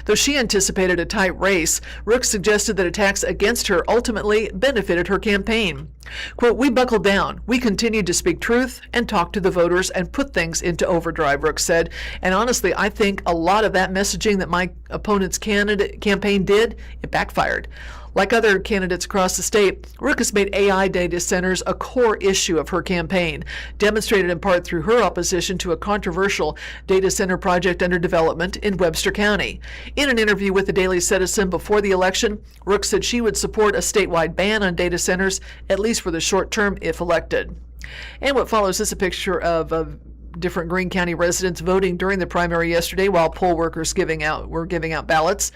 Though she anticipated a tight race, Rook suggested that attacks against her ultimately benefited her campaign. Quote, we buckled down. We continued to speak truth and talk to the voters and put things into overdrive, Rook said. And honestly, I think a lot of that messaging that my opponent's campaign did, it backfired. Like other candidates across the state, Rook has made AI data centers a core issue of her campaign, demonstrated in part through her opposition to a controversial data center project under development in Webster County. In an interview with the Daily Citizen before the election, Rook said she would support a statewide ban on data centers, at least for the short term, if elected. And what follows is a picture of different Greene County residents voting during the primary yesterday while poll workers were giving out ballots.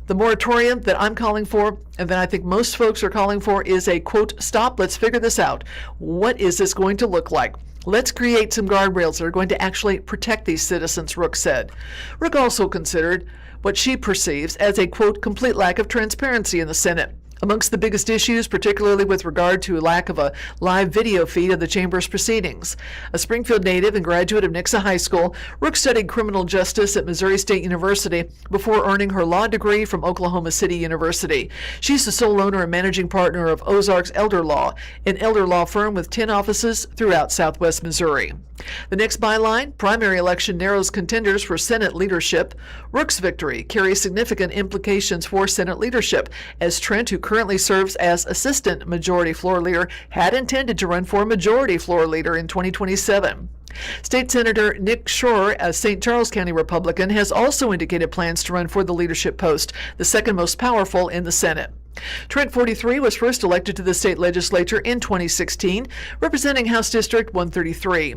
The moratorium that I'm calling for, and that I think most folks are calling for, is a, quote, stop, let's figure this out. What is this going to look like? Let's create some guardrails that are going to actually protect these citizens, Rook said. Rook also considered what she perceives as a, quote, complete lack of transparency in the Senate. Amongst the biggest issues, particularly with regard to a lack of a live video feed of the chamber's proceedings. A Springfield native and graduate of Nixa High School, Rook studied criminal justice at Missouri State University before earning her law degree from Oklahoma City University. She's the sole owner and managing partner of Ozarks Elder Law, an elder law firm with 10 offices throughout southwest Missouri. The next byline, primary election narrows contenders for Senate leadership. Rook's victory carries significant implications for Senate leadership, as Trent, who currently serves as assistant majority floor leader, had intended to run for majority floor leader in 2027. State Senator Nick Schroer, a St. Charles County Republican, has also indicated plans to run for the leadership post, the second most powerful in the Senate. Trent, 43, was first elected to the state legislature in 2016, representing House District 133.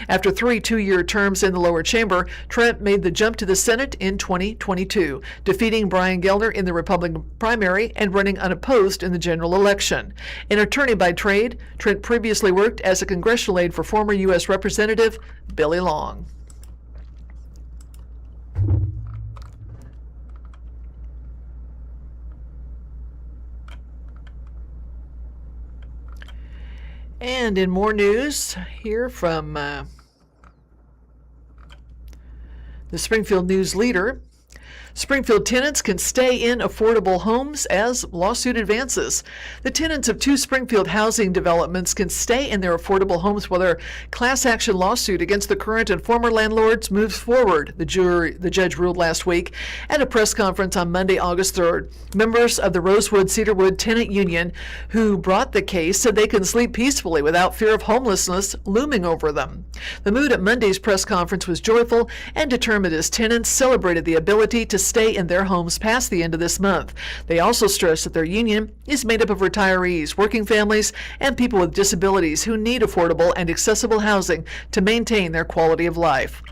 After 3 two-year terms in the lower chamber, Trent made the jump to the Senate in 2022, defeating Brian Gellner in the Republican primary and running unopposed in the general election. An attorney by trade, Trent previously worked as a congressional aide for former U.S. Representative Billy Long. And in more news here from the Springfield News Leader, Springfield tenants can stay in affordable homes as lawsuit advances. The tenants of 2 Springfield housing developments can stay in their affordable homes while their class action lawsuit against the current and former landlords moves forward, the judge ruled last week at a press conference on Monday, August 3rd. Members of the Rosewood Cedarwood Tenant Union who brought the case said they can sleep peacefully without fear of homelessness looming over them. The mood at Monday's press conference was joyful and determined as tenants celebrated the ability to stay in their homes past the end of this month. They also stressed that their union is made up of retirees, working families, and people with disabilities who need affordable and accessible housing to maintain their quality of life.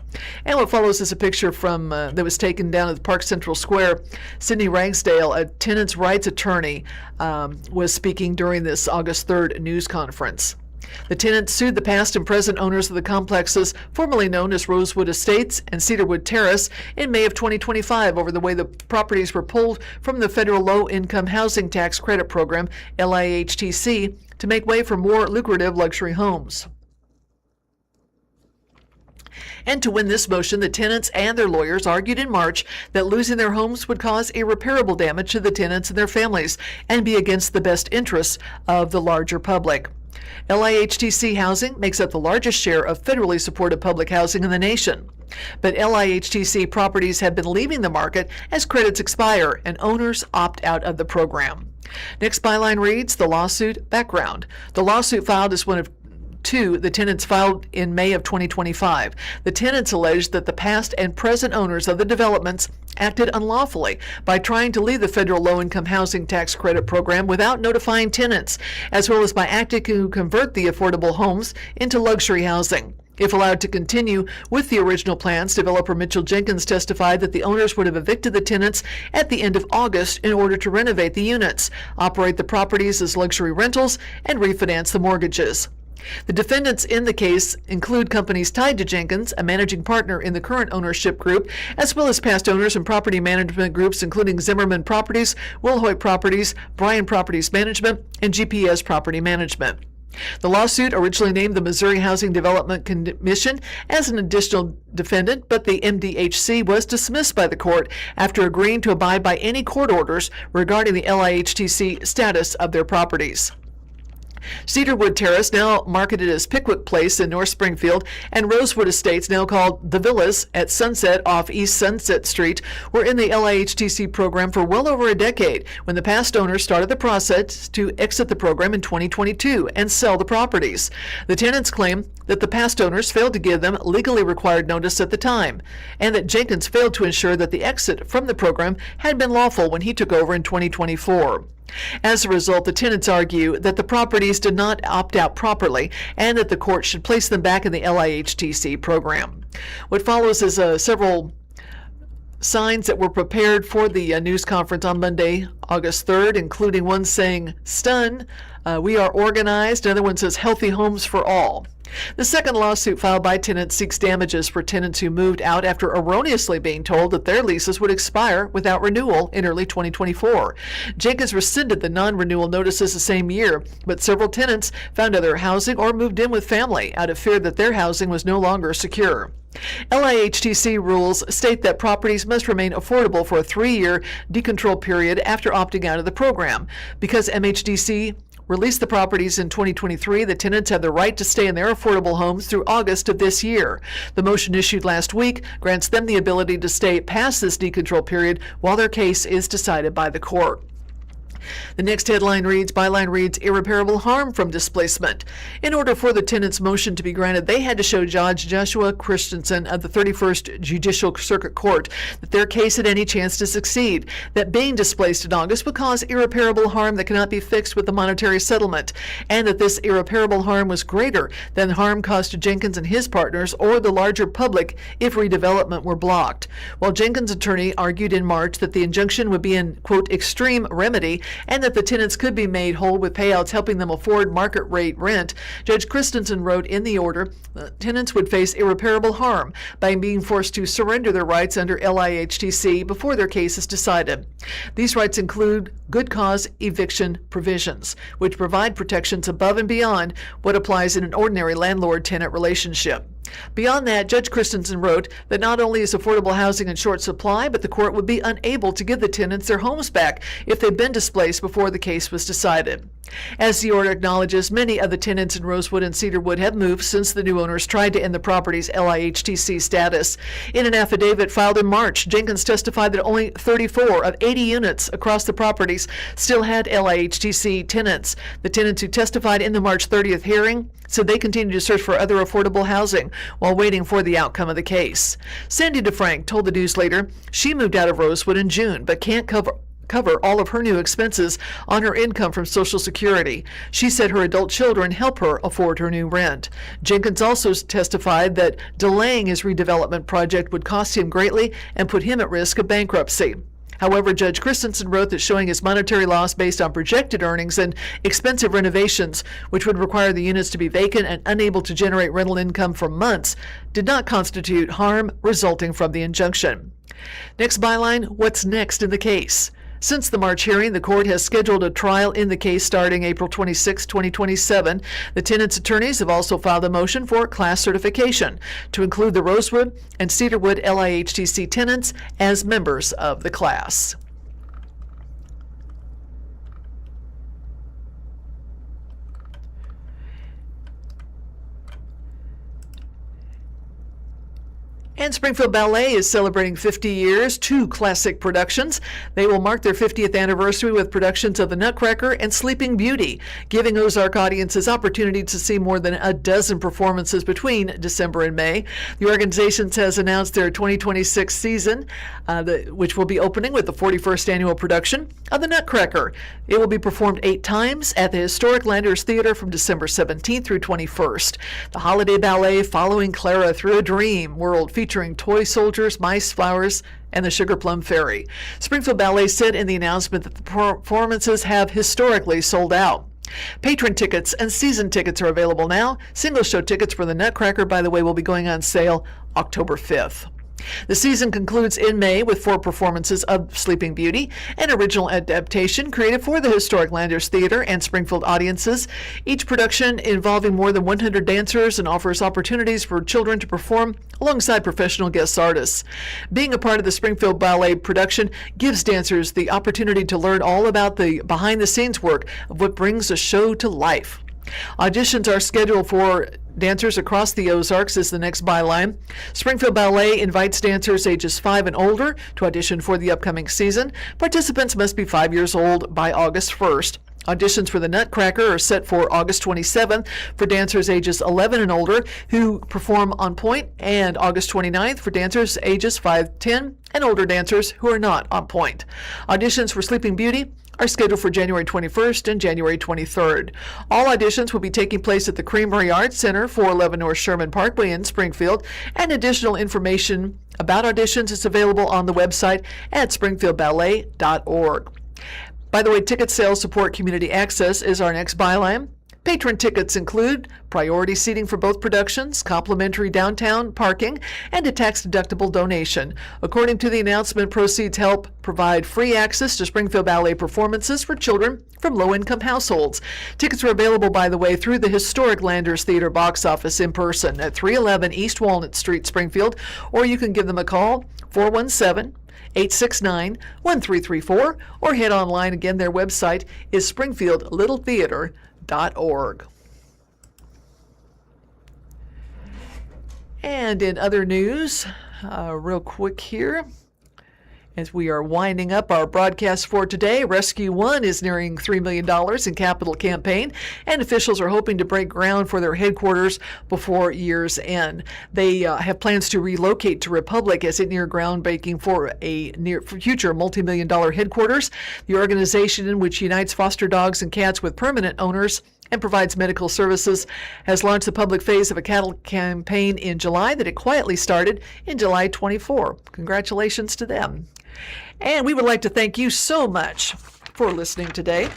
And what follows is a picture from that was taken down at Park Central Square. Sidney Ragsdale, a tenants' rights attorney, was speaking during this August 3rd news conference. The tenants sued the past and present owners of the complexes formerly known as Rosewood Estates and Cedarwood Terrace in May of 2025 over the way the properties were pulled from the federal low-income housing tax credit program, LIHTC, to make way for more lucrative luxury homes. And to win this motion, the tenants and their lawyers argued in March that losing their homes would cause irreparable damage to the tenants and their families and be against the best interests of the larger public. LIHTC housing makes up the largest share of federally supported public housing in the nation. But LIHTC properties have been leaving the market as credits expire and owners opt out of the program. Next byline reads, the lawsuit background. The lawsuit filed is one of 2 the tenants filed in May of 2025. The tenants alleged that the past and present owners of the developments acted unlawfully by trying to leave the federal low-income housing tax credit program without notifying tenants, as well as by acting to convert the affordable homes into luxury housing. If allowed to continue with the original plans, developer Mitchell Jenkins testified that the owners would have evicted the tenants at the end of August in order to renovate the units, operate the properties as luxury rentals, and refinance the mortgages. The defendants in the case include companies tied to Jenkins, a managing partner in the current ownership group, as well as past owners and property management groups including Zimmerman Properties, Wilhoit Properties, Bryan Properties Management, and GPS Property Management. The lawsuit originally named the Missouri Housing Development Commission as an additional defendant, but the MDHC was dismissed by the court after agreeing to abide by any court orders regarding the LIHTC status of their properties. Cedarwood Terrace, now marketed as Pickwick Place in North Springfield, and Rosewood Estates, now called The Villas at Sunset off East Sunset Street, were in the LIHTC program for well over a decade when the past owners started the process to exit the program in 2022 and sell the properties. The tenants claim that the past owners failed to give them legally required notice at the time, and that Jenkins failed to ensure that the exit from the program had been lawful when he took over in 2024. As a result, the tenants argue that the properties did not opt out properly and that the court should place them back in the LIHTC program. What follows is several signs that were prepared for the news conference on Monday, August 3rd, including one saying, "Stun, we are organized." Another one says, "Healthy homes for all." The second lawsuit filed by tenants seeks damages for tenants who moved out after erroneously being told that their leases would expire without renewal in early 2024. Jenkins rescinded the non-renewal notices the same year, but several tenants found other housing or moved in with family out of fear that their housing was no longer secure. LIHTC rules state that properties must remain affordable for a 3-year decontrol period after opting out of the program. Because MHDC released the properties in 2023, the tenants have the right to stay in their affordable homes through August of this year. The motion issued last week grants them the ability to stay past this decontrol period while their case is decided by the court. The next byline reads, irreparable harm from displacement. In order for the tenants' motion to be granted, they had to show Judge Joshua Christensen of the 31st Judicial Circuit Court that their case had any chance to succeed, that being displaced in August would cause irreparable harm that cannot be fixed with a monetary settlement, and that this irreparable harm was greater than harm caused to Jenkins and his partners or the larger public if redevelopment were blocked. While Jenkins' attorney argued in March that the injunction would be an, quote, extreme remedy, and that the tenants could be made whole with payouts helping them afford market rate rent, Judge Christensen wrote in the order that tenants would face irreparable harm by being forced to surrender their rights under LIHTC before their case is decided. These rights include good cause eviction provisions, which provide protections above and beyond what applies in an ordinary landlord-tenant relationship. Beyond that, Judge Christensen wrote that not only is affordable housing in short supply, but the court would be unable to give the tenants their homes back if they'd been displaced before the case was decided. As the order acknowledges, many of the tenants in Rosewood and Cedarwood have moved since the new owners tried to end the property's LIHTC status. In an affidavit filed in March, Jenkins testified that only 34 of 80 units across the properties still had LIHTC tenants. The tenants who testified in the March 30th hearing said they continue to search for other affordable housing while waiting for the outcome of the case. Sandy DeFrank told the news later she moved out of Rosewood in June but can't cover all of her new expenses on her income from Social Security. She said her adult children help her afford her new rent. Jenkins also testified that delaying his redevelopment project would cost him greatly and put him at risk of bankruptcy. However, Judge Christensen wrote that showing his monetary loss based on projected earnings and expensive renovations, which would require the units to be vacant and unable to generate rental income for months, did not constitute harm resulting from the injunction. Next byline, what's next in the case? Since the March hearing, the court has scheduled a trial in the case starting April 26, 2027. The tenants' attorneys have also filed a motion for class certification to include the Rosewood and Cedarwood LIHTC tenants as members of the class. And Springfield Ballet is celebrating 50 years, 2 classic productions. They will mark their 50th anniversary with productions of The Nutcracker and Sleeping Beauty, giving Ozark audiences opportunity to see more than a dozen performances between December and May. The organization has announced their 2026 season, which will be opening with the 41st annual production of The Nutcracker. It will be performed 8 times at the historic Landers Theater from December 17th through 21st. The holiday ballet following Clara through a dream world featuring toy soldiers, mice, flowers, and the Sugar Plum Fairy. Springfield Ballet said in the announcement that the performances have historically sold out. Patron tickets and season tickets are available now. Single show tickets for the Nutcracker, by the way, will be going on sale October 5th. The season concludes in May with 4 performances of Sleeping Beauty, an original adaptation created for the historic Landers Theater and Springfield audiences. Each production involving more than 100 dancers and offers opportunities for children to perform alongside professional guest artists. Being a part of the Springfield Ballet production gives dancers the opportunity to learn all about the behind-the-scenes work of what brings a show to life. Auditions are scheduled for dancers across the Ozarks is the next byline. Springfield Ballet invites dancers ages 5 and older to audition for the upcoming season. Participants must be 5 years old by August 1st. Auditions for the Nutcracker are set for August 27th for dancers ages 11 and older who perform on point, and August 29th for dancers ages 5, 10, and older dancers who are not on point. Auditions for Sleeping Beauty are scheduled for January 21st and January 23rd. All auditions will be taking place at the Creamery Arts Center, 411 North Sherman Parkway in Springfield, and additional information about auditions is available on the website at springfieldballet.org. By the way, ticket sales support community access is our next byline. Patron tickets include priority seating for both productions, complimentary downtown parking, and a tax-deductible donation. According to the announcement, proceeds help provide free access to Springfield Ballet performances for children from low-income households. Tickets are available, by the way, through the historic Landers Theater box office in person at 311 East Walnut Street, Springfield, or you can give them a call, 417-869-1334, or head online. Again, their website is springfieldlittletheater.org. And in other news, real quick here, as we are winding up our broadcast for today, Rescue One is nearing $3 million in capital campaign, and officials are hoping to break ground for their headquarters before year's end. They have plans to relocate to Republic as it near groundbreaking for a near future multi-million-dollar headquarters. The organization, which unites foster dogs and cats with permanent owners and provides medical services, has launched the public phase of a cattle campaign in July that it quietly started in July 24. Congratulations to them. And we would like to thank you so much for listening today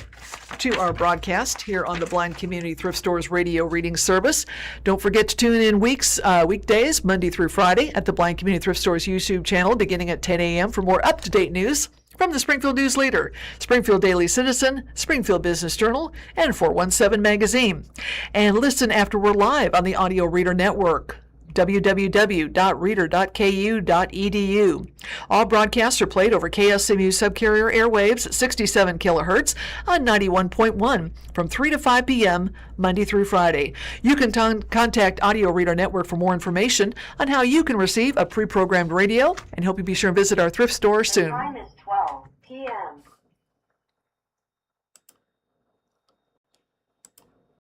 to our broadcast here on the Blind Community Thrift Stores radio reading service. Don't forget to tune in weekdays, Monday through Friday, at the Blind Community Thrift Stores YouTube channel beginning at 10 a.m. for more up-to-date news from the Springfield News Leader, Springfield Daily Citizen, Springfield Business Journal, and 417 Magazine. And listen after we're live on the Audio Reader Network. www.reader.ku.edu. All broadcasts are played over KSMU subcarrier airwaves at 67 kilohertz on 91.1 from 3 to 5 p.m. Monday through Friday. You can contact Audio Reader Network for more information on how you can receive a pre-programmed radio, and hope you be sure to visit our thrift store soon.